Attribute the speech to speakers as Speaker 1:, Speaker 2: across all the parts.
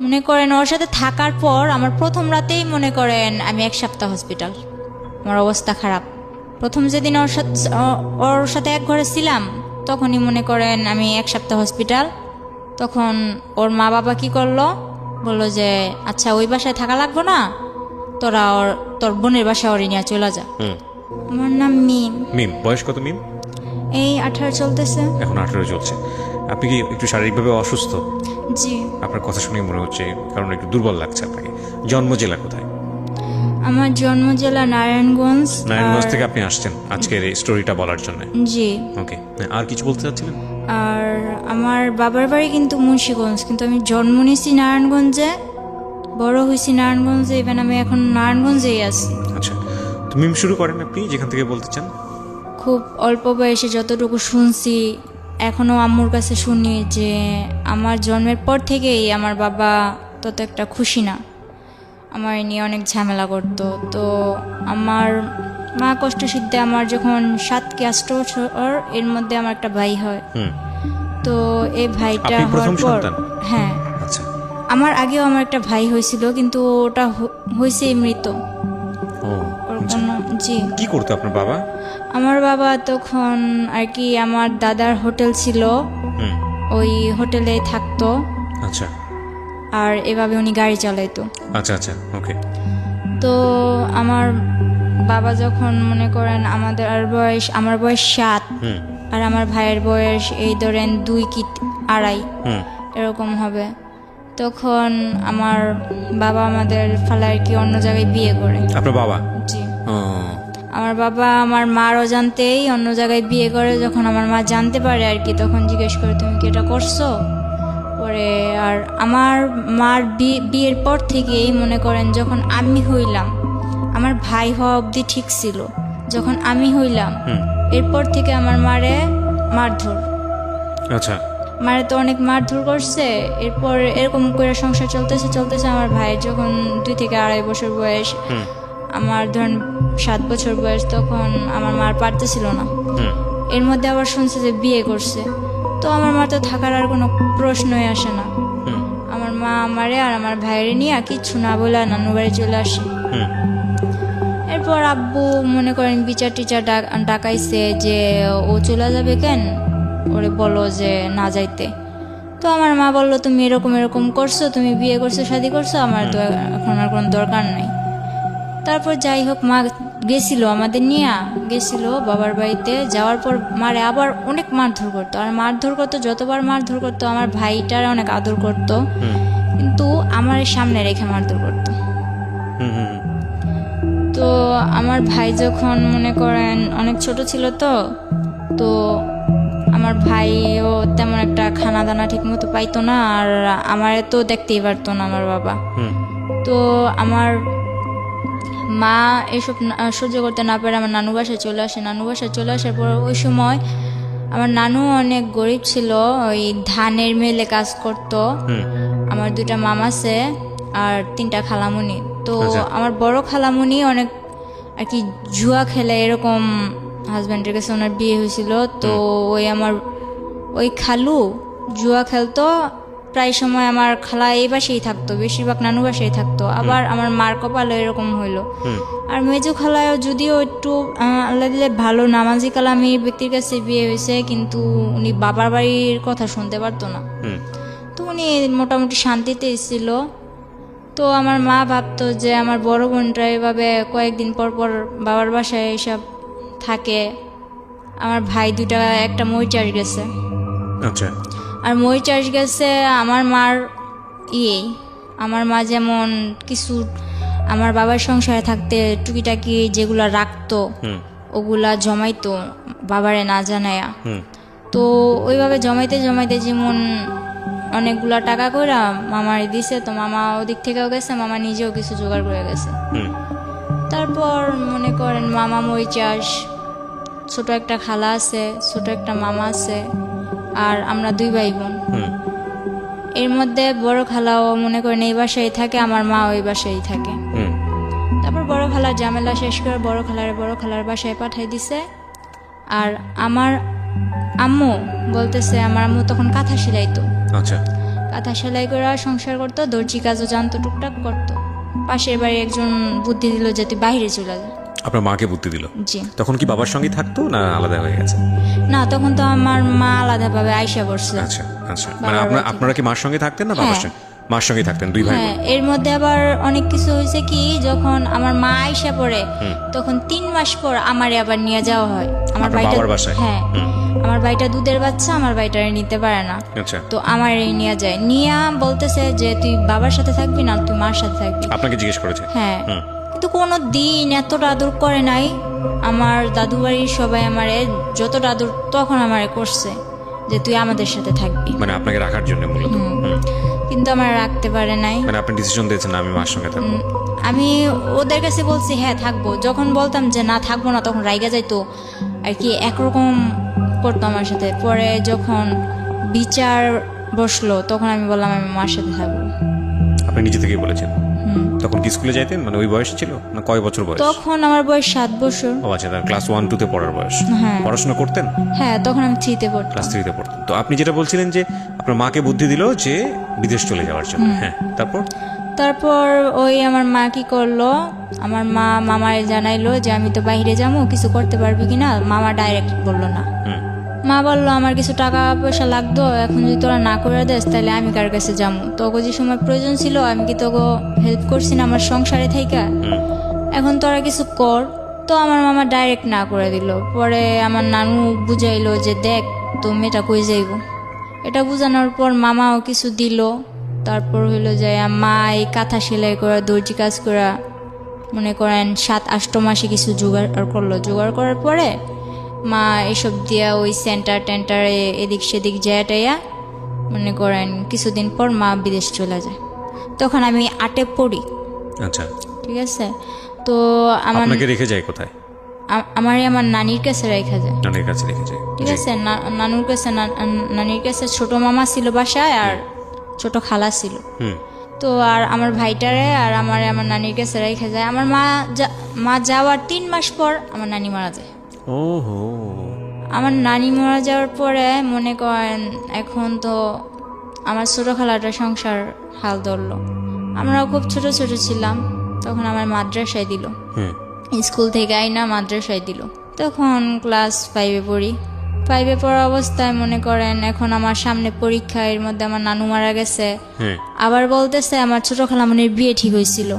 Speaker 1: মনে করেন ওর সাথে থাকার পর আমার প্রথম রাতেই মনে করেন আমি 1 সপ্তাহ হসপিটাল, আমার অবস্থা খারাপ। প্রথম যেদিন ওর সাথে এক ঘরে ছিলাম তখনই মনে করেন আমি 1 সপ্তাহ হসপিটাল। তখন ওর মা বাবা কি করলো, বললো যে আচ্ছা ওই বাসায় থাকা লাগবো না, তোরা তোর বোনের বাসায় ওরে নিয়ে চলে যা। আমার নাম মিম।
Speaker 2: মিম, বয়স কত মিম?
Speaker 1: এই 18 চলতেছে।
Speaker 2: এখন 18 চলছে। আপনি কি একটু শারীরিকভাবে অসুস্থ?
Speaker 1: জি।
Speaker 2: আপনার কথা শুনে মনে হচ্ছে, কারণ একটু দুর্বল লাগছে আপনাকে। জন্ম জেলা কোথায়?
Speaker 1: আমার জন্ম জেলা নারায়ণগঞ্জ।
Speaker 2: নারায়ণগঞ্জ থেকে আপনি আসছেন আজকের এই স্টোরিটা বলার জন্য?
Speaker 1: জি।
Speaker 2: ওকে, আর কিছু বলতে চাচ্ছিলেন?
Speaker 1: আর আমার বাবার বাড়ি কিন্তু মুন্সিগঞ্জ, কিন্তু আমি জন্ম নিয়েছি নারায়ণগঞ্জে, বড় হয়েছি নারায়ণগঞ্জে, ইভেন আমি এখন নারায়ণগঞ্জেই আছি।
Speaker 2: আচ্ছা, তো মিম শুরু করেন আপনি যেখান থেকে বলতে চান।
Speaker 1: খুব অল্প বয়সে যতটুকু শুনছি, এখনও আম্মুর কাছে শুনি যে আমার জন্মের পর থেকেই আমার বাবা তত একটা খুশি না, আমার নিয়ে অনেক ঝামেলা করতো। তো আমার মা কষ্ট সিদ্ধে আমার যখন 7 কি 8 বছর, এর মধ্যে আমার একটা ভাই হয়। তো এই ভাইটা
Speaker 2: আপনি
Speaker 1: হওয়ার
Speaker 2: প্রথম
Speaker 1: পর,
Speaker 2: সন্তান?
Speaker 1: হ্যাঁ,
Speaker 2: আচ্ছা।
Speaker 1: আমার আগেও আমার একটা ভাই হয়েছিল, কিন্তু ওটা হয়েছে মৃত।
Speaker 2: ও
Speaker 1: ওর
Speaker 2: আচ্ছা।
Speaker 1: কোনো, জি।
Speaker 2: কি করতো আপনার বাবা?
Speaker 1: আমার বাবা তখন আর কি আমার দাদার হোটেল ছিল, ওই হোটেলে থাকতো।
Speaker 2: আচ্ছা
Speaker 1: আর এভাবে উনি গাড়ি চালাইতো।
Speaker 2: আচ্ছা আচ্ছা, ওকে।
Speaker 1: তো আমার বাবা যখন মনে করেন আমার বয়স 7, আর আমার ভাইয়ের বয়স এই ধরেন 2 কি 2.5 এরকম হবে, তখন আমার বাবা আমাদের ফালা আর কি অন্য জায়গায় বিয়ে করে।
Speaker 2: আপনার বাবা?
Speaker 1: জি। আমার বাবা আমার মার অজান্তেই অন্য জায়গায় বিয়ে করে। যখন আমার মা জানতে পারে আর কি, তখন জিজ্ঞেস করে তুমি কি এটা করছো পরে। আর আমার মার বিয়ের পর থেকেই মনে করেন যখন আমি হইলাম, আমার ভাই হওয়া অবধি ঠিক ছিল, যখন আমি হইলাম এরপর থেকে আমার মারে মারধর।
Speaker 2: আচ্ছা।
Speaker 1: মারে তো অনেক মারধর করছে। এরপর এরকম করে সংসার চলতেছে। আমার ভাইয়ের যখন 2 থেকে 2.5 বছর বয়স, আমার ধরেন 7 বছর বয়স, তখন আমার মার পারতেছিল না। এর মধ্যে আবার শুনছে যে বিয়ে করছে, তো আমার মা তো থাকার আর কোনো প্রশ্নই আসে না। আমার মা আমারে আর আমার ভাইয়ের নিয়ে কিচ্ছু না বলে নানু বাড়ি চলে আসে। এরপর আব্বু মনে করেন বিচার টিচার ডাকাইছে যে ও চলে যাবে কেন, ওরে বলো যে না যাইতে। তো আমার মা বললো তুমি এরকম করছো, তুমি বিয়ে করছো, শাদী করছো, আমার তো এখন আর কোনো দরকার নাই। তারপর যাই হোক, মা গেছিল, আমাদের নিয়ে গেছিল বাবার বাড়িতে। যাওয়ার পর মারে আবার অনেক মারধর করতো, আর মারধর করতো, যতবার মারধর করতো আমার ভাইটার অনেক আদর করতো, কিন্তু আমার সামনে রেখে মারধর করতো। তো আমার ভাই যখন মনে করেন অনেক ছোট ছিল, তো আমার ভাইও তেমন একটা খানা দানা ঠিক মতো পাইতো না, আর আমার তো দেখতেই পারতো না আমার বাবা। তো আমার মা এসব সহ্য করতে না পারে আমার নানু বাসায় চলে আসে। নানু বাসায় চলে আসার পর ওই সময় আমার নানু অনেক গরিব ছিল, ওই ধানের মিলে কাজ করতো। আমার 2টা মামা আছে আর 3টা খালামুনি। তো আমার বড় খালামুনি অনেক আর কি জুয়া খেলে, এরকম হাজব্যান্ডের কাছে ওনার বিয়ে হয়েছিল। তো ওই খালু জুয়া খেলতো, প্রায় সময় আমার খালা এই বাসায় থাকতো, বেশিরভাগ নানু বাসায় থাকতো। আবার আমার মার কপালে এরকম হইলো। আর মেজু খালায়ও যদিও একটু আল্লাহ দিলে ভালো নামাজি কালামির ব্যক্তির কাছে বিয়ে হয়েছে, কিন্তু উনি বাবার বাড়ির কথা শুনতে পারতো না। তো উনি মোটামুটি শান্তিতে ছিল। তো আমার মা ভাবতো যে আমার বড় বোনটা এভাবে কয়েকদিন পর পর বাবার বাসায় এসব থাকে। আমার ভাই 2টা, একটা মই চাষ গেছে।
Speaker 2: আচ্ছা।
Speaker 1: আর মই চাষ গেছে আমার মার আমার মা যেমন কিছু আমার বাবার সংসারে থাকতে টুকিটাকি যেগুলা রাখতো ওগুলা জমাইতো বাবারে না জানায়া। তো ওইভাবে জমাইতে যেমন অনেকগুলা টাকা করে মামার দিছে। তো মামা ওদিক থেকেও গেছে, মামা নিজেও কিছু জোগাড় করে গেছে। তারপর মনে করেন মামা মই চাষ, ছোট একটা খালা আছে, ছোট একটা মামা আছে, আর আমরা 2 ভাই বোন। এর মধ্যে বড় খালাও মনে করেন এই বাসায় থাকে, আমার মা ওই বাসায় থাকে। তারপর বড় খালার ঝামেলা শেষ করে বড় খালার বাসায় পাঠাই দিছে। আর আমার আম্মু বলতেছে, আমার আম্মু তখন কাঁথা সেলাইতো।
Speaker 2: আচ্ছা।
Speaker 1: কাঁথা সেলাই করে সংসার করতো, দর্জি কাজও জানতো, টুকটাক করতো। পাশের বাড়ি একজন বুদ্ধি দিল যে তুই বাইরে চলে যা।
Speaker 2: আপনার মাকে বুদ্ধি দিল?
Speaker 1: জি।
Speaker 2: তখন কি বাবার সঙ্গে থাকতো না আলাদা হয়ে গেছে?
Speaker 1: না, তখন তো আমার মা আলাদাভাবে আইসা পড়ছে।
Speaker 2: আচ্ছা আচ্ছা, মানে আপনারা কি মার সঙ্গে থাকতেন না বাবার সঙ্গে? মার সঙ্গে থাকতেন, দুই ভাই বোন।
Speaker 1: এর মধ্যে আবার অনেক কিছু হয়েছে কি, যখন আমার মা আইসা পড়ে তখন 3 মাস পর আমারে আবার নিয়ে যাওয়া হয় আমার
Speaker 2: বাবার বাসায়।
Speaker 1: হ্যাঁ, আমার ভাইটা দুধের বাচ্চা, আমার ভাইটারে নিতে পারে না।
Speaker 2: আচ্ছা,
Speaker 1: তো আমার নিয়ে যায়, নিয়া বলতেছে যে তুই বাবার সাথে থাকবি না তুই মার সাথে থাকবি।
Speaker 2: আপনাকে জিজ্ঞেস করেছে?
Speaker 1: হ্যাঁ, কিন্তু কোনো দিন এতটা আদর করে নাই। আমার দাদু বাড়ির সবাই আমারে যতটা আদর তখন আমারে করছে যে তুই আমাদের সাথে থাকবি,
Speaker 2: মানে আপনাকে রাখার জন্য মূলত।
Speaker 1: কিন্তু আমার রাখতে পারে নাই।
Speaker 2: মানে আপনি ডিসিশন দিয়েছেন না আমি মার সঙ্গে থাকবো?
Speaker 1: আমি ওদের কাছে বলছি হ্যাঁ থাকবো, যখন বলতাম যে না থাকবো না তখন রাইগা যাইতো আর কি, একরকম করতো আমার সাথে। পরে যখন বিচার বসলো তখন আমি বললাম আমি মার সাথে থাকবো।
Speaker 2: আপনি নিজে থেকেই বলেছেন? তখন কি স্কুলে যাইতেন, মানে ওই বয়স ছিল না? কয় বছর বয়স
Speaker 1: তখন? আমার বয়স 7 বছর।
Speaker 2: ও আচ্ছা, ক্লাস 1-2 তে পড়ার বয়স।
Speaker 1: হ্যাঁ।
Speaker 2: পড়াশোনা করতেন?
Speaker 1: হ্যাঁ, তখন আমি 3-তে পড়তাম।
Speaker 2: ক্লাস 3-তে পড়তেন। তো আপনি যেটা বলছিলেন যে আপনার মাকে বুদ্ধি দিল যে বিদেশ চলে যাওয়ার জন্য, হ্যাঁ, তারপর
Speaker 1: ওই আমার মা কি করলো, আমার মা মামারে জানাইলো যে আমি তো বাইরে যাবো, কিছু করতে পারবি কিনা। মামা ডাইরেক্ট বললো না। মা বললো আমার কিছু টাকা পয়সা লাগতো, এখন যদি তোরা না করে দেস তাহলে আমি কার কাছে যাবো, তোকে যে সময় প্রয়োজন ছিল আমি কি তোকে হেল্প করছি না আমার সংসারে থাইকা, এখন তোরা কিছু কর। তো আমার মামা ডাইরেক্ট না করে দিল। পরে আমার নানু বুঝাইলো যে দেখ তো মেয়েটা কই যাইব। এটা বুঝানোর পর মামাও কিছু দিল। তারপর হইলো যে মা এই কাঁথা সেলাই করা, দর্জি কাজ করা, মনে করেন 7-8 মাসে কিছু জোগাড় করলো। জোগাড় করার পরে মা এসব দিয়া ওই সেন্টার টেন্টারে এদিক সেদিক যাইয়া মনে করেন কিছুদিন পর মা বিদেশ চলে যায়। তখন আমি 8-এ পড়ি।
Speaker 2: আচ্ছা,
Speaker 1: ঠিক আছে। তো
Speaker 2: আপনাকে রেখে যায় কোথায়?
Speaker 1: আমার নানির কাছে রেখে যায়।
Speaker 2: নানির কাছে রেখে যায়,
Speaker 1: ঠিক আছে। নানুর কাছে, নানির কাছে ছোট মামা ছিল বাসায় আর ছোট খালা ছিল। তো আর আমার ভাইটারে আর আমার নানির কাছে রেখে যায়। আমার মা যাওয়ার 3 মাস পর আমার নানি মারা যায়।
Speaker 2: ওহো।
Speaker 1: আমার নানি মারা যাওয়ার পরে মনে করেন এখন তো আমার ছোট খালাটা সংসার হাল ধরলো। আমরাও খুব ছোট ছোট ছিলাম তখন। আমার মাদ্রাসায় দিল, স্কুল থেকে আইনা মাদ্রাসায় দিল। তখন ক্লাস 5-এ পড়ি। 5-এ পড়া অবস্থায় মনে করেন এখন আমার সামনে পরীক্ষা, এর মধ্যে আমার নানু মারা গেছে। আবার বলতেছে আমার ছোট খালামণির বিয়ে ঠিক হয়েছিল,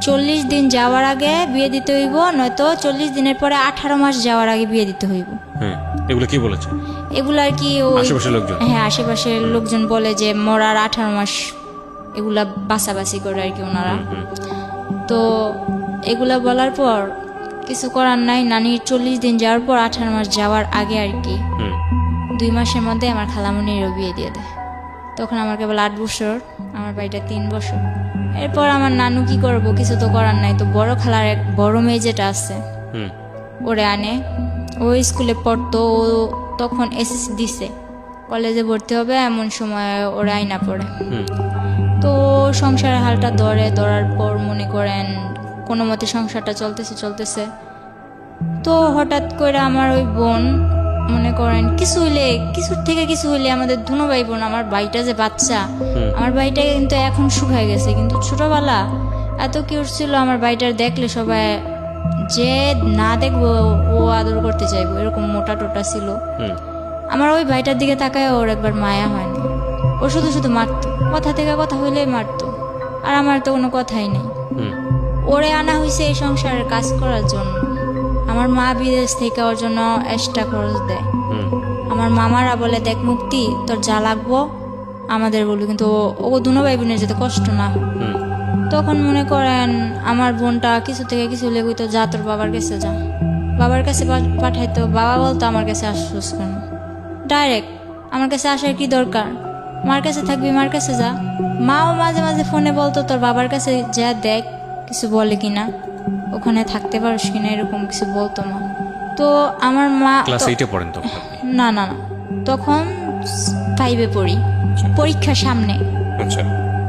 Speaker 1: 40 দিন যাওয়ার আগে বিয়ে দিতে হইব, নয়তো 40 দিনের পরে 18 মাস যাওয়ার আগে বিয়ে দিতে হইব।
Speaker 2: এগুলো কি বলেছে?
Speaker 1: এগুলো আর কি
Speaker 2: আশেপাশের লোকজন?
Speaker 1: হ্যাঁ, আশেপাশের লোকজন বলে যে মরার 18 মাস এগুলা বাছাবাছি করে আর কি ওনারা। তো এগুলা বলার পর কিছু করার নাই। নানির 40 দিন যাওয়ার পর 18 মাস যাওয়ার আগে আর কি 2 মাসের মধ্যে আমার খালামণিরও বিয়ে দিয়ে দেয়। তখন আমার কেবল 8 বছর, আমার ভাইটা 3 বছর। এরপর আমার নানু কি করবো, কিছু তো করার নাই। তো বড় খালার এক বড় মেয়ে যেটা আছে ওরে আনে, ও স্কুলে পড়তো। ও তখন এসএসসি দিছে, কলেজে ভর্তি হবে এমন সময় ওরা আইনা পড়ে। তো সংসারের হালটা ধরার পর মনে করেন কোনো মতে সংসারটা চলতেছে। তো হঠাৎ করে আমার ওই বোন মনে করেন কিছুর থেকে কিছু হইলে আমাদের দুনো ভাই বোন, আমার ভাইটা যে বাচ্চা, আমার ভাইটা কিন্তু এখন শুকায় গেছে, কিন্তু ছোটবেলা এত কিউট ছিল। আমার ভাইটার দেখলে সবাই যে না দেখবো ও আদর করতে চাইবো, এরকম মোটা টোটা ছিল। আমার ওই ভাইটার দিকে তাকায় ওর একবার মায়া হয়নি। ও শুধু শুধু মারতো, কথা থেকে কথা হইলেই মারতো। আর আমার তো কোনো কথাই নেই। ওরে আনা হয়েছে এই সংসারের কাজ করার জন্য। আমার মা বিদেশ থেকে ওর জন্য এক্সট্রা খরচ দেয়। আমার মামারা বলে দেখ মুক্তি তোর যা লাগবো আমাদের বলবি, কিন্তু ও দুনো ভাই বোনের যাতে কষ্ট না হয়। তখন মনে করেন আমার বোনটা কিছু থেকে কিছু লেগে তো যা তোর বাবার কাছে যা, বাবার কাছে পাঠাইতো। বাবা বলতো আমার কাছে আসছিস কেন, ডাইরেক্ট আমার কাছে আসার কি দরকার, মার কাছে থাকবি মার কাছে যা। মাও মাঝে মাঝে ফোনে বলতো তোর বাবার কাছে যা দেখ কিছু বলে কিনা, ওখানে থাকতে পারিস কিনা, এরকম কিছু বলতো মা। তো আমার মা
Speaker 2: ক্লাস 8-এ পড়েন তো?
Speaker 1: না, তখন 5-এ পড়ি, পরীক্ষার সামনে।
Speaker 2: আচ্ছা।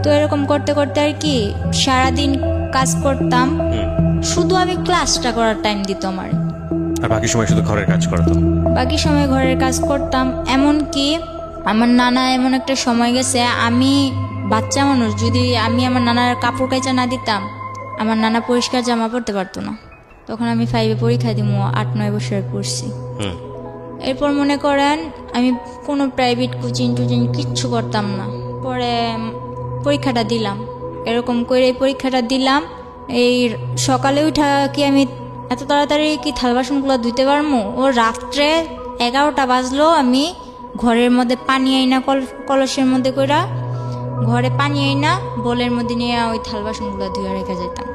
Speaker 1: তো এরকম করতে করতে আর কি সারাদিন কাজ করতাম, শুধু আমি ক্লাসটা করার টাইম দিত আমার।
Speaker 2: আর বাকি সময় শুধু ঘরের কাজ করতাম?
Speaker 1: বাকি সময় ঘরের কাজ করতাম। এমনকি আমার নানা এমন একটা সময় গেছে, আমি বাচ্চা মানুষ, যদি আমি আমার নানার কাপড় কাচা না দিতাম, আমার নানা পরিষ্কার জামা পরতে পারতো না। তখন আমি 5-এ পরীক্ষা দিব, 8-9 বছরে পড়ছি। এরপর মনে করেন আমি কোনো প্রাইভেট কোচিং টোচিং কিচ্ছু করতাম না। পরে পরীক্ষাটা দিলাম, এরকম করে পরীক্ষাটা দিলাম। এই সকালে উঠা কি আমি এত তাড়াতাড়ি কি থাল বাসনগুলো ধুইতে পারবো? ও রাত্রে 11টা বাজলো, আমি ঘরের মধ্যে পানি আইনা কলসের মধ্যে কইরা ঘরে পানি আইনা বলের মধ্যে নিয়ে ওই থাল বাসনগুলো ধুয়ে রেখে যেতাম।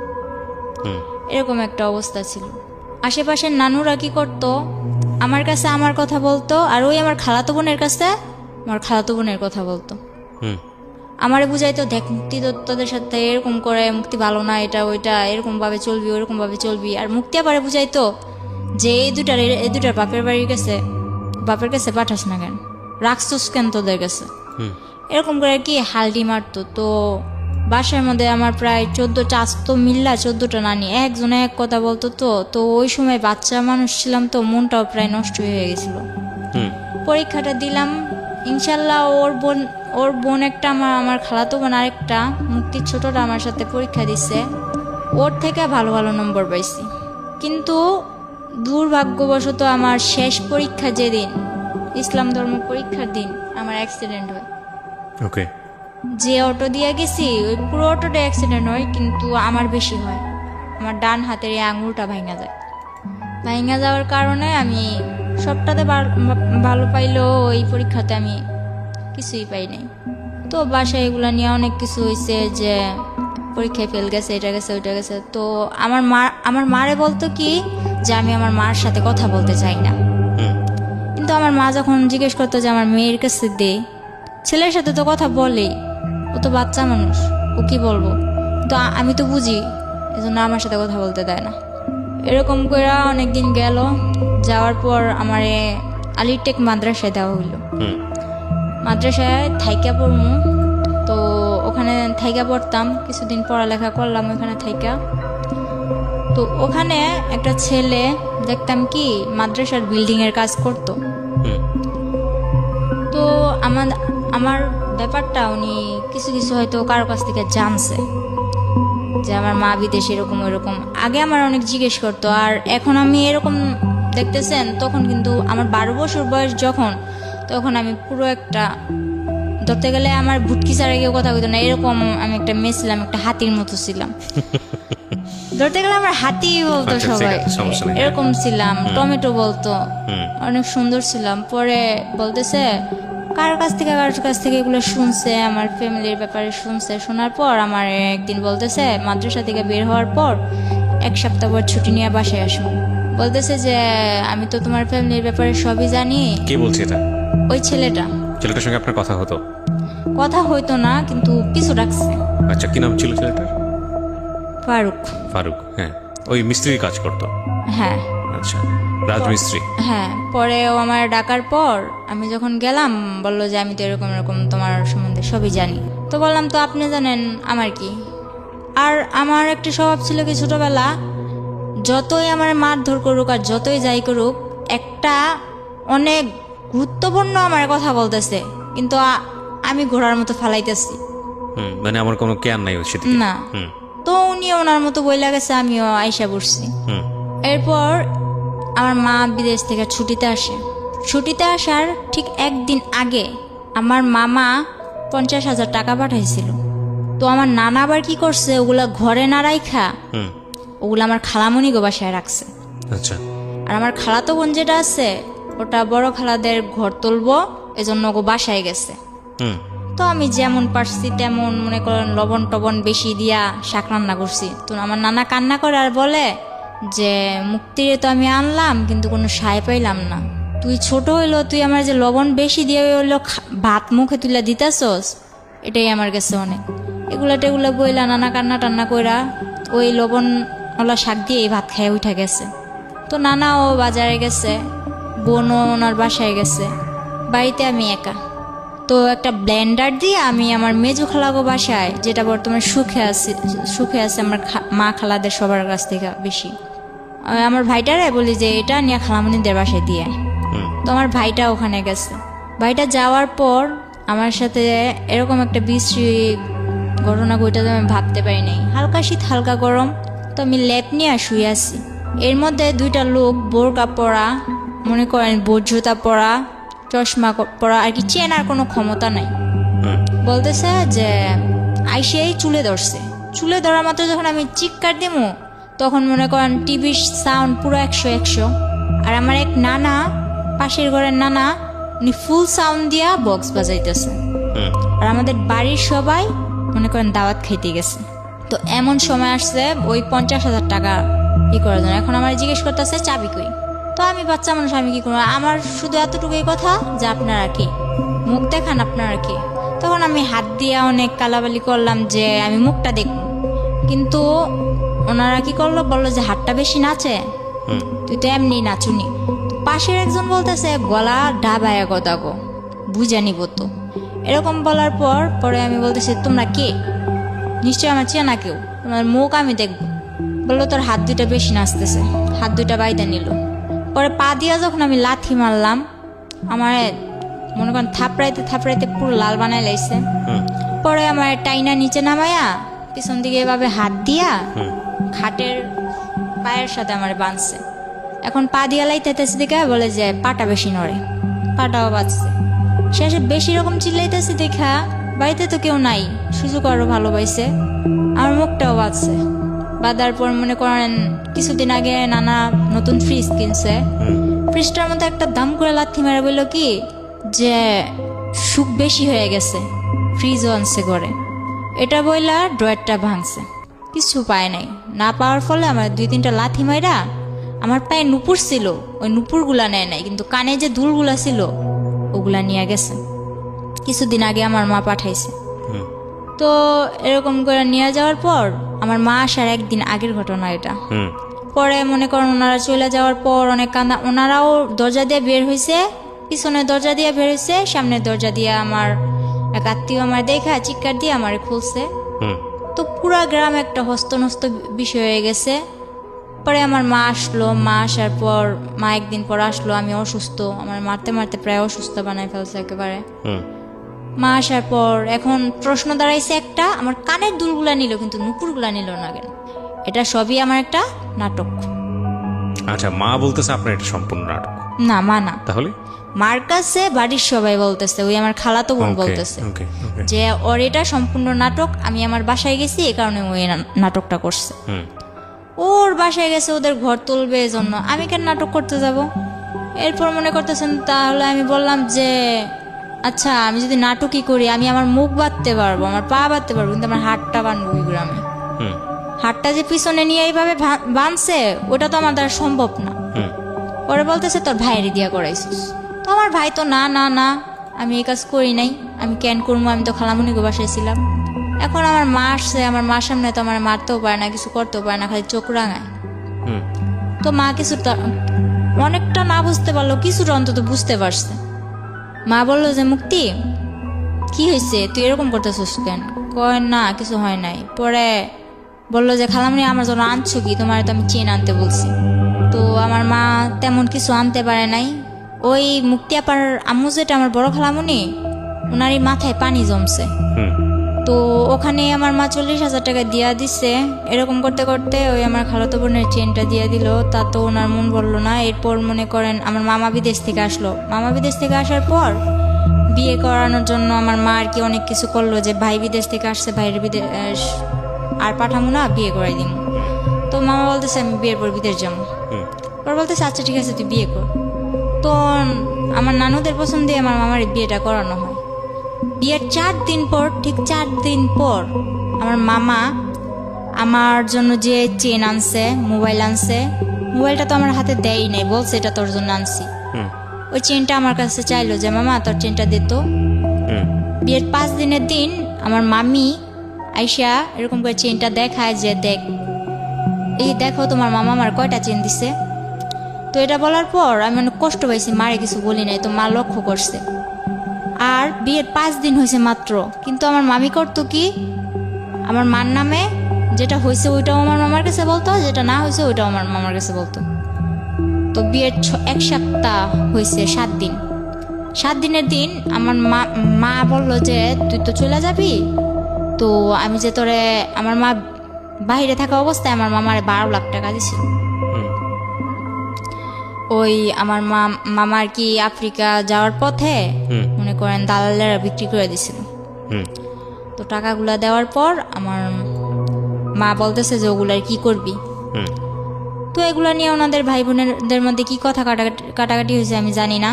Speaker 1: এরকম একটা অবস্থা ছিল। আশেপাশের নানুরা কি করতো, আমার কাছে আমার কথা বলতো, আর ওই আমার খালাতো বোনের কাছে আমার খালাতো বোনের কথা বলতো। আমারে বুঝাইতো, দেখ মুক্তি তোদের সাথে এরকম করে, মুক্তি ভালো না, এটা ওইটা, এরকম ভাবে চলবি, ওইরকম ভাবে চলবি। আর মুক্তি আবার বুঝাইতো যে এই দুটার বাপের বাড়ির কাছে, বাপের কাছে পাঠাস না কেন, রাখছস কেন তোদের কাছে, এরকম করে কি হালডি মারতো। তো বাসার মধ্যে আমার প্রায় 14টা, আজ তো মিল্লা 14টা নানি, একজনে এক কথা বলতো। তো ওই সময় বাচ্চা মানুষ ছিলাম, তো মনটাও প্রায় নষ্ট হয়ে গেছিল। পরীক্ষাটা দিলাম, ইনশাল্লাহ ওর বোন একটা, আমার খালাতো বোন আরেকটা, মুক্তির ছোটটা আমার সাথে পরীক্ষা দিছে, ওর থেকে ভালো ভালো নম্বর পাইছি। কিন্তু দুর্ভাগ্যবশত আমার শেষ পরীক্ষা যেদিন, ইসলাম ধর্ম পরীক্ষার দিন, আমার অ্যাক্সিডেন্ট হয়।
Speaker 2: ওকে।
Speaker 1: যে অটো দিয়ে গেছি ওই পুরো অটোটা অ্যাক্সিডেন্ট হয়, কিন্তু আমার বেশি হয়। আমার ডান হাতের এই আঙুলটা ভাঙা যায়। ভাঙা যাওয়ার কারণে আমি সবটাতে ভালো পাইলেও ওই পরীক্ষাতে আমি কিছুই পাই নাই। তো বাসায় এগুলো নিয়ে অনেক কিছু হয়েছে, যে পরীক্ষায় ফেল গেছে, এটা গেছে, ওইটা গেছে। তো আমার মারে বলতো কি যে আমি আমার মার সাথে কথা বলতে চাই না। কিন্তু আমার মা যখন জিজ্ঞেস করতো যে আমার মেয়ের কাছে দে, ছেলের সাথে তো কথা বলেই, ও তো বাচ্চা মানুষ, ও কি বলবো। তো আমি তো বুঝি, এজন্য আমার সাথে কথা বলতে দেয় না। এরকম করে অনেকদিন গেল, যাওয়ার পর আমার আলিটেক মাদ্রাসায় দেওয়া হইলো। মাদ্রাসায় থাইকা পড়মু, তো ওখানে থাইকা পড়তাম, কিছুদিন পড়ালেখা করলাম ওখানে থাইকা। তো ওখানে একটা ছেলে দেখতাম কি মাদ্রাসার বিল্ডিং এর কাজ করতো। তো আমার ব্যাপারটা উনি কিছু কিছু হয়তো কারো কাছ থেকে জানছে, যে আমার মা বিদেশে এরকম ওইরকম। আগে আমার অনেক জিজ্ঞেস করতো, আর এখন আমি এরকম দেখতেছেন, তখন কিন্তু আমার 12 বছর বয়স যখন, তখন আমি পুরো একটা, ধরতে গেলে আমার ভুটকি ছাড়া কেউ কথা বলতো না, এরকম আমি একটা মেয়ে ছিলাম, একটা হাতির মতো ছিলাম। ধরতে গেলে আমার হাতি বলতো সবাই, এরকম ছিলাম। টমেটো বলতো, অনেক সুন্দর ছিলাম। পরে বলতেছে কারোর কাছ থেকে এগুলো শুনছে, আমার ফ্যামিলির ব্যাপারে শুনছে। শোনার পর আমার একদিন বলতেছে, মাদ্রাসা থেকে বের হওয়ার পর 1 সপ্তাহ পর ছুটি নিয়ে বাসায় আসবো। বলতেছে যে আমি তো তোমার ফ্যামিলির ব্যাপারে সবই জানি।
Speaker 2: কে বলছে এটা?
Speaker 1: ওই ছেলেটার
Speaker 2: সঙ্গে আপনার কথা হতো?
Speaker 1: কথা হইতো না, কিন্তু কিছু রাখছে।
Speaker 2: আচ্ছা, কি নাম ছিল ছেলেটার?
Speaker 1: ফারুক।
Speaker 2: হ্যাঁ, ওই মিস্ত্রির কাজ করতো?
Speaker 1: হ্যাঁ।
Speaker 2: আচ্ছা, রাজমিস্ত্রি।
Speaker 1: হ্যাঁ। পরে ও আমার ডাকার পর আমি যখন গেলাম, বললো যে আমি তো এরকম এরকম তোমার সম্বন্ধে সবই জানি। তো বললাম তো আপনি জানেন আমার কি। আর আমার একটা স্বভাব ছিল কি, ছোটবেলা যতই আমার মারধর করুক আর যতই যাই করুক, একটা অনেক গুরুত্বপূর্ণ আমার কথা বলতেছে, কিন্তু আমি ঘোড়ার মতো ফালাইতেছি,
Speaker 2: মানে আমার কোনো কেয়ার নাই
Speaker 1: না। তো উনি ওনার মতো বইলা গেছে, আমিও আইসা পড়ছি। এরপর আমার মা বিদেশ থেকে ছুটিতে আসার ঠিক একদিন আগে আমার মামা 50,000 টাকা পাঠাইছিল। তো আমার নানা আবার কি করছে, ওগুলা ঘরে না রাইখা ওগুলো আমার খালামণি গো বাসায় রাখছে।
Speaker 2: আচ্ছা।
Speaker 1: আর আমার খালাতো বোন যেটা আছে, ওটা বড় খালাদের ঘর তুলবো, এজন্য ওগো বাসায় গেছে। তো আমি যেমন পারছি তেমন মনে করেন লবণ টবণ বেশি দিয়া শাক রান্না করছি। তো আমার নানা কান্না করে আর বলে যে মুক্তিরে তো আমি আনলাম, কিন্তু কোনো সায় পাইলাম না। তুই ছোট হইলো, তুই আমার যে লবণ বেশি দিয়ে হইলো ভাত মুখে তুলে দিতেছস, এটাই আমার কাছে অনেক। এগুলা বইলা নানা কান্না টান্না কইরা ওই লবণওয়ালা শাক দিয়ে এই ভাত খেয়ে উঠে গেছে। তো নানাও বাজারে গেছে, বোনও ওনার বাসায় গেছে, বাড়িতে আমি একা। তো একটা ব্লেন্ডার দিয়ে আমি আমার মেজু খালাগো বাসায়, যেটা বর্তমানে সুখে আছে আমার মা খালাদের সবার কাছ থেকে বেশি, আমার ভাইটারে বলি যে এটা নিয়ে খালামণিদের বাসায় দিয়ে। তো আমার ভাইটা ওখানে গেছে, ভাইটা যাওয়ার পর আমার সাথে এরকম একটা বিশ্রী ঘটনা ঘটে আমি ভাবতে পারি নাই। হালকা শীত হালকা গরম, তো আমি লেপ নিয়ে শুয়ে আছি। এর মধ্যে দুইটা লোক বোরকা পরা, মনে করেন বোট জুতা পরা, চশমা পরা, আর কি চেনার কোনো ক্ষমতা নাই, বলতেছে যে আইসেই চুলে ধরছে। চুলে ধরার মাত্র যখন আমি চিৎকার দিমু তখন মনে করেন টিভির সাউন্ড পুরো 100। আর আমার এক নানা, পাশের ঘরের নানা, উনি ফুল সাউন্ড দিয়া বক্স বাজাইতেছে। আর আমাদের বাড়ির সবাই মনে করেন দাওয়াত খাইতে গেছে। তো এমন সময় আসছে ওই 50,000 টাকা করার জন্য। এখন আমার জিজ্ঞেস করতেছে চাবি কই। তো আমি বাচ্চা মানুষ, আমি কি করবো, আমার শুধু এতটুকুই কথা যে আপনারা কি মুখ দেখান, আপনারা কি। তখন আমি হাত দিয়ে অনেক কালাবালি করলাম যে আমি মুখটা দেখব, কিন্তু ওনারা কি করলো, বললো যে হাতটা বেশি নাচে, তুই তো এমনি নাচুনি। পাশের একজন বলতেছে গলা ডাবায়া কথা গো, বুঝে নিব তো। এরকম বলার পরে আমি বলতেছি তোমরা কে, নিশ্চয়ই আমার চেনা কেউ, তোমার মুখ আমি দেখবো। বললো তোর হাত দুইটা বেশি নাচতেছে, হাত দুইটা বাইদা নিল। পরে পা দিয়া যখন আমি লাথি মারলাম, আমার মনে করেন থাপড়াইতে পুরো লাল বানাই লাইছে। পরে আমার টাইনা নিচে নামায়া পিছন দিকে এভাবে হাত দিয়া খাটের পায়ের সাথে আমার বাঁধছে। এখন পা দিয়া লাইতেছে দেখা বলে যে পাটা বেশি নড়ে, পাটাও বাজছে। শেষে বেশি রকম চিল্লাইতেছে দেখা বাড়িতে তো কেউ নাই, সুযোগ আরো ভালো পাইছে, আমার মুখটাও বাজছে। বাঁধার পর মনে করেন কিছুদিন আগে নানা নতুন ফ্রিজ কিনছে, ফ্রিজটার মধ্যে একটা দাম করে লাথি মেরে বলল কি যে সুখ বেশি হয়ে গেছে, ফ্রিজও আনছে ঘরে। এটা বইলা ড্রয়ারটা ভাঙছে, কিছু পায় নাই। না পাওয়ার ফলে আমার 2-3টা লাথি মাইরা আমার পায়ে নুপুর ছিল, ওই নুপুরগুলা নেয় নাই, কিন্তু কানে যে দুলগুলা ছিল ওগুলা নিয়ে গেছে। কিছুদিন আগে আমার মা পাঠাইছে। তো এরকম করে নিয়ে যাওয়ার পর আমার মা আসার একদিন আগের ঘটনা এটা। পরে মনে করেন ওনারা চলে যাওয়ার পর অনেক কান্দা, ওনারাও দরজা দিয়ে বের হয়েছে, পিছনের দরজা দিয়ে বের হয়েছে, সামনের দরজা দিয়ে আমার এক আত্মীয় আমার দেখা চিৎকার দিয়ে আমার খুলছে। তো পুরা গ্রাম একটা হস্তনস্ত বিষয় হয়ে গেছে। পরে আমার মা আসলো, মা আসার পর মা একদিন পর আসলো, আমি অসুস্থ, আমার মারতে মারতে প্রায় অসুস্থ বানাই ফেলছে একেবারে। মা আসার পর এখন প্রশ্ন দাঁড়াইছে একটা, আমার কানের দুলগুলা নিল কিন্তু নুপুরগুলা নিল না কেন? এটা সবই আমার একটা নাটক।
Speaker 2: আচ্ছা, মা বলতেছে আপনার এটা সম্পূর্ণ নাটক?
Speaker 1: না, মা না,
Speaker 2: তাহলে
Speaker 1: মার কাছে বাড়ির সবাই বলতেছে, ওই আমার খালাতো বোন বলতেছে যে ওর এটা সম্পূর্ণ নাটক, আমি আমার বাসায় গেছি এই কারণে ওই নাটকটা করছে। ওর বাসায় গেছে ওদের ঘর তুলবে এই জন্য, আমি কেন নাটক করতে যাব? এরপর মনে করতেছেন, তাহলে আমি বললাম যে আচ্ছা আমি যদি নাটকই করি, আমি আমার মুখ বাঁধতে পারবো, আমার পা বাঁধতে পারবো, কিন্তু আমার হাতটা বাঁধবো ওই গ্রামে। হাতটা যে পিছনে নিয়ে এইভাবে বাঁধছে ওটা তো আমার দ্বারা সম্ভব না। পরে বলতেছে তোর ভাইয়েরই দিয়া করাইছিস। তো আমার ভাই তো না না না, আমি এই কাজ করি নাই, আমি কেন করবো, আমি তো খালামুনিকে বাসায় ছিলাম। এখন আমার মা আসছে, আমার মার সামনে তো আমার মারতেও পারে না, কিছু করতেও পারে না, খালি চোখ রাঙায়। তো মা কিছুটা অনেকটা না বুঝতে পারলো, কিছুটা অন্তত বুঝতে পারছে। মা বললো যে মুক্তি কি হয়েছে, তুই এরকম করতেছিস কেন? কয় না কিছু হয় নাই। পরে বললো যে খালামুনি আমার জন্য আনছো কি, তোমার তো আমি চেন আনতে বলছি। তো আমার মা তেমন কিছু আনতে পারে নাই। ওই মুক্তি আপার আম্মু যেটা আমার বড় খালামুনি, ওনারই মাথায় পানি জমছে। তো ওখানে আমার মা 40,000 টাকা দিয়া দিছে। এরকম করতে করতে ওই আমার খালাতো বোনের চেনটা দিয়া দিল, তা তো ওনার মন বললো না। এরপর মনে করেন আমার মামা বিদেশ থেকে আসলো, মামা বিদেশ থেকে আসার পর বিয়ে করানোর জন্য আমার মা আর কি অনেক কিছু করলো, যে ভাই বিদেশ থেকে আসছে, ভাইয়ের বিদেশ আর পাঠামো না, বিয়ে করাই দিব। তো মামা বলতেছে আমি বিয়ের পর বিদেশ যাবো। পর বলতেছে আচ্ছা ঠিক আছে তুই বিয়ে কর। তো আমার নানুদের পছন্দে আমার মামার বিয়েটা করানো হয়। বিয়ের 4 দিন পর, ঠিক 4 দিন পর আমার মামা আমার জন্য যে চেন আনছে, মোবাইল আনছে, মোবাইলটা তো আমার হাতে দেয়ই নাই, বলছে এটা তোর জন্য আনছি। ওই চেনটা আমার কাছে চাইলো যে মামা তোর চেনটা দে তো। বিয়ের 5 দিনের দিন আমার মামি আইসা এরকম করে চেনটা দেখায় যে দেখ, এই দেখো তোমার মামা আমার কয়টা চেন দিছে। তো এটা বলার পর আমি অনেক কষ্ট পাইছি, মারে কিছু বলি নাই, তো মা লক্ষ্য করছে। আর বিয়ের 5 দিন হয়েছে মাত্র, কিন্তু আমার মামি করতো কি, আমার মার নামে যেটা হয়েছে ওইটাও আমার মামার কাছে বলতো, যেটা না হয়েছে ওইটাও আমার মামার কাছে বলতো। তো বিয়ের 1 সপ্তাহ হয়েছে, 7 দিন। 7 দিনের দিন আমার মা বললো যে তুই তো চলে যাবি, তো আমি যে তোরে, আমার মা বাইরে থাকা অবস্থায় আমার মামার 12 লাখ টাকা দিছিল। ওই আমার মামা আর কি আফ্রিকা যাওয়ার পথে মনে করেন দালালেরা বিক্রি করে দিছিল। তো টাকাগুলা দেওয়ার পর আমার মা বলতেছে যে ওগুলার কি করবি। তো এগুলা নিয়ে ওনাদের ভাই বোনেদের মধ্যে কি কথা কাটাকাটি হয়েছে আমি জানি না।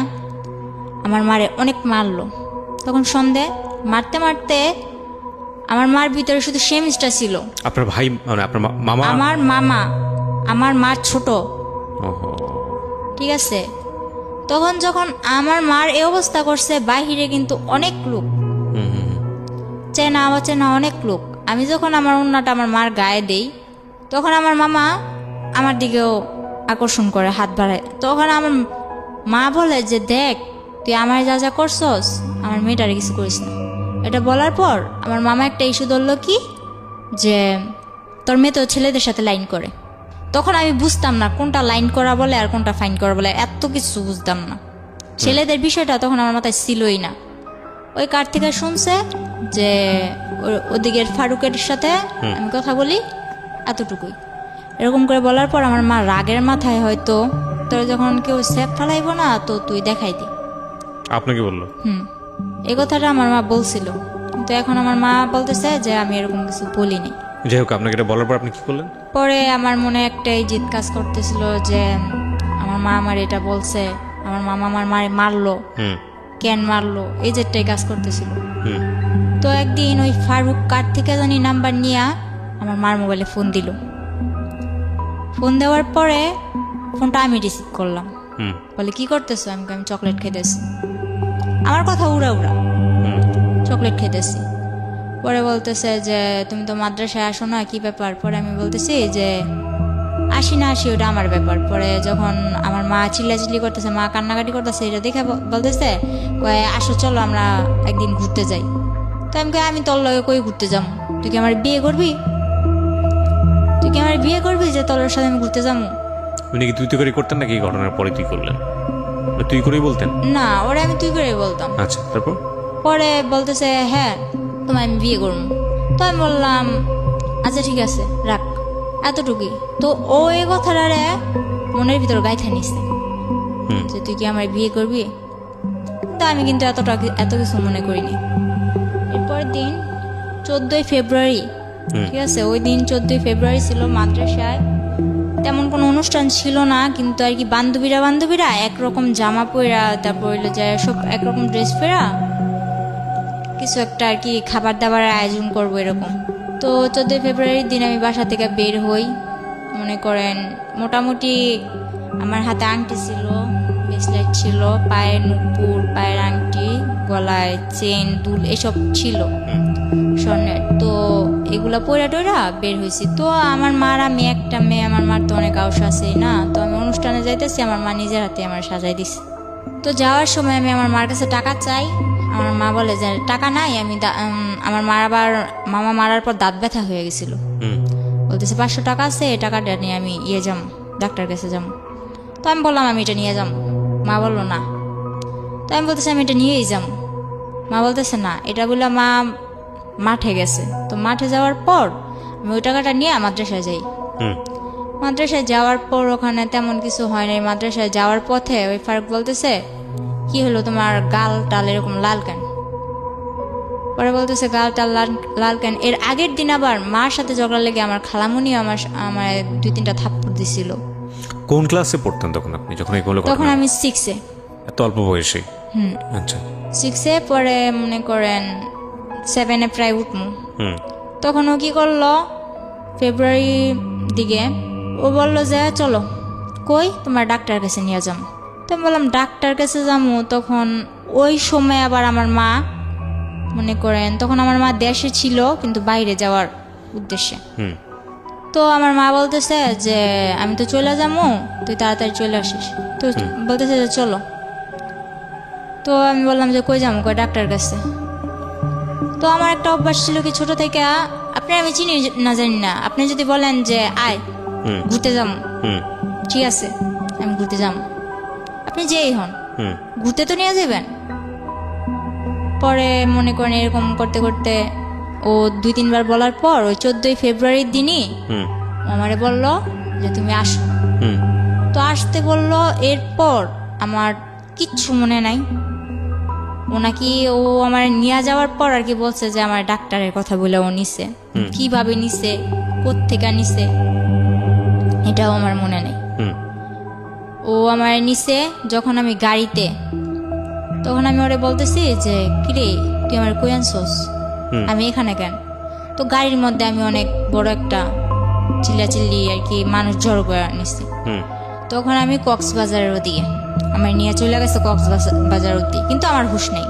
Speaker 1: আমার মারে অনেক মারলো। তখন সন্ধে মারতে মারতে আমার মার ভিতরে শুধু সেমিসটা ছিল।
Speaker 2: আপনার ভাই মানে আপনার মামা?
Speaker 1: আমার মামা, আমার মার ছোট।
Speaker 2: ওহো,
Speaker 1: ঠিক আছে। তখন যখন আমার মার এই অবস্থা করছে, বাহিরে কিন্তু অনেক লোক, চেনা অচেনা অনেক লোক। আমি যখন আমার ওন্নাটা আমার মার গায়ে দেই, তখন আমার মামা আমার দিকেও আকর্ষণ করে, হাত বাড়ায়। তখন আমার মা বলে যে দেখ তুই আমার যা যা করছস, আমার মেয়েটারে কিছু করিস না। এটা বলার পর আমার মামা একটা ইস্যু ধরলো কি, যে তোর মেয়ে তো ছেলেদের সাথে লাইন করে। তখন আমি বুঝতাম না কোনটা লাইন করা বলে আর কোনটা ফাইন করা বলে, এত কিছু বুঝতাম না। ছেলেদের বিষয়টা তখন আমার মাথায় ছিলই না। ওই কার থেকে শুনছে যে ওদিকের ফারুকের সাথে আমি কথা বলি, এতটুকুই। এরকম করে বলার পর আমার মা রাগের মাথায় হয়তো তোর যখন কেউ সেফ ফেলাইব না তো তুই দেখাই দি।
Speaker 2: আপনাকে বললো?
Speaker 1: এই কথাটা আমার মা বলছিল, কিন্তু এখন আমার মা বলতেছে যে আমি এরকম কিছু বলিনি।
Speaker 2: যাই হোক, আপনাকে এটা বলার পর আপনি কি করলেন?
Speaker 1: পরে আমার মনে একটাই জিদ কাজ করতেছিল যে আমার মা আমার এটা বলছে, আমার মামা আমার মারে মারলো, কেন মারলো, এই যেটাই কাজ করতেছিল। তো একদিন ওই ফারুক কার থেকে জানি নাম্বার নিয়ে আমার মার মোবাইলে ফোন দিল। ফোন দেওয়ার পরে ফোনটা আমি রিসিভ করলাম। বলে কি করতেছো? আমি চকলেট খেতেছি। আমার কথা উড়া উড়া, চকলেট খেতেছি। পরে বলতেছে যে তুমি তো মাদ্রাসায় আসো না, কি ব্যাপার? পরে আমি বলতেছি যে আসি না আসি ওটা আমার ব্যাপার। পরে যখন আমার মা চিল্লাচিল্লি করতেছে, মা কান্নাকাটি করতেছে, এটা দেখে বলতেছে আসো চলো আমরা একদিন ঘুরতে যাই। তো আমি তোর লগে কই ঘুরতে যাবো? তুই কি আমার বিয়ে করবি? তুই কি আমার বিয়ে করবি যে তোর সাথে আমি ঘুরতে যাবো?
Speaker 2: উনি কি তুই তো করে করতেন নাকি? এই ঘটনার পরে তুই করলেন? তুই করেই বলতেন?
Speaker 1: না, ওরা আমি তুই করেই বলতাম।
Speaker 2: আচ্ছা, তারপর?
Speaker 1: পরে বলতেছে হ্যাঁ তোমায় আমি বিয়ে করবো। তো আমি বললাম আচ্ছা ঠিক আছে রাখ, এতটুকুই। তো ও এই কথাটা মনের ভিতর গাইথা নিছে যে তুই কি আমার বিয়ে করবি। তো আমি কিন্তু এত কিছু মনে করিনি। এরপর দিন 14ই ফেব্রুয়ারি, ঠিক আছে, ওই দিন 14ই ফেব্রুয়ারি ছিল। মাদ্রাসায় তেমন কোনো অনুষ্ঠান ছিল না, কিন্তু আর কি বান্ধবীরা একরকম জামা পরা, তারপর হইলো যে সব একরকম ড্রেস পরা কিছু একটা আর কি খাবার দাবারের আয়োজন করবো এরকম। তো 14ই ফেব্রুয়ারির দিন আমি বাসা থেকে বের হই। মনে করেন মোটামুটি আমার হাতে আংটি ছিল, ব্রেসলেট ছিল, পায়ের নুপুর, পায়ের আংটি, গলায় চেন, দুল এসব ছিল স্বর্ণের। তো এগুলা পয়রা টয়রা বের হয়েছি। তো আমার মার, আমি একটা মেয়ে, আমার মার তো অনেক আউস আছেই না। তো আমি অনুষ্ঠানে যাইতেছি, আমার মা নিজের হাতে আমার সাজাই দিছে। তো যাওয়ার সময় আমি আমার মার কাছে টাকা চাই। আমার মা বলে যে টাকা নাই। আমি আমার মার আবার মামা মারার পর দাঁত ব্যথা হয়ে গেছিল, বলতেছে 500 টাকা আছে, এই টাকাটা নিয়ে আমি যাবো, ডাক্তার কাছে যাবো। তো আমি বললাম আমি এটা নিয়ে যাবো। মা বললো না। তো আমি বলতেছি আমি এটা নিয়েই যাবো। মা বলতেছে না, এটা বললো মা মাঠে গেছে। তো মাঠে যাওয়ার পর আমি ওই টাকাটা নিয়ে মাদ্রাসায় যাই। মাদ্রাসায় যাওয়ার পর ওখানে তেমন কিছু হয় নাই। মাদ্রাসায় যাওয়ার পথে ওই ফারুক বলতেছে কি হলো তোমার গাল টাল এরকম লাল কেন? পরে বলতেছে গাল টাল লাল কেন? এর আগের দিন আবার মার সাথে ঝগড়া লেগে আমার খালামুনি আমার 2-3টা থাপ্পড় দিছিল।
Speaker 2: কোন ক্লাসে পড়তেন তখন আপনি যখন এই বলে?
Speaker 1: তখন আমি 6-এ।
Speaker 2: এত অল্প বয়সে? আচ্ছা,
Speaker 1: 6-এ। পরে মনে করেন 7-এ প্রায় উঠমু। তখন ও কি করলো, ফেব্রুয়ারি দিকে ও বললো যে চলো কই তোমার ডাক্তার কাছে নিয়ে যাবো। তো আমি বললাম ডাক্তার কাছে যাবো। তখন ওই সময় আবার আমার মা মনে করেন, তখন আমার মা দেশে ছিল কিন্তু বাইরে যাওয়ার উদ্দেশ্যে। তো আমার মা বলতেছে যে আমি তো চলে যাবো, তুই তাড়াতাড়ি চলে আসিস। তো বলতেছে যে চলো। তো আমি বললাম যে কই যাবো? কই ডাক্তার কাছে। তো আমার একটা অভ্যাস ছিল কি ছোট থেকে, আপনি আমি চিনি না জানি না, আপনি যদি বলেন যে আয় ঘুরতে যাবো, ঠিক আছে আমি ঘুরতে যাবো, আপনি যেই হন ঘুরতে তো নিয়ে যাবেন। পরে মনে করেন এরকম করতে করতে ও 2-3 বার বলার পর ওই 14ই ফেব্রুয়ারির দিনই
Speaker 2: হুম
Speaker 1: ও আমারে বলল যে তুমি আসো।
Speaker 2: হুম
Speaker 1: তো আসতে বলল, এরপর আমার কিচ্ছু মনে নাই। ও নাকি ও আমার নিয়ে যাওয়ার পর আর কি বলছে যে আমার ডাক্তারের কথা বলে ও নিছে, কিভাবে নিছে, কোত্থেকে নিছে এটাও আমার মনে নেই।
Speaker 2: হুম
Speaker 1: ও আমার নিছে যখন আমি গাড়িতে, তখন আমি ওরে বলতেছি যে কিরে তুই আমার কই আনছস,
Speaker 2: হুম।
Speaker 1: আমি এখানে কেন? তো গাড়ির মধ্যে আমি অনেক বড় একটা চিল্লাচিল্লি আর কি মানুষ জড়ো করে নিছি।
Speaker 2: হুম
Speaker 1: তখন আমি কক্সবাজারের ওদিকে আমার নিয়ে চলে গেছে, কক্সবাজার ওদিকে, কিন্তু আমার হুঁশ নেই।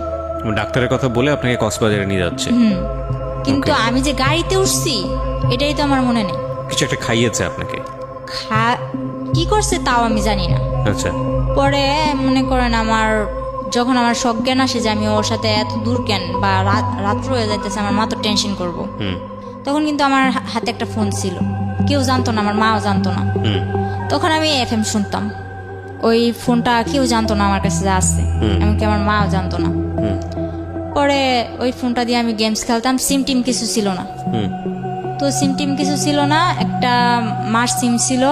Speaker 2: ডাক্তারের কথা বলে আপনাকে কক্সবাজারে নিয়ে যাচ্ছে।
Speaker 1: কিন্তু আমি যে গাড়িতে উঠছি এটাই তো আমার মনে নেই।
Speaker 2: কিছু একটা খাইয়েছে আপনাকে?
Speaker 1: কি করছে তাও আমি জানি না।
Speaker 2: আচ্ছা।
Speaker 1: পরে মনে করেন যখন আমার সজ্ঞান আসে যে আমি ওর সাথে এত দূর কেন বা রাত্র হয়ে যাইতেছে, আমার মা তো টেনশন করবো, তখন কিন্তু আমার হাতে একটা ফোন ছিল, কেউ জানতো না, আমার মাও জানতো না। তখন আমি FM শুনতাম, ওই ফোনটা কেউ জানতো না আমার কাছে যা আছে, এমনকি আমার মাও জানতো না। পরে ওই ফোনটা দিয়ে আমি গেমস খেলতাম, সিম টিম কিছু ছিল না। তো সিম টিম কিছু ছিল না, একটা মার সিম ছিল।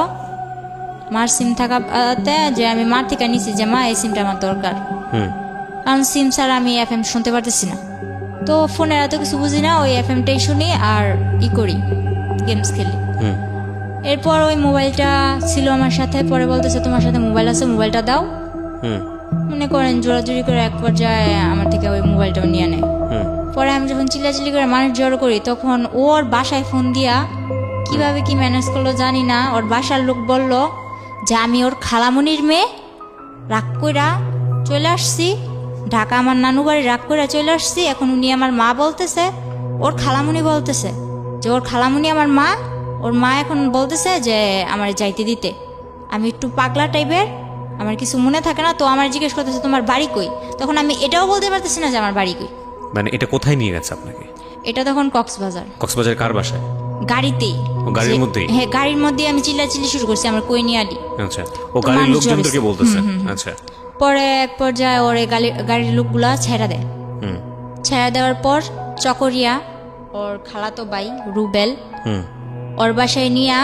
Speaker 1: মার সিম থাকাতে যে আমি মার থেকে নিছি যে মা এই সিমটা আমার দরকার, কারণ সিম ছাড়া আমি FM শুনতে পারতেছি না। তো ফোনের এত কিছু বুঝি না, ওই FMটাই শুনি আর করি, গেমস খেলি। এরপর ওই মোবাইলটা ছিল আমার সাথে, পরে বলতেছে তোমার সাথে মোবাইল আছে, মোবাইলটা দাও। মনে করেন জোরাজুরি করে এক পর্যায়ে আমার থেকে ওই মোবাইলটাও নিয়ে নেয়। পরে আমি যখন চিল্লাচিল্লি করে মানুষ জড়ো করি, তখন ওর বাসায় ফোন দিয়া কিভাবে কি ম্যানেজ করলো জানি না, ওর বাসার লোক বলল যে আমি ওর খালামণির মেয়ে, রাগ কইরা চলে আসছি ঢাকা, আমার নানু বাড়ি, রাগ কইরা চলে আসছি। এখন উনি আমার মা বলতেছে, ওর খালামণি বলতেছে যে ওর খালামণি আমার মা, ওর মা এখন বলতেছে যে আমার যাইতে দিতে। আমি একটু পাগলা টাইপের, আমার কিছু মনে থাকে না, তো আমার জিজ্ঞেস করতেছে তোমার বাড়ি কই। তখন আমি এটাও বলতে পারতেছি না যে আমার বাড়ি কই।
Speaker 2: মানে এটা কোথায় নিয়ে গেছে আপনাকে?
Speaker 1: এটা তখন কক্সবাজার।
Speaker 2: কক্সবাজার কার বাসায়?
Speaker 1: গাড়িতেই।
Speaker 2: গাড়ির মধ্যেই?
Speaker 1: হ্যাঁ, গাড়ির মধ্যে আমি চিল্লাচিল্লি শুরু করছি আমার কই নিয়ে আলি।
Speaker 2: আচ্ছা, ও গাড়ির লোকজনদেরকে বলতেছে? আচ্ছা।
Speaker 1: পরে এক পর্যায়ে ওর গাড়ির লোকগুলা ছেড়া দেয়। ছেড়া দেওয়ার পর চকরিয়া ওর খালাতো ভাই রুবেল ওর বাসায় নিয়ে,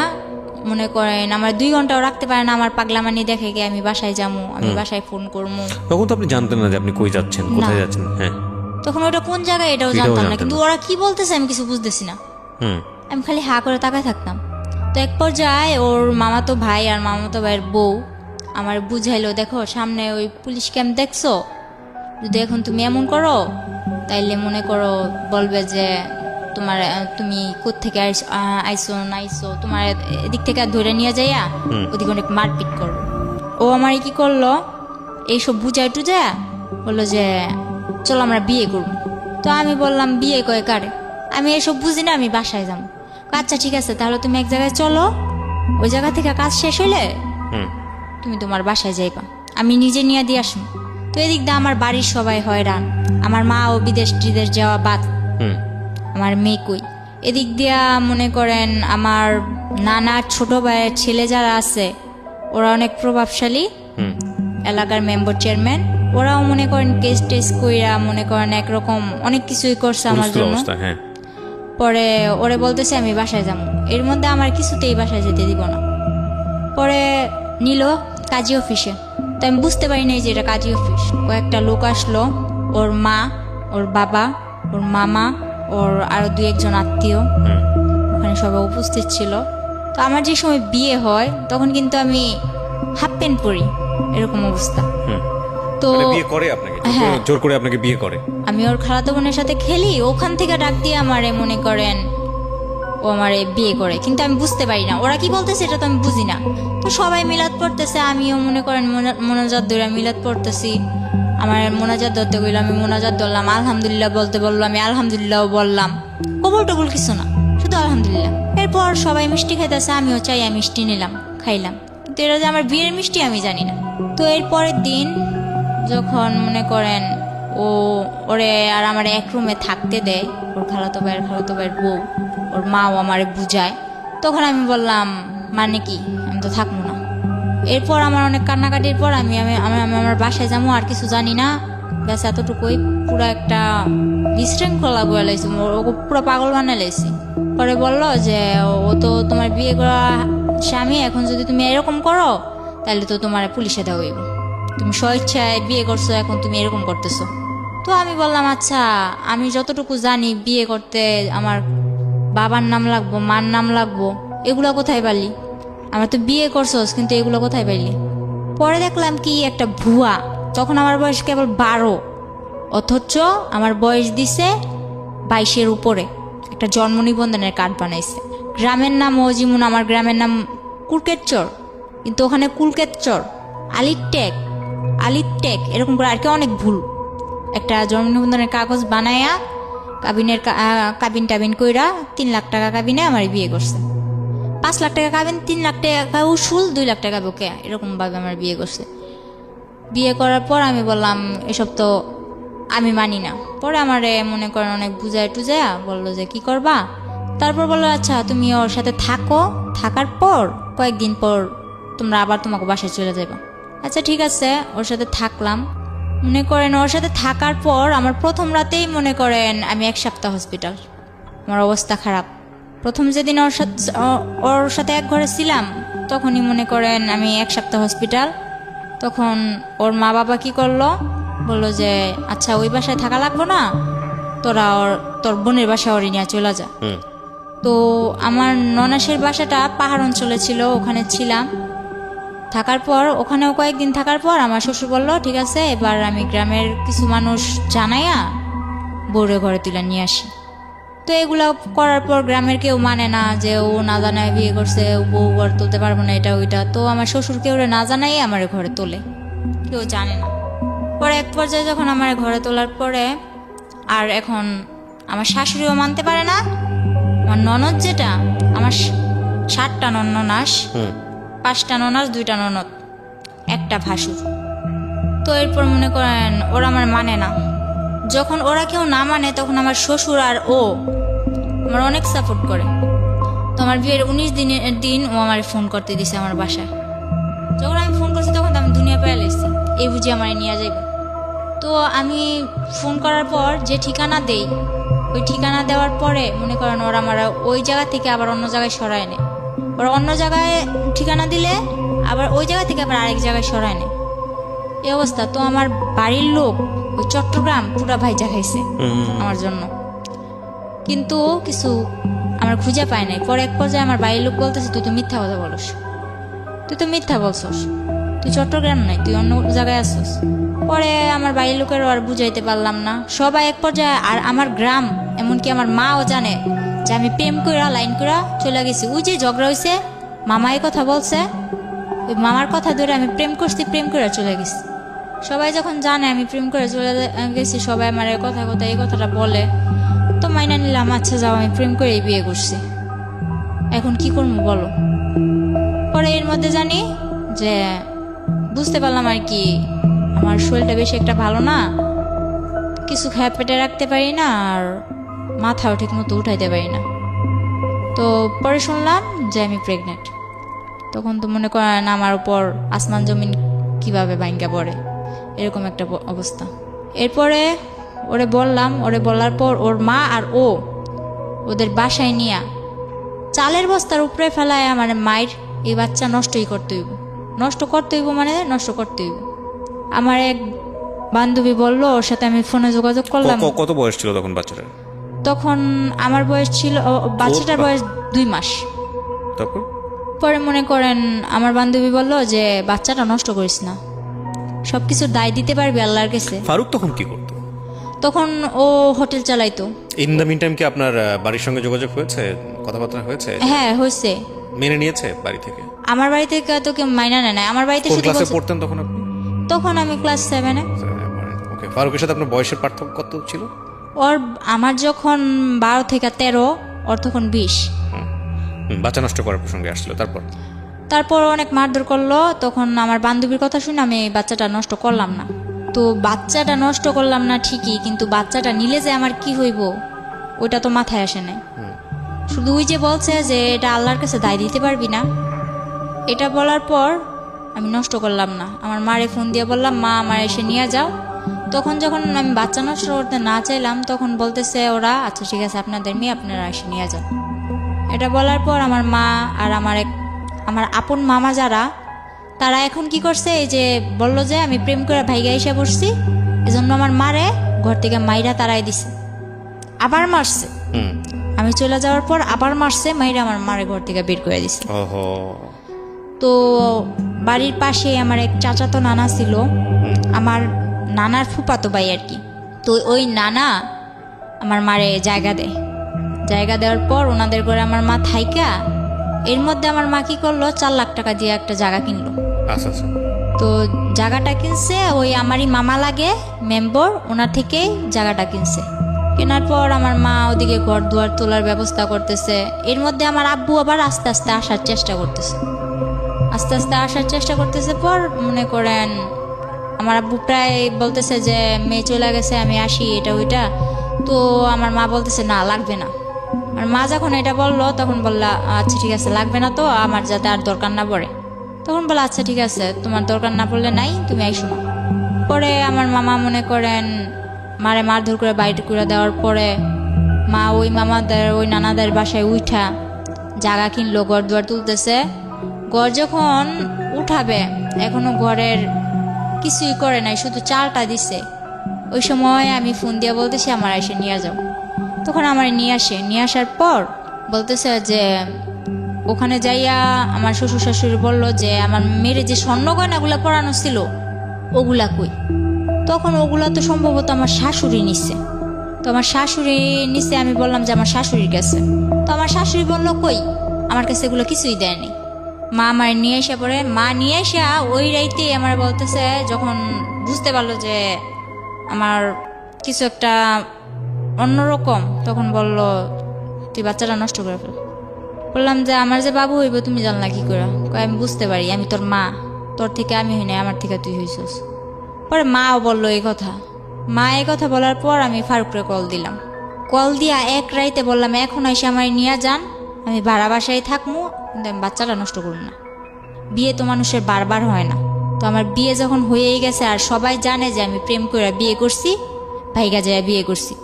Speaker 1: মনে করেন আমার 2 ঘন্টাও রাখতে পারে না, আমার পাগলামানি দেখে গিয়ে আমি বাসায় যাবো, আমি বাসায় ফোন করবো।
Speaker 2: তখন তো আপনি জানতেন না যে আপনি কই যাচ্ছেন, কোথায় যাচ্ছেন? হ্যাঁ,
Speaker 1: তখন ওটা কোন জায়গায় এটাও জানতাম না, কিন্তু ওরা কি বলতেছে আমি কিছু বুঝতেছি না। আমি খালি হা করে তাকায় থাকতাম। তো এক পর্যায়ে ওর মামাতো ভাই আর মামাতো ভাইয়ের বউ আমার বুঝাইলো, দেখো সামনে ওই পুলিশ ক্যাম্প দেখছো, যদি এখন তুমি এমন করো তাইলে মনে করো বলবে যে তুমি কোত্থেকে আইসো না আইসো, তোমার এদিক থেকে ধরে নিয়ে যাইয়া ওদিকে অনেক মারপিট করবো। ও আমার কি করলো, এইসব বুঝাই টুজা বললো যে চলো আমরা বিয়ে করবো। তো আমি বললাম বিয়ে করে কারে, আমি এসব বুঝি না, আমি বাসায় যাবো। আচ্ছা ঠিক আছে, তাহলে তুমি এক জায়গায় চলো, ওই জায়গা থেকে কাজ শেষ হইলে তুমি তোমার বাসায় যাইবা, আমি নিজে নিয়ে দিয়ে আসুন। তো এদিক দিয়ে আমার বাড়ির সবাই হয়রান, আমার মা ও বিদেশ টিদেশ যাওয়া বাদ, আমার মেয়ে কই। এদিক দিয়া মনে করেন আমার নানা ছোট ভাইয়ের ছেলে যারা আছে ওরা অনেক প্রভাবশালী, এলাকার মেম্বার চেয়ারম্যান, ওরাও মনে করেন কেস টেস কইরা মনে করেন একরকম অনেক কিছুই করছে আমার জন্য। পরে ওরে বলতেছে আমি বাসায় যাবো, এর মধ্যে আমার কিছুতেই বাসায় যেতে দিব না। পরে নিল কাজী অফিসে, তো আমি বুঝতে পারি নাই যে এটা কাজী অফিস। কয়েকটা লোক আসলো, ওর মা, ওর বাবা, ওর মামা, ওর আরো 2-1 জন আত্মীয়, ওখানে সবাই উপস্থিত ছিল। তো আমার যে সময় বিয়ে হয় তখন কিন্তু আমি হাফ প্যান্ট পরি, এরকম অবস্থা। তো
Speaker 2: বিয়ে করে আপনাকে, জোর করে আপনাকে বিয়ে করে? আমি
Speaker 1: ওর খালাতো বোনের সাথে খেলি, ওখান থেকে ডাক দিয়ে আমারে মনে করেন ও আমারে বিয়ে করে, কিন্তু আমি বুঝতে পারি না ওরা কি বলতেছে, এটা তো আমি বুঝি না। তো সবাই মিলাদ পড়তেছে, আমিও মনে করেন মোনাজাত ধরে মিলাদ পড়তেছি। আমার মোনাজাত ধরতে গেল, আমি মোনাজাত ধরলাম, আলহামদুলিল্লাহ বলতে বললো, আমি আলহামদুলিল্লাহ বললাম, কবল টবল কিছু না, শুধু আলহামদুলিল্লাহ। এরপর সবাই মিষ্টি খাইতেছে, আমিও চাই, আমি মিষ্টি নিলাম, খাইলাম, কিন্তু এটা যে আমার বিয়ের মিষ্টি আমি জানি না। তো এর পরের দিন যখন মনে করেন ওরে আর আমার এক রুমে থাকতে দেয়, ওর খালাতো ভাইয়ের বউ, ওর মাও আমারে বুঝায়, তখন আমি বললাম মানে কি, আমি তো থাকবো না। এরপর আমার অনেক কান্নাকাটির পর আমি আমার বাসায় যাবো, আর কিছু জানি না। ব্যাস এতটুকুই। পুরো একটা বিশৃঙ্খলা বয়ে লাইছি, পুরো পাগল বানিয়ে লাইছি। পরে বললো যে ও তো তোমার বিয়ে করা স্বামী, এখন যদি তুমি এরকম করো তাহলে তো তোমার পুলিশে দেওয়া হইব, তুমি স্বেচ্ছায় বিয়ে করছো, এখন তুমি এরকম করতেছো। তো আমি বললাম আচ্ছা, আমি যতটুকু জানি বিয়ে করতে আমার বাবার নাম লাগবো, মার নাম লাগবো, এগুলো কোথায় পাইলি? আমার তো বিয়ে করছোস, কিন্তু এগুলো কোথায় পাইলি? পরে দেখলাম কি একটা ভুয়া। তখন আমার বয়স কেবল 12, অথচ আমার বয়স দিছে 22-এর উপরে। একটা জন্ম নিবন্ধনের কার্ড বানাইছে, গ্রামের নাম যেমন আমার গ্রামের নাম কুলকেতচর, কিন্তু ওখানে কুলকেতচর, আলিটেক এরকম করে আর কি অনেক ভুল। একটা জন্ম নিবন্ধনের কাগজ বানায়া কাবিন কইরা 3 লাখ টাকা কাবিনে আমার বিয়ে করছে। 5 লাখ টাকা কাবিন, 3 লাখ টাকা উসুল, 2 লাখ টাকা বকে, এরকম ভাবে আমার বিয়ে করছে। বিয়ে করার পর আমি বললাম এসব তো আমি মানি না। পরে আমারে মনে করেন অনেক বুঝায় টুজায়া বললো যে কি করবা। তারপর বললো আচ্ছা তুমি ওর সাথে থাকো, থাকার পর কয়েকদিন পর তোমরা আবার তোমাকে বাসায় চলে যাবে। আচ্ছা ঠিক আছে, ওর সাথে থাকলাম। মনে করেন ওর সাথে থাকার পর আমার প্রথম রাতেই মনে করেন আমি 1 সপ্তাহ হসপিটাল, আমার অবস্থা খারাপ। প্রথম যেদিন ওর সাথে এক ঘরে ছিলাম তখনই মনে করেন আমি 1 সপ্তাহ হসপিটাল। তখন ওর মা বাবা কি করলো, বললো যে আচ্ছা ওই বাসায় থাকা লাগবো না, তোরা তোর বোনের বাসায় ওরে নিয়ে চলে যা। তো আমার ননাসের বাসাটা পাহাড় অঞ্চলে ছিল, ওখানে ছিলাম। থাকার পর ওখানেও কয়েকদিন থাকার পর আমার শ্বশুর বলল ঠিক আছে এবার আমি গ্রামের কিছু মানুষ জানাইয়া বউরে ঘরে তুলে নিয়ে আসি। তো এগুলো করার পর গ্রামের কেউ মানে না, যে ও না জানায় বিয়ে করছে, বউ ঘর তুলতে পারবো না, এটা ওইটা। তো আমার শ্বশুর কেউ না জানাই আমার ঘরে তোলে, কেউ জানে না। পরে এক পর্যায়ে যখন আমার ঘরে তোলার পরে আর এখন আমার শাশুড়িও মানতে পারে না, আমার ননদ যেটা, আমার 7টা ননাস, 5টা ননাস, 2টা ননদ, 1টা ভাসুর। তো এরপর মনে করেন ওরা আমার মানে না। যখন ওরা কেউ না মানে তখন আমার শ্বশুর আর ও আমার অনেক সাপোর্ট করে। তো আমার বিয়ের 19 দিনের দিন ও আমার ফোন করতে দিছে আমার বাসায়। যখন আমি ফোন করছি তখন তো আমি দুনিয়া পেয়ে লেছি, এই বুঝি আমার নিয়ে যাইবে। তো আমি ফোন করার পর যে ঠিকানা দেই, ওই ঠিকানা দেওয়ার পরে মনে করেন ওরা আমার ওই জায়গা থেকে আবার অন্য জায়গায় সরায় নেয়। ওরা অন্য জায়গায় ঠিকানা দিলে আবার ওই জায়গা থেকে আবার আরেক জায়গায় সরায় নেয়, এই অবস্থা। তো আমার বাড়ির লোক ওই চট্টগ্রাম পুরা ভাইজা খাইছে আমার জন্য, কিন্তু কিছু আমার খুঁজে পায় নাই। পরে এক পর্যায়ে আমার বাড়ির লোক বলতেছে তুই তো মিথ্যা কথা বলস, তুই তো মিথ্যা বলছস, তুই চট্টগ্রাম নাই, তুই অন্য জায়গায় আসছস। পরে আমার বাড়ির লোকেরও আর বুঝাইতে পারলাম না, সবাই এক পর্যায়ে। আর আমার গ্রাম এমনকি আমার মাও জানে যে আমি প্রেম কইরা লাইন কইরা চলে গেছি। ওই যে ঝগড়া হয়েছে, মামা এই কথা বলছে, ওই মামার কথা ধরে আমি প্রেম করছি, প্রেম করে চলে গেছি। সবাই যখন জানে আমি প্রেম করে চলে গেছি, সবাই আমার এই কথাটা বলে। তো মাইনা নিলাম, আচ্ছা যাও, আমি প্রেম করে বিয়ে করছি, এখন কি করবো বলো। পরে এর মধ্যে জানি যে বুঝতে পারলাম আর কি আমার শরীরটা বেশি একটা ভালো না, কিছু খায় পেটে রাখতে পারি না, আর মাথাও ঠিক মতো উঠাইতে পারি না। তো পরে শুনলাম যে আমি প্রেগনেন্ট। তখন তো মনে করেন আমার উপর আসমান জমিন কিভাবে ভাঙ্গা পড়ে, এরকম একটা অবস্থা। এরপরে ওরে বললাম, ওরে বলার পর ওর মা আর ও ওদের বাসায় নিয়ে চালের বস্তার উপরে ফেলায় আমার মায়ের এই বাচ্চা নষ্টই করতে হইব, নষ্ট করতে হইব মানে নষ্ট করতে হইব। আমার এক বান্ধবী বললো, ওর সাথে আমি ফোনে যোগাযোগ করলাম।
Speaker 2: কত বয়স ছিল তখন বাচ্চাটার?
Speaker 1: তখন আমার বয়স ছিল, বাচ্চাটার বয়স 2 মাস।
Speaker 2: তারপর
Speaker 1: পরে মনে করেন আমার বান্ধবী বললো যে বাচ্চাটা নষ্ট করিস না, সবকিছু দায় দিতে পারবি আল্লাহর কাছে।
Speaker 2: ফারুক তখন কি করতো?
Speaker 1: তখন ও হোটেল চালাইতো।
Speaker 2: ইন দ্য মিন টাইম কি আপনার বাড়ির সঙ্গে যোগাযোগ হয়েছে, কথাবার্তা হয়েছে?
Speaker 1: হ্যাঁ হয়েছে।
Speaker 2: মেনে নিয়েছে বাড়ি থেকে?
Speaker 1: আমার বাড়ি থেকে তো কেউ মাইনা নেয় না। আমার বাড়িতে
Speaker 2: কোন ক্লাসে পড়তেন তখন আপনি?
Speaker 1: তখন আমি ক্লাস 7-এ।
Speaker 2: ওকে, ফারুকের সাথে আপনার বয়সের পার্থক্য কত ছিল?
Speaker 1: ওর আমার যখন 12 থেকে 13, ওর তখন 20।
Speaker 2: বাচ্চা নষ্ট করার প্রসঙ্গে আসছিল। তারপর
Speaker 1: অনেক মারধর করলো। তখন আমার বান্ধবীর কথা শুনে আমি বাচ্চাটা নষ্ট করলাম না। তো বাচ্চাটা নষ্ট করলাম না ঠিকই, কিন্তু বাচ্চাটা নিলে যে আমার কি হইব ওইটা তো মাথায় আসে নাই। শুধু ওই যে বলছে যে এটা আল্লাহর কাছে দায় দিতে পারবি না, এটা বলার পর আমি নষ্ট করলাম না। আমার মারে ফোন দিয়ে বললাম, মা আমার এসে নিয়ে যাও। তখন যখন আমি বাচ্চা নষ্ট করতে না চাইলাম তখন বলতেছে ওরা, আচ্ছা ঠিক আছে আপনাদের মেয়ে আপনারা এসে নিয়ে যান। এটা বলার পর আমার মা আর আমার আপন মামা যারা, তারা এখন কি করছে, এই যে বললো যে আমি প্রেম করে ভাইগা এসে পড়ছি, এজন্য আমার মারে ঘর থেকে মাইরা তারাই দিছে, আবার মারছে। আমি চলে যাওয়ার পর আবার মারছে, মাইরা আমার মারে ঘর থেকে বের করে দিছে। তো বাড়ির পাশে আমার এক চাচাতো নানা ছিল, আমার নানার ফুফাতো ভাই আর কি। তো ওই নানা আমার মারে জায়গা দেয়, জায়গা দেওয়ার পর ওনাদের ঘরে আমার মা থাইকা, এর মধ্যে আমার মা কি করলো, 4 লাখ টাকা দিয়ে একটা জায়গা কিনলো।
Speaker 2: আচ্ছা আচ্ছা।
Speaker 1: তো জায়গাটা কিনছে ওই আমারই মামা লাগে মেম্বর, ওনার থেকেই জায়গাটা কিনছে। কেনার পর আমার মা ওদিকে ঘর দুয়ার তোলার ব্যবস্থা করতেছে। এর মধ্যে আমার আব্বু আবার আস্তে আস্তে আসার চেষ্টা করতেছে, আস্তে আস্তে আসার চেষ্টা করতেছে। পর মনে করেন আমার আব্বু প্রায় বলতেছে যে মেয়ে চলে গেছে আমি আসি, এটা ওইটা। তো আমার মা বলতেছে না লাগবে না। আর মা যখন এটা বললো তখন বললা আচ্ছা ঠিক আছে লাগবে না, তো আমার যাতে আর দরকার না পড়ে। তখন বললো আচ্ছা ঠিক আছে তোমার দরকার না পড়লে নাই, তুমি আইসো না। পরে আমার মামা মনে করেন মারে মারধর করে বাইরে করে দেওয়ার পরে মা ওই মামাদের ওই নানাদের বাসায় উঠা জায়গা কিনলো, ঘর দুয়ার তুলতেছে। ঘর যখন উঠাবে এখনো ঘরের কিছুই করে নাই, শুধু চালটা দিছে। ওই সময় আমি ফোন দিয়ে বলতেছি আমার এসে নিয়ে যাও। তখন আমার নিয়ে আসে, নিয়ে আসার পর বলতেছে যে ওখানে যাইয়া আমার শ্বশুর শাশুড়ি বললো যে আমার মেয়ের যে স্বর্ণ গয়নাগুলো পরানো ছিল ওগুলা কই। তখন ওগুলা তো সম্ভবত আমার শাশুড়ি নিচ্ছে। তো আমার শাশুড়ি নিচ্ছে, আমি বললাম যে আমার শাশুড়ির কাছে। তো আমার শাশুড়ি বললো কই, আমার কাছে এগুলো কিছুই দেয়নি। মা আমার নিয়ে এসে পরে, মা নিয়ে আসা ওই রাইতে আমার বলতেছে, যখন বুঝতে পারলো যে আমার কিছু একটা অন্যরকম, তখন বলল তুই বাচ্চাটা নষ্ট করে ফেল। বললাম যে আমার যে বাবু হইব তুমি জানলা কি করে? আমি বুঝতে পারি, আমি তোর মা, তোর থেকে আমি হই না, আমার থেকে তুই হইছস। পরে মাও বললো এই কথা। মা এই কথা বলার পর আমি ফারুকরে কল দিলাম। কল দিয়া এক রাইতে বললাম এখন এসে আমার নিয়ে যান, আমি ভাড়া বাসায় থাকবো, কিন্তু আমি বাচ্চাটা নষ্ট করব না। বিয়ে তো মানুষের বারবার হয় না। তো আমার বিয়ে যখন হয়েই গেছে আর সবাই জানে যে আমি প্রেম করে বিয়ে করছি, ভাইগা যায় বিয়ে করছি,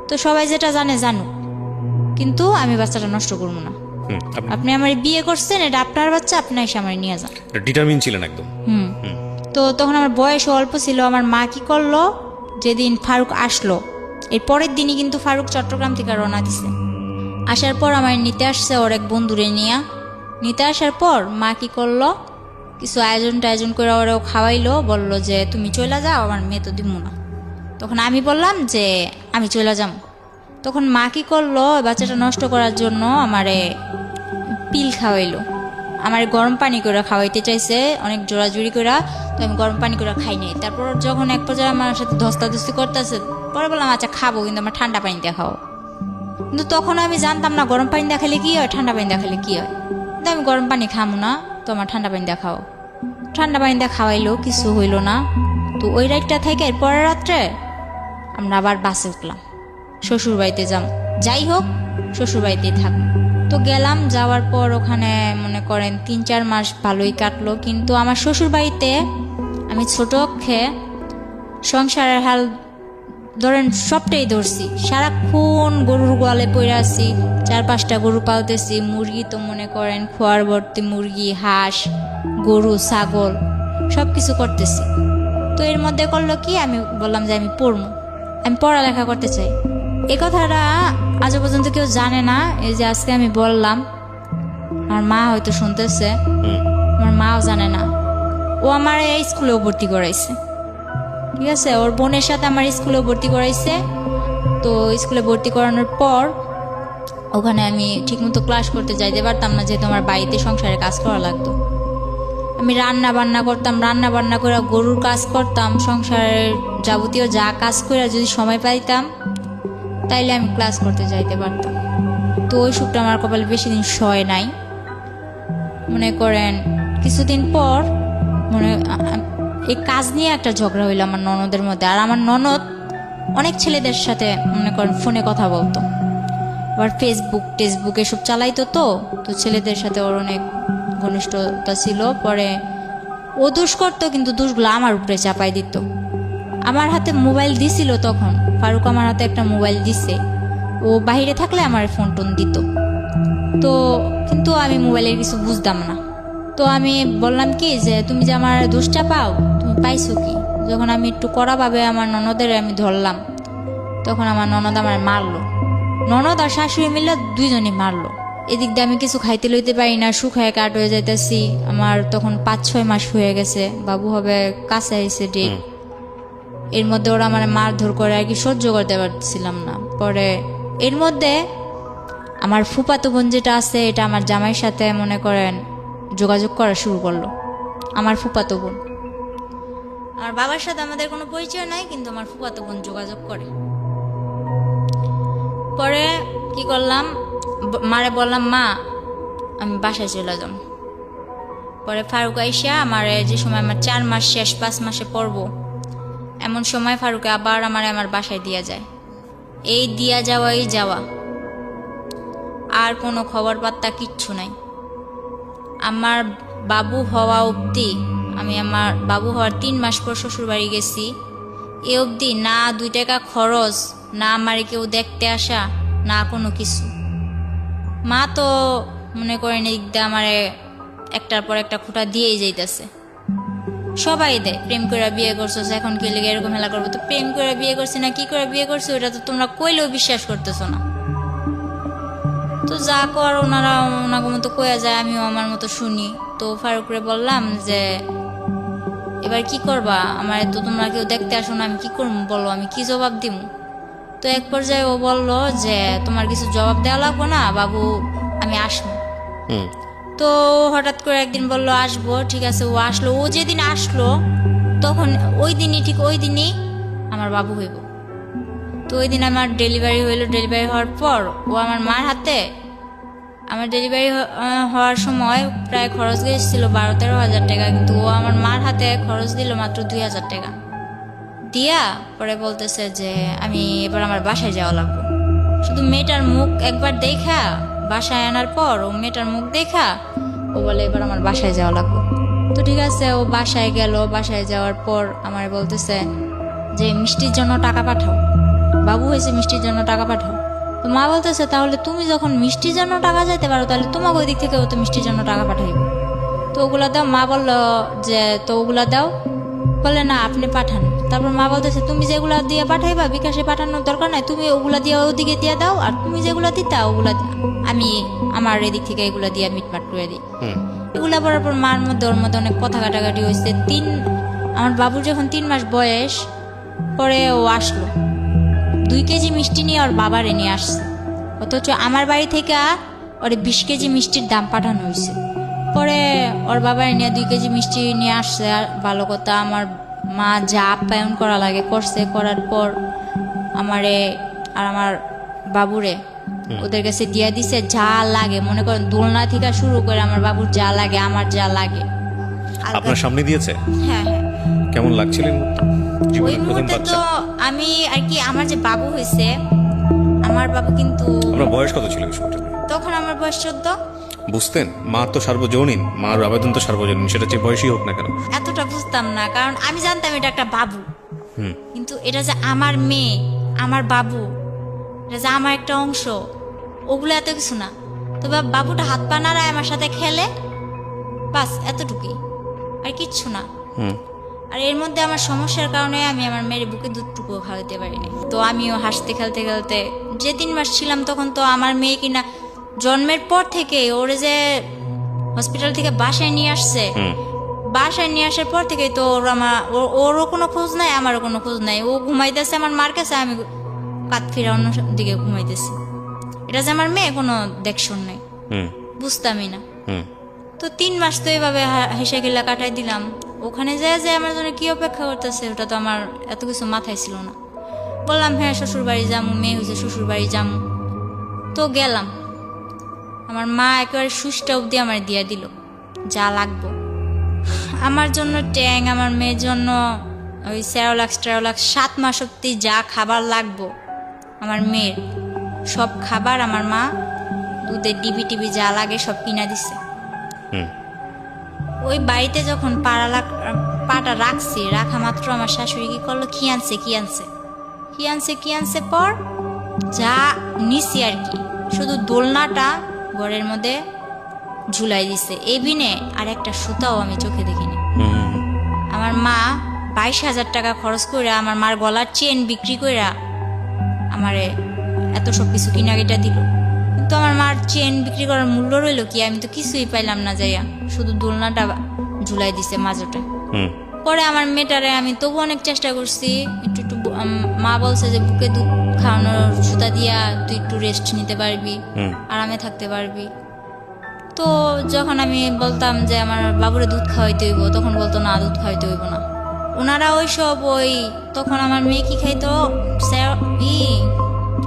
Speaker 1: তো সবাই যেটা জানে জানুক, কিন্তু আমি বাচ্চাটা নষ্ট করবো না। আপনি আমার বিয়ে করছেন, এটা আপনার বাচ্চা, আপনি এসে আমার নিয়ে যান।
Speaker 2: ডিটারমিন ছিলেন একদম।
Speaker 1: তো তখন আমার বয়স অল্প ছিল। আমার মা কি করলো, যেদিন ফারুক আসলো এর পরের দিনই কিন্তু ফারুক চট্টগ্রাম থেকে রওনা দিছে। আসার পর আমার নিতে আসছে ওর এক বন্ধুরে নিতে আসার পর মা কি করলো, কিছু আয়োজন করে ওরাও খাওয়াইলো, বললো যে তুমি চলে যাও, আমার মেয়ে তো দিব না। তখন আমি বললাম যে আমি চলে যাম। তখন মা কি করলো, বাচ্চাটা নষ্ট করার জন্য আমারে পিল খাওয়াইলো। আমার গরম পানি করে খাওয়াইতে চাইছে অনেক জোরাজুরি করে, তো আমি গরম পানি করে খাই নাই। তারপর যখন এক পর্যায়ে আমার সাথে ধস্তাধস্তি করতেছে, পরে বললাম আচ্ছা খাবো, কিন্তু আমার ঠান্ডা পানি দিয়ে খাও। কিন্তু তখন আমি জানতাম না গরম পানি দেখালে কি হয়, ঠান্ডা পানি দেখালে কি হয়। কিন্তু আমি গরম পানি খামো না, তো আমার ঠান্ডা পানি দিয়ে খাও। ঠান্ডা পানি দিয়ে খাওয়াইলো, কিছু হইলো না। তো ওই রাতটা থেকে এর পরের রাত্রে আমরা আবার বাসে উঠলাম, শ্বশুর বাড়িতে যাই হোক শ্বশুর বাড়িতেই থাক। তো গেলাম, যাওয়ার পর ওখানে মনে করেন 3-4 মাস ভালোই কাটলো। কিন্তু আমার শ্বশুর বাড়িতে আমি ছোট খেয়ে সংসারের হাল ধরেন সবটাই ধরছি। সারাক্ষণ গরুর গোয়ালে পড়ে আছি, 4-5টা গরু পালতেছি, মুরগি তো মনে করেন খোয়ার ভর্তি মুরগি, হাঁস, গরু, ছাগল সব কিছু করতেছি। তো এর মধ্যে করলো কি, আমি বললাম যে আমি পড়বো, আমি পড়ালেখা করতে চাই। এই কথাটা আজ পর্যন্ত কেউ জানে না, এই যে আজকে আমি বললাম। আমার মা হয়তো শুনতেছে, আমার মাও জানে না। ও আমার এই স্কুলেও ভর্তি করাইছে, ঠিক আছে, ওর বোনের সাথে আমার স্কুলেও ভর্তি করাইছে। তো স্কুলে ভর্তি করানোর পর ওখানে আমি ঠিকমতো ক্লাস করতে যাইতে পারতাম না, যেহেতু আমার বাড়িতে সংসারে কাজ করা লাগতো। আমি রান্না বান্না করতাম, রান্না বান্না করে গরুর কাজ করতাম, সংসারের যাবতীয় যা কাজ করে যদি সময় পাইতাম তাইলে আমি ক্লাস করতে যাইতে পারতাম। তো ওই সুখটা আমার কপালে বেশি দিন সয় নাই। মনে করেন কিছুদিন পর এই কাজ নিয়ে একটা ঝগড়া হইলো আমার ননদের মধ্যে। আর আমার ননদ অনেক ছেলেদের সাথে মনে করেন ফোনে কথা বলতো, আবার ফেসবুক এসব চালাইতো। তো ছেলেদের সাথে ওর অনেক ঘনিষ্ঠতা ছিল। পরে ও দোষ করতো, কিন্তু দোষগুলো আমার উপরে চাপাই দিত। আমার হাতে মোবাইল দিছিল তখন, ফারুক আমার হাতে একটা মোবাইল দিছে, ও বাইরে থাকলে আমার ফোন টোন দিত। তো কিন্তু আমি মোবাইলের কিছু বুঝতাম না। তো আমি বললাম কি যে তুমি যে আমার দোষটা পাও, তুমি পাইছো কি? যখন আমি একটু কড়াভাবে আমার ননদের আমি ধরলাম, তখন আমার ননদ আমার মারলো। ননদ আর শাশুড়ি মিলে দুইজনই মারলো। এদিক দিয়ে আমি কিছু খাইতে লইতে পারি না, শুকায় কাট হয়ে যাইতেছি। আমার তখন 5-6 মাস হয়ে গেছে, বাবু হবে কাছে আইছে ডেট। এর মধ্যে ওরা আমার মারধর করে আর কি সহ্য করতে পারছিলাম না। পরে এর মধ্যে আমার ফুফাতো বোন যেটা আছে, এটা আমার জামাইয়ের সাথে মনে করেন যোগাযোগ করা শুরু করলো। আমার ফুফাতো বোন, আমার বাবার সাথে আমাদের কোনো পরিচয় নাই, কিন্তু আমার ফুফাতো বোন যোগাযোগ করে। পরে কি করলাম, মারে বললাম মা আমি বাসায় চলে যাব। পরে ফারুক আইসা আমার যে সময় আমার 4 মাস শেষ 5 মাসে পড়বো, এমন সময় ফারুকে আবার আমার বাসায় দিয়া যায়। এই দিয়া যাওয়াই যাওয়া, আর কোনো খবর পাত্তা কিচ্ছু নাই। আমার বাবু হওয়া অবধি, আমি আমার বাবু হওয়ার 3 মাস পর শ্বশুর বাড়ি গেছি, এ অবধি না 2 টাকা খরচ, না আমার কেউ দেখতে আসা, না কোনো কিছু। মা তো মনে করেন এই দিকটা আমারে একটার পর একটা খুঁটা দিয়েই যাইতেছে। সবাই দেয় প্রেম করে বিয়ে করছো, এখন কি লেগে এরকম হেলা করবো? তো প্রেম করে বিয়ে করছি না কি করে বিয়ে করছি, ওটা তো তোমরা কইলেও বিশ্বাস করতেছো না। তো যা কর ওনারা ওনাকে মতো কয়ে যায়, আমিও আমার মতো শুনি। তো ফারুকরে বললাম যে এবার কি করবা, আমার তো তোমরা কেউ দেখতে আসো না, আমি কি করবো বলো, আমি কি জবাব দিব? তো এক পর্যায়ে ও বললো যে তোমার কিছু জবাব দেওয়া লাগবো না বাবু, আমি আসবো। তো হঠাৎ করে একদিন বললো আসবো, ঠিক আছে। ও আসলো, ও যেদিন আসলো তখন ওই দিনই আমার বাবু হইব। তো ওই দিন আমার ডেলিভারি হইলো। ডেলিভারি হওয়ার পর ও আমার মার হাতে, আমার ডেলিভারি হওয়ার সময় প্রায় খরচ গেছিল 12-13 হাজার টাকা, কিন্তু ও আমার মার হাতে খরচ দিল মাত্র 2,000 টাকা দিয়া। পরে বলতেছে যে আমি এবার আমার বাসায় যাওয়া লাগবে। শুধু মেয়েটার মুখ একবার দেখা, বাসায় আনার পর ও মেয়েটার মুখ দেখা ও বলে এবার আমার বাসায় যাওয়া লাগবে। তো ঠিক আছে, ও বাসায় গেল। বাসায় যাওয়ার পর আমার বলতেছে যে মিষ্টির জন্য টাকা পাঠাও, বাবু হয়েছে মিষ্টির জন্য টাকা পাঠাও। তো মা বলতেছে তাহলে তুমি যখন মিষ্টির জন্য টাকা চাইতে পারো, তাহলে তোমাকে ওই দিক থেকে ও তো মিষ্টির জন্য টাকা পাঠাইব। তো ওগুলা দাও। মা বললো যে তো ওগুলা দাও, বলে না আপনি পাঠান। তারপর মা বলতেছে তুমি যেগুলা দিয়ে পাঠাইবা বিকাশে পাঠানোর দরকার নাই, তুমি ওগুলা দিয়ে ওদিকে দিয়ে দাও, আর তুমি যেগুলা দিতা ওগুলা আমি আমার এদিক থেকে এগুলা দিয়ে মিটমাট করে দিই। এগুলা পড়ার পর মার মধ্যে ওর মধ্যে অনেক কথা কাটাকাটি হয়েছে। আমার বাবুর যখন 3 মাস বয়স, পরে ও আসলো 2 কেজি মিষ্টি নিয়ে ওর বাবারে নিয়ে আসছে, অথচ আমার বাড়ি থেকে ওরে 20 কেজি মিষ্টির দাম পাঠানো হয়েছে। পরে ওর বাবারে নিয়ে 2 কেজি মিষ্টি নিয়ে আসছে। আর ভালো কথা, আমার মা যা আপ্যায়ন করা লাগে করছে। করার পর আমারে আর আমার বাবুরে ওদের কাছে দিয়ে দিছে যা লাগে, মনে করেন দোলনা থেকে শুরু করে আমার বাবুর যা লাগে, আমার যা লাগে
Speaker 2: আপনার সামনে দিয়েছে।
Speaker 1: হ্যাঁ হ্যাঁ।
Speaker 2: কেমন লাগছিল
Speaker 1: ওই মুহূর্তে? তো আমি আর কি, আমার যে বাবু হয়েছে, আমার বাবু কিন্তু
Speaker 2: আপনার বয়স কত ছিল
Speaker 1: তখন? আমার বয়স 14।
Speaker 2: বুঝতেন মা তো সার্বজনীন, মার আবেদন তো সার্বজনীন, সেটা যে বয়সই হোক না কেন।
Speaker 1: এতটা বুঝতাম না, কারণ আমি জানতাম এটা একটা বাবু, কিন্তু এটা যে আমার মেয়ে, আমার বাবু, এটা যে আমার একটা অংশ, ওগুলো এত কিছু না। তবে বাবুটা হাত পা নাড়ায় আমার সাথে খেলে, বাস এতটুকুই, আর কিচ্ছু না। আর এর মধ্যে আমার সমস্যার কারণে আমি আমার মেয়ের বুকে দুধটুকুও খাওয়াতে পারিনি। তো আমিও হাসতে খেলতে খেলতে, যে 3 মাস ছিলাম তখন তো আমার মেয়ে কিনা জন্মের পর থেকে ওরে যে হসপিটাল থেকে বাসায় নিয়ে আসছে, বাসায় নিয়ে আসার পর থেকে তো ওরও কোনো খোঁজ নাই, আমারও কোনো খোঁজ নাই। ও ঘুমাইতেছে আমার মার কাছে, আমি কাত ফিরে অন্য দিকে ঘুমাইতেছি। এটা যে আমার মেয়ে কোনো দেখশন নাই, বুঝতামই না। তো 3 মাস তো এইভাবে হেসে গেলা কাটাই দিলাম। ওখানে যে আমার জন্য কি অপেক্ষা করতেছে ওটা তো আমার এত কিছু মাথায় ছিল না। বললাম হ্যাঁ শ্বশুর বাড়ি যাবো, মেয়ে হয়েছে শ্বশুর বাড়ি যাবো। তো গেলাম, আমার মা একেবারে সুচটা অবধি আমার দিয়ে দিল যা লাগবো আমার জন্য। ট্যাং, আমার মেয়ের জন্য ওই সেরোলাক্স 7 মাস অবধি যা খাবার লাগবো আমার মেয়ের, সব খাবার আমার মা, দুধের ডিবি যা লাগে সব কিনা দিছে। ওই বাড়িতে যখন পাটা রাখছি, রাখা মাত্র আমার শাশুড়ি কি করলো, কি আনছে পর যা নিছি আর কি, শুধু দোলনাটা ঘরের মধ্যে ঝুলাই দিছে, এবিনে আর একটা সুতাও আমি চোখে দেখিনি। আমার মা 22,000 টাকা খরচ করে আমার মার গলার চেন বিক্রি কইরা আমারে এত সব কিছু কিনাকিটা দিল, কিন্তু আমার মার চেন বিক্রি করার মূল্য রইল কি, আমি তো কিছুই পাইলাম না যাইয়া, শুধু দোলনাটা ঝুলাই দিছে মাঝোটে। পরে আমার মেয়েটারে আমি তবু অনেক চেষ্টা করছি, একটু মা বলছে যে বুকে দুধ খাওয়ানোর সুতা দিয়া তুই একটু রেস্ট নিতে পারবি, আরামে থাকতে পারবি। তো যখন আমি বলতাম যে আমার বাবুরে দুধ খাওয়াইতে হইব, তখন বলতো না, দুধ খাওয়াইতে হইব না। ওনারা তখন আমার মেয়ে কি খাইতো,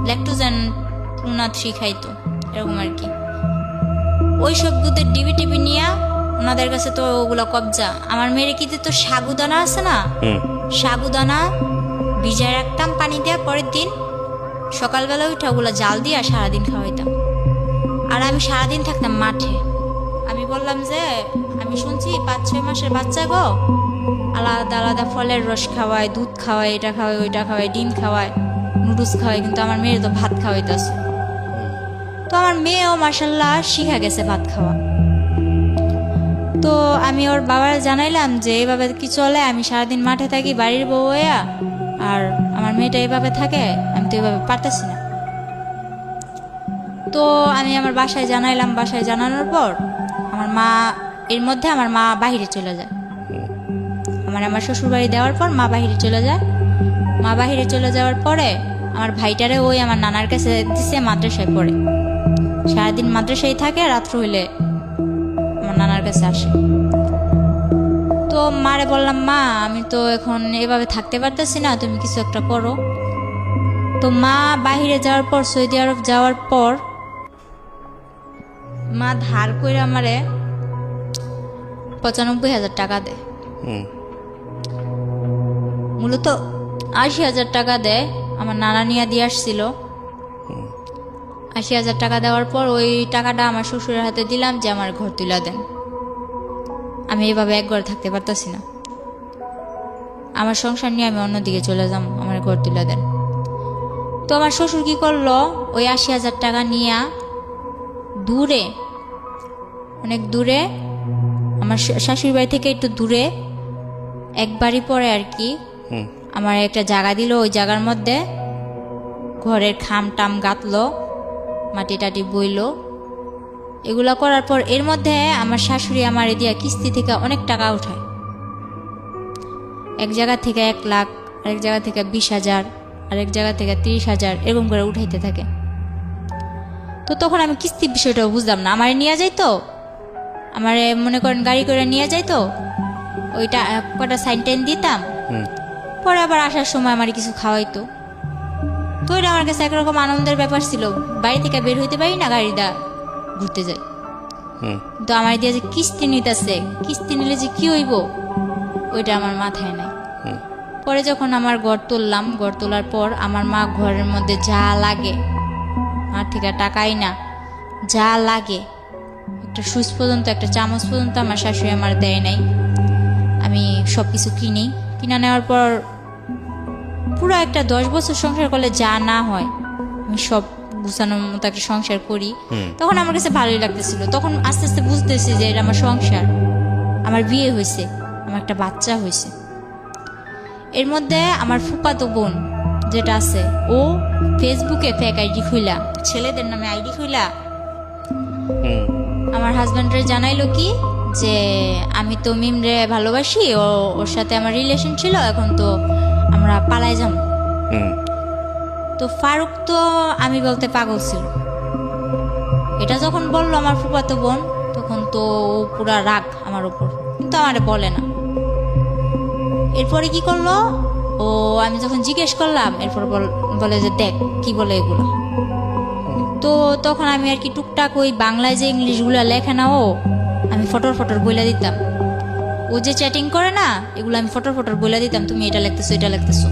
Speaker 1: ল্যাকটোজেন 2 না 3 খাইতো, এরকম আর কি। ওইসব দুধের ডিবি নিয়ে ওনাদের কাছে তো ওগুলো কবজা। আমার মেয়ের কি দিত, সাগুদানা আছে না, সাগুদানা ভিজায় রাখতাম পানি দিয়ে, পরের দিন সকালবেলা উঠে ওগুলো জাল দিয়ে সারাদিন খাওয়াইতাম। আর আমি সারাদিন থাকতাম মাঠে। আমি বললাম যে আমি শুনছি 5-6 মাসের বাচ্চা গো আলাদা আলাদা ফলের রস খাওয়ায়, দুধ খাওয়ায়, এটা খাওয়ায়, ওইটা খাওয়ায়, ডিম খাওয়ায়, নুডলস খাওয়ায়, কিন্তু আমার মেয়ের তো ভাত খাওয়াইতেছে। তো আমার মেয়েও মাশাল্লাহ শিখা গেছে ভাত খাওয়া। তো আমি ওর বাবার জানাইলাম যে এইভাবে কি চলে, আমি সারাদিন মাঠে থাকি বাড়ির বউ হইয়া, আর আমার মেয়েটা এইভাবে থাকে, আমি তো এইভাবে পারতেছি না। তো আমি আমার বাসায় জানাইলাম, বাসায় জানানোর পর আমার মা বাহিরে চলে যায়। আমার শ্বশুর বাড়ি দেওয়ার পর মা বাহিরে চলে যায়। মা বাহিরে চলে যাওয়ার পরে আমার ভাইটারে ওই আমার নানার কাছে দিছে, মাদ্রাসায় পড়ে, সারাদিন মাদ্রাসায় থাকে, রাত্র হইলে আমার নানার কাছে আসে। তো মারে বললাম, মা আমি তো এখন এভাবে থাকতে পারতেছি না, তুমি কিছু একটা করো। তো মা বাহিরে যাওয়ার পর, সৌদি আরব যাওয়ার পর, মা ধার করে আমারে 95,000 টাকা দেয়। মূলত 80,000 টাকা দেয়, আমার নানা নিয়ে দিয়ে আসছিল। 80,000 টাকা দেওয়ার পর ওই টাকাটা আমার শ্বশুরের হাতে দিলাম যে আমার ঘর তুলে দেন, আমি এভাবে এক ঘরে থাকতে পারতেছি না, আমার সংসার নিয়ে আমি অন্যদিকে চলে যাব, আমার ঘর তুলে দেন। তো আমার শ্বশুর কি করলো, ওই 80,000 টাকা নিয়ে দূরে, অনেক দূরে, আমার শাশুড়ি বাড়ি থেকে একটু দূরে, এক বাড়ি পরে আর কি, আমার একটা জায়গা দিল। ওই জায়গার মধ্যে ঘরের খাম টাম গাঁথলো, মাটি টাটি বইলো, এগুলা করার পর এর মধ্যে আমার শাশুড়ি আমার এদিকে কিস্তি থেকে অনেক টাকা উঠায়, এক জায়গা থেকে 1 লাখ, আরেক জায়গা থেকে 20,000, আরেক জায়গা থেকে 30,000, এরকম করে উঠাইতে থাকে। তো তখন আমি কিস্তির বিষয়টা বুঝলাম না, আমার নিয়ে যাইতো, আমার মনে করেন গাড়ি করে নিয়ে যাইতো, ওইটা কটা সাইন টাইন দিতাম, পরে আবার আসার সময় আমার কিছু খাওয়াইতো। তো এটা আমার কাছে একরকম আনন্দের ব্যাপার ছিল, বাড়ি থেকে বের হইতে পারি না, গাড়িটা ঘুরতে যাই। তো আমার দিয়ে যে কিস্তি নিতেছে, কিস্তি নিলে যে কি হইব ওইটা আমার মাথায় নাই। পরে যখন আমার ঘর তুললাম, ঘর তোলার পর আমার মা ঘরের মধ্যে যা লাগে, আমার থেকে টাকাই না, যা লাগে, একটা সুইচ পর্যন্ত, একটা চামচ পর্যন্ত আমার শাশুড়ি আমার দেয় নাই। আমি সব কিছু কিনা নেওয়ার পর পুরো একটা 10 বছর সংসার করলে যা না হয়, আমি সব গুছানোর মতো একটা সংসার করি। তখন আমার কাছে ভালোই লাগতেছিল। তখন আস্তে আস্তে বুঝতেছি যে এটা আমার সংসার, আমার বিয়ে হয়েছে, আমার একটা বাচ্চা হয়েছে। এর মধ্যে আমার ফুফাতো বোন যেটা আছে, ও ফেসবুকে ফেক আইডি খুইলা, ছেলেদের নামে আইডি খুইলা আমার হাজব্যান্ডের জানাইলো কি যে আমি তো মিমরে ভালোবাসি, ওর সাথে আমার রিলেশন ছিল, এখন তো আমরা পালায় যাব। তো ফারুক তো আমি বলতে পাগল ছিল। এটা যখন বললো আমার ফুফাতো বোন, তখন তো পুরা রাগ আমার উপর, কিন্তু আমারে বলে না। এরপরে কি করলো, আমি যখন জিজ্ঞেস করলাম, এরপর বলে যে দেখ কি বলে এগুলো। তো তখন আমি আর কি টুকটাক ওই বাংলায় যে ইংলিশগুলো লেখে না, আমি ফটর বইলা দিতাম। ও যে চ্যাটিং করে না, এগুলো আমি ফটর বইলা দিতাম, তুমি এটা লিখতেছো, এটা লিখতেছো।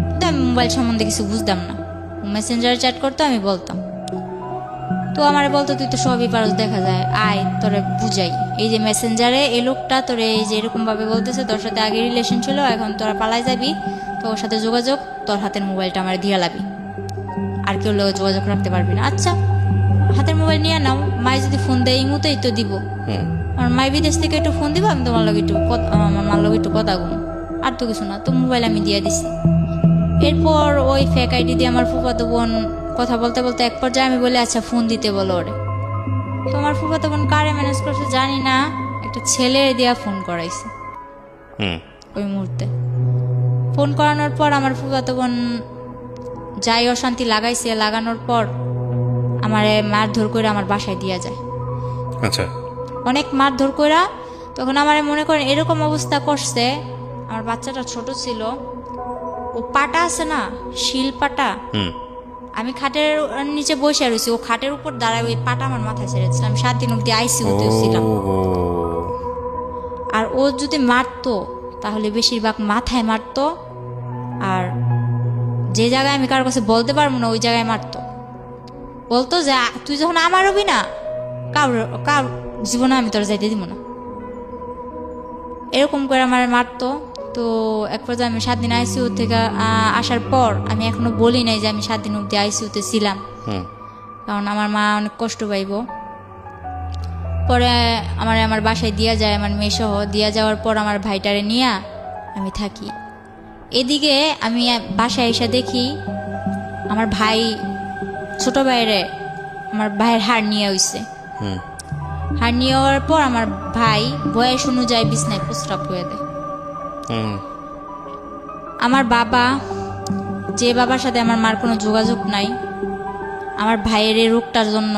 Speaker 1: কিন্তু আমি মোবাইল সম্বন্ধে কিছু বুঝতাম না, মেসেঞ্জারে চ্যাট করতো, আমি বলতাম। তো আমার বলতো তুই তো সবই পারস, দেখা যায়, আয় তোরে বুঝাই। এই যে মেসেঞ্জারে এই লোকটা তোরে এই যে এরকম ভাবে বলতেছে, তোর সাথে আগে রিলেশন ছিল, এখন তোরা পালাই যাবি, তো ওর সাথে যোগাযোগ, তোর হাতের মোবাইলটা আমার দিয়া লাবি, আর কেউ লোক যোগাযোগ রাখতে পারবি না। আচ্ছা, হাতের মোবাইল নিয়ে নাও, মাই যদি ফোন দেয় এই মতোই তো দিব। আমার মাই বিদেশ থেকে একটু ফোন দিব, আমি তোমার লগে একটু আমার মার লগে একটু কথা বলবো, আর তো কিছু না। তো মোবাইল আমি দিয়ে দিছি। এরপর ওই ফেক আইডি দিয়ে আমার ফুফাতো বোন কথা বলতে বলতে এক পর্যায়ে আমি বলি আচ্ছা ফোন দিতে বলো ওরে। তো আমার ফুফাতো বোন কারে ম্যানেজ করছে জানি না, একটা ছেলে দিয়া ফোন করাইছে। ওই মুহূর্তে ফোন করানোর পর আমার ফুফাতো বোন যাই অশান্তি লাগাইছে, লাগানোর পর আমার মারধর করে আমার বাসায় দিয়া যায়।
Speaker 2: আচ্ছা,
Speaker 1: অনেক মারধর কইরা তখন আমার মনে করেন এরকম অবস্থা করছে, আমার বাচ্চাটা ছোট ছিল, ও পাটা আছে না, শিল পাটা, আমি খাটের নিচে বসে রয়েছি, ও খাটের উপর দাঁড়ায় ওই পাটা আমার মাথায় ছেড়েছিলাম। 7 দিন অব্দি আইসিইউতে ছিলাম। আর ও যদি মারতো তাহলে বেশিরভাগ মাথায় মারতো, আর যে জায়গায় আমি কারোর কাছে বলতে পারবো না ওই জায়গায় মারতো। বলতো যে তুই যখন আমার হবি না, কার জীবনে আমি তোর যাইতে দিব না, এরকম করে আমার মারতো। তো এক পর্যায়ে আমি 7 দিন আইসিইউ থেকে আসার পর আমি এখনো বলি নাই যে আমি 7 দিন অব্দি আইসিইউতে ছিলাম, কারণ আমার মা অনেক কষ্ট পাইব। পরে আমার বাসায় দিয়া যায়, আমার মেয়ে সহ দিয়া যাওয়ার পর আমার ভাইটারে নিয়ে আমি থাকি। এদিকে আমি বাসায় এসে দেখি আমার ভাই, ছোট ভাইরে, আমার ভাইয়ের হাড় নিয়ে হইছে। হাড় নিয়ে হওয়ার পর আমার ভাই বয়স অনুযায়ী বিছনায় প্রস্রাব হয়ে দেয়। আমার বাবা, যে বাবার সাথে আমার মার কোনো যোগাযোগ নাই, আমার ভাইয়ের এই রোগটার জন্য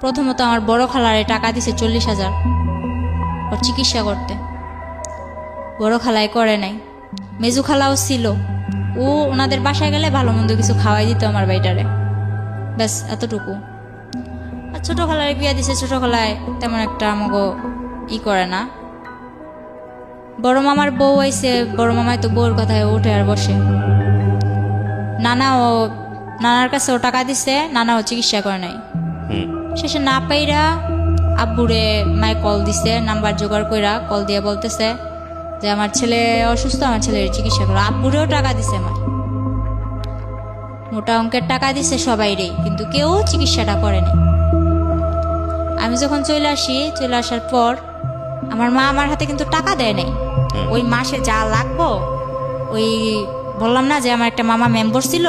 Speaker 1: প্রথমত আমার বড় খালারে টাকা দিছে 40,000 ওর চিকিৎসা করতে। বড় খালাই করে নাই, মেজু খালাও ছিল, ও ওনাদের বাসায় গেলে ভালো মন্দ কিছু খাওয়াই দিত আমার ভাইটারে, ব্যাস এতটুকু। আর ছোট খালারে বিয়া দিছে, ছোট খালায় তেমন একটা আমাকে করে না। বড় মামার বউ আইছে, বড় মামাই তো বউর কথায় উঠে আর বসে। নানার কাছে ও টাকা দিছে, নানাও চিকিৎসা করে নাই। শেষে না পাইরা আব্বুরে মায় কল দিছে, নাম্বার জোগাড় কইরা কল দিয়ে বলতেছে যে আমার ছেলে অসুস্থ, আমার ছেলের চিকিৎসা করো। আব্বুরেও টাকা দিছে, আমার মোটা অঙ্কের টাকা দিছে সবাইরে, কিন্তু কেউ চিকিৎসাটা করেনি। আমি যখন চলে আসার পর আমার মা আমার হাতে কিন্তু টাকা দেয় নাই। ওই মাসে যা লাগবো, ওই বললাম না যে আমার একটা মামা মেম্বার ছিল,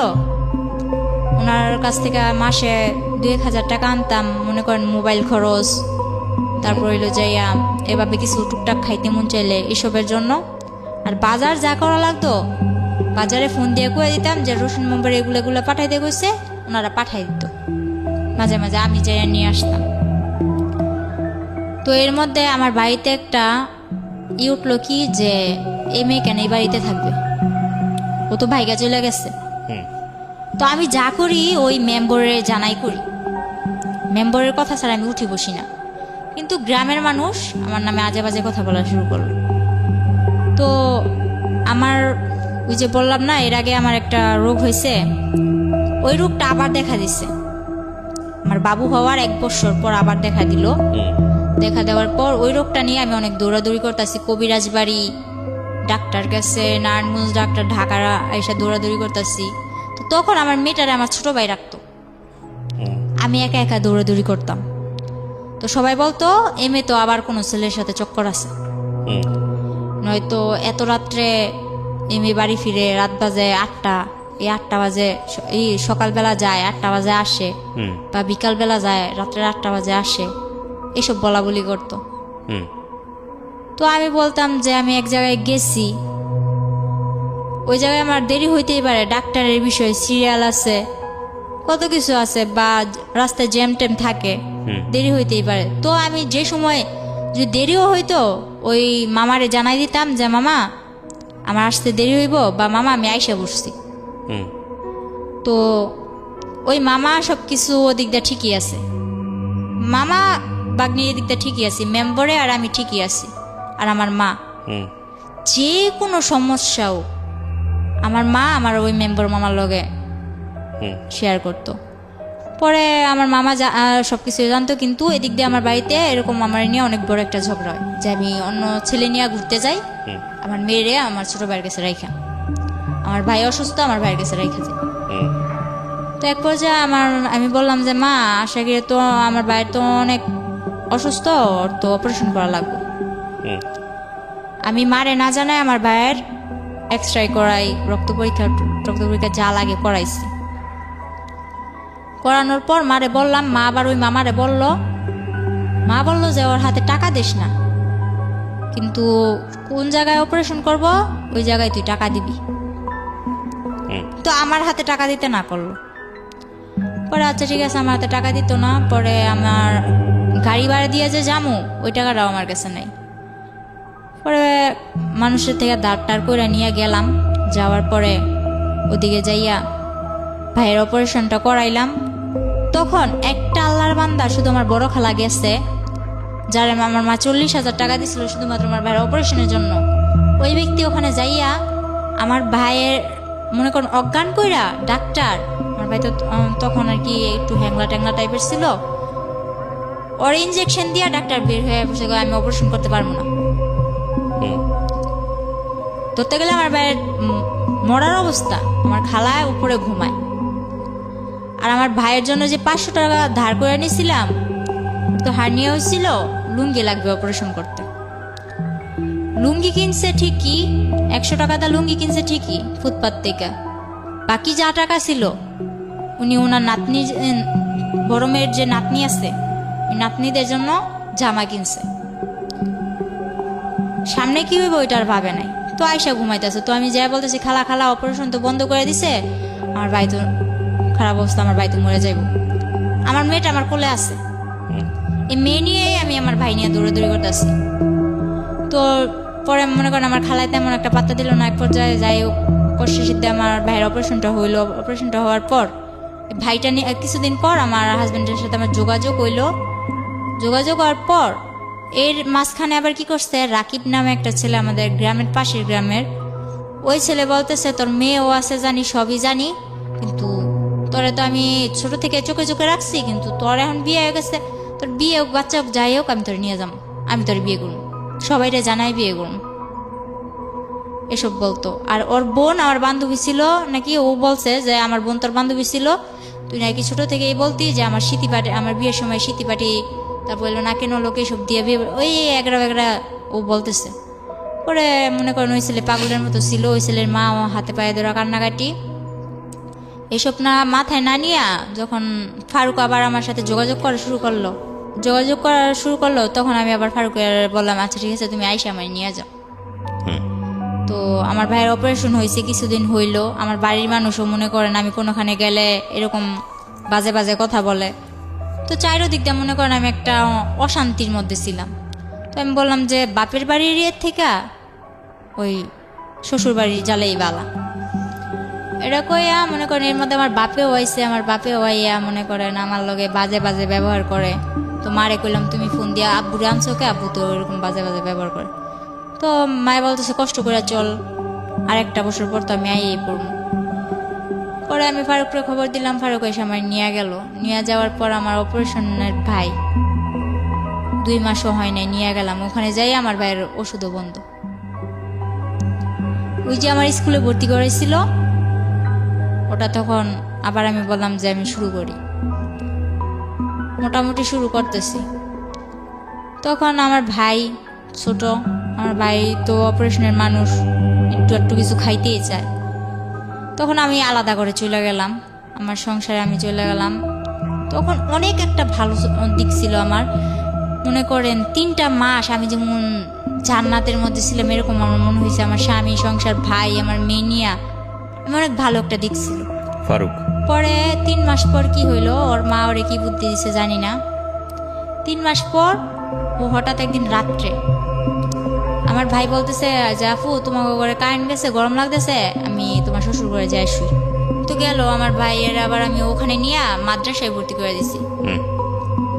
Speaker 1: ওনার কাছ থেকে মাসে 2-1 হাজার টাকা আনতাম, মনে করেন মোবাইল খরচ, তারপর হইলো যাইয়া এভাবে কিছু টুকটাক খাইতে মন চাইলে এসবের জন্য। আর বাজার যা করা লাগতো বাজারে ফোন দিয়ে কয়ে দিতাম যে রসুন নম্বর এগুলো পাঠাই দিয়ে গেছে, ওনারা পাঠাই দিত। মাঝে মাঝে আমি যাইয়া নিয়ে আসতাম। তো এর মধ্যে আমার বাড়িতে একটা উঠলো কি যে এই মেয়ে কেন এই বাড়িতে থাকবে, ও তো ভাইগা চলে গেছে। তো আমি যা করি ওই মেম্বরের জানাই করি, মেম্বরের কথা ছাড়া আমি উঠি বসি না। কিন্তু গ্রামের মানুষ আমার নামে আজে বাজে কথা বলা শুরু করলো। তো আমার ওই যে বললাম না এর আগে আমার একটা রোগ হয়েছে, ওই রোগটা আবার দেখা দিচ্ছে। আমার বাবু হওয়ার 1 বছর পর আবার দেখা দিল। দেখা দেওয়ার পর ওই রোগটা নিয়ে আমি অনেক দৌড়াদৌড়ি করতেছি, কবিরাজ বাড়ি, ডাক্তার কাছে, নারায়ণগঞ্জ ডাক্তার, ঢাকার এসে দৌড়াদৌড়ি করতেছি। তো তখন আমার মেয়েটারে আমার ছোট ভাই রাখতো, আমি একা একা দৌড়াদৌড়ি করতাম। তো সবাই বলতো এ মেয়ে তো আবার কোনো ছেলের সাথে চক্কর আছে, নয়তো এত রাত্রে এ মেয়ে বাড়ি ফিরে, রাত বাজে 8টা, এই 8টা বাজে, এই সকালবেলা যায় 8টা বাজে আসে, বা বিকালবেলা যায় রাত্রে 8টা বাজে আসে, এসব বলা বলি করতো। তো আমি বলতাম যে আমি এক জায়গায় গেছি, ওই জায়গায় আমার দেরি হইতেই পারে, ডাক্তারের বিষয়, সিরিয়াল আছে, কত কিছু আছে, বা রাস্তায় জ্যাম ট্যাম থাকে, দেরি হইতেই পারে। তো আমি যে সময় যদি দেরিও হইতো ওই মামারে জানাই দিতাম যে মামা আমার আসতে দেরি হইব, বা মামা আমি আইসা বসছি। তো ওই মামা সব কিছু ওদিক দিয়ে ঠিকই আছে, মামা বাগনির এদিক দিয়ে ঠিকই আছে, মেম্বরে আর আমি ঠিকই আছি। আর আমার মা যে কোনো সমস্যাও আমার মা আমার ওই মেম্বার মামার লগে শেয়ার করতো। পরে আমার মামা সব কিছু জানতো, কিন্তু এদিক দিয়ে আমার বাড়িতে এরকম আমার নিয়ে অনেক বড় একটা ঝগড়া হয় যে আমি অন্য ছেলে নিয়ে ঘুরতে যাই, আমার মেয়েরে আমার ছোট ভাইয়ের কাছে রাইখা, আমার ভাই অসুস্থ, আমার ভাইয়ের কাছে রাইখা যায়। তো এক পর্যায়ে আমি বললাম যে মা, আশা করি তো আমার ভাইয়ের তো অনেক অসুস্থ, ওর তো অপারেশন করা লাগবে। আমি মারে না জানাই আমার ভাইয়ের এক্সরে করাই, রক্ত পরীক্ষা যা লাগে করাইছি। করানোর পর মারে বললাম, মা আবার ওই মামারে বলল, মা বলল যে ওর হাতে টাকা দিস না, কিন্তু কোন জায়গায় অপারেশন করব ওই জায়গায় তুই টাকা দিবি। তো আমার হাতে টাকা দিতে না করলো। পরে আচ্ছা ঠিক আছে, আমার হাতে টাকা দিত না। পরে আমার গাড়ি ভাড়া দিয়ে যে যামু ওই টাকাটাও আমার কাছে নেই। পরে মানুষের থেকে ধার করে নিয়ে গেলাম। যাওয়ার পরে ওদিকে যাইয়া ভাইয়ের অপারেশনটা করাইলাম। তখন একটা আল্লাহর বান্দা, শুধু আমার বড় খালা গেছে, যার আমার মা 40,000 টাকা দিছিল শুধুমাত্র আমার ভাইয়ের অপারেশনের জন্য। ওই ব্যক্তি ওখানে যাইয়া আমার ভাইয়ের মনে করেন অজ্ঞান কইরা ডাক্তার, আমার ভাই তো তখন আর কি একটু হ্যাংলা ট্যাংলা টাইপের ছিল, ওর ইনজেকশন দিয়া ডাক্তার বের হয়ে বসে আমি অপারেশন করতে পারবো না। ধরতে গেলে আমার ভাইয়ের মরার অবস্থা, আমার খালায় উপরে ঘুমায়। আর আমার ভাইয়ের জন্য যে 500 টাকা ধার করে নিয়েছিলাম, তো হার্নিয়া হয়েছিল, লুঙ্গি লাগবে অপারেশন করতে। লুঙ্গি কিনছে ঠিকই, 100 টাকা দা লুঙ্গি কিনছে ঠিকই ফুটপাত থেকে। বাকি যা টাকা ছিল উনি ওনার নাতনি, বড় মেয়ের যে নাতনি আছে, ওই নাতনিদের জন্য জামা কিনছে। সামনে কি হইব ওইটার ভাবে নাই। তো আয়সা ঘুমাইতেছে। তো আমি যাই বলতেছি, খালা খালা অপারেশন তো বন্ধ করে দিছে, আমার ভাই তো খারাপ অবস্থা, আমার ভাই তো মরে যাইব। আমার মেয়েটা আমার কোলে আছে, এই মেয়ে নিয়েই আমি আমার ভাই নিয়ে দৌড়াদৌড়ি করতেছি। তো পরে মনে করেন আমার খালায় তেমন একটা পাত্তা দিল না। এক পর্যায়ে যাই হোক কষ্টে সিদ্ধে আমার ভাইয়ের অপারেশনটা হইলো। অপারেশনটা হওয়ার পর ভাইটা নিয়ে কিছুদিন পর আমার হাজব্যান্ডের সাথে আমার যোগাযোগ হইলো। যোগাযোগ হওয়ার পর এর মাঝখানে আবার কি করছে, রাকিব নামে একটা ছেলে, আমাদের গ্রামের পাশের গ্রামের, ওই ছেলে বলতেছে তোর মেয়েও আছে জানি, সবই জানি, কিন্তু তোরে তো আমি ছোট থেকে চোখে চোখে রাখছি, কিন্তু তোর এখন বিয়ে হয়ে গেছে, তোর বিয়ে হোক বাচ্চা হোক যাই হোক আমি তোর নিয়ে যাবো, আমি তোর বিয়ে করুন, সবাইরে জানাই বিয়ে করুন, এসব বলতো। আর ওর বোন আমার বান্ধবী ছিল নাকি, ও বলছে যে আমার বোন তোর বান্ধবী ছিল, তুই নাকি ছোট থেকেই বলতি যে আমার স্মৃতি পাটি, আমার বিয়ের সময় স্মৃতি পাটি, তারপর এলো না কেন লোকে সব দিয়ে বিয়ে, ওই এগরা ও বলতেছে। পরে মনে করেন ওই ছেলে পাগলের মতো ছিল। ওই ছেলের মা হাতে পায়ে ধরা কান্নাকাটি, এসব না মাথায় না নিয়া যখন ফারুক আবার আমার সাথে যোগাযোগ করা শুরু করলো, তখন আমি আবার ফারুকের বললাম আচ্ছা ঠিক আছে তুমি আইসা আমায় নিয়ে যাও। তো আমার ভাইয়ের অপারেশন হয়েছে, কিছুদিন হইলো। আমার বাড়ির মানুষও মনে করেন আমি কোনোখানে গেলে এরকম বাজে বাজে কথা বলে। তো চাইরদিক দিয়ে মনে করেন আমি একটা অশান্তির মধ্যে ছিলাম। তো আমি বললাম যে বাপের বাড়ির ইয়ের থেকে ওই শ্বশুর বাড়ির জ্বালেই বালা, এটা কইয়া মনে করেন এর মধ্যে আমার বাপেও হয়েছে। আমার বাপেও হইয়া মনে করেন আমার লগে বাজে বাজে ব্যবহার করে। তো মারে কইলাম তুমি ফোন দিয়া আব্বুরে আনছো কে, আব্বু তো এরকম বাজে বাজে ব্যবহার করে। তো মায়ে বলতেছে কষ্ট করে চল, আর একটা বছর পর তো আমি আইয়েই পড়বো। পরে আমি ফারুককে খবর দিলাম, ফারুক এসে আমার নিয়ে গেল। নিয়ে যাওয়ার পর আমার অপারেশনের ভাই 2 মাসও হয় নাই, নিয়ে গেলাম। ওখানে যাই আমার ভাইয়ের ওষুধও বন্ধ। ওই যে আমার স্কুলে ভর্তি করেছিল ওটা, তখন আবার আমি বললাম যে আমি শুরু করি, মোটামুটি শুরু করতেছি। তখন আমার ভাই ছোট, আমার ভাই তো অপারেশনের মানুষ, একটু কিছু খাইতেই চায়। তখন আমি আলাদা করে চলে গেলাম, আমার সংসারে আমি চলে গেলাম। তখন অনেক একটা ভালো দিক ছিল আমার। মনে করেন 3টা মাস আমি যেমন জান্নাতের মধ্যে ছিলাম, এরকম আমার মনে হয়েছে। আমার স্বামী, সংসার, ভাই, আমার মেয়ে নিয়া অনেক ভালো একটা দিক ছিল।
Speaker 2: ফারুক
Speaker 1: পরে 3 মাস পর কি হইলো, ওর মা ওরে কি বুদ্ধি দিছে জানি না, 3 মাস পর ও হঠাৎ একদিন রাত্রে আমার ভাই বলতেছে যে আপু তোমার ঘরে কারেন্ট গেছে, গরম লাগতেছে, আমি তোমার শ্বশুর ঘরে যাই শুই। তো গেল আমার ভাইয়ের, আবার আমি ওখানে নিয়ে মাদ্রাসায় ভর্তি করে দিছি।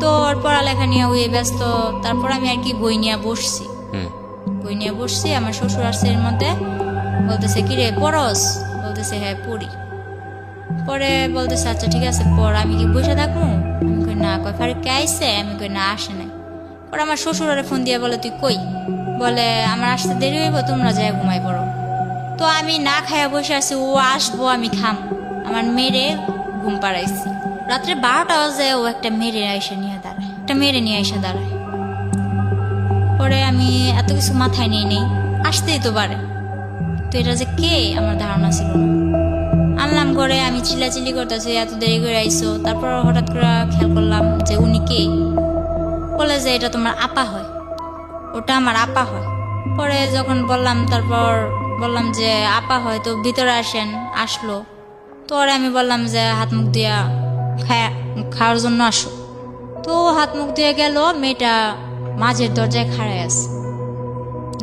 Speaker 1: তো ওর পড়ালেখা নিয়ে ওই ব্যস্ত। তারপর আমি আর কি বই নিয়ে বসছি, আমার শ্বশুর আসছে এর মধ্যে, বলতেছে কিরে পড়স, বলতেছে হ্যাঁ পড়ি। পরে বলতেছে আচ্ছা ঠিক আছে পর আমি কি বসে থাকবো, আমি কই না। কয় ফারুক কে আইসে, আমি কই না আসে নাই। পরে আমার শ্বশুর ওরে ফোন দিয়ে বলে তুই কই, বলে আমার আসতে দেরি হইব, তোমরা যাই ঘুমাই পড়ো। তো আমি না খাইয়া বসে আছি, ও আসবো আমি খাম, আমার মেরে ঘুম পাড়াইছি। রাত্রে 12টা বাজে ও একটা মেরে নিয়ে এসে দাঁড়ায়। পরে আমি এত কিছু মাথায় নিয়ে নেই, আসতেই তো পারে, তো এটা যে কে আমার ধারণা ছিল না। আনলাম করে আমি চিল্লাচিল্লি করতেছি এত দেরি করে আইসো। তারপর হঠাৎ করে খেয়াল করলাম যে উনি কে, বলে যে এটা তোমার আপা হয়, ওটা আমার আপা হয়। পরে যখন বললাম, তারপর বললাম যে আপা হয় তো ভিতরে আসেন, আসলো। তো ওরে আমি বললাম যে হাত মুখ দিয়া খাওয়ার জন্য আসো। তো হাত মুখ দিয়ে গেল, মেয়েটা মাঝের দরজায় খাড়ায় আছে,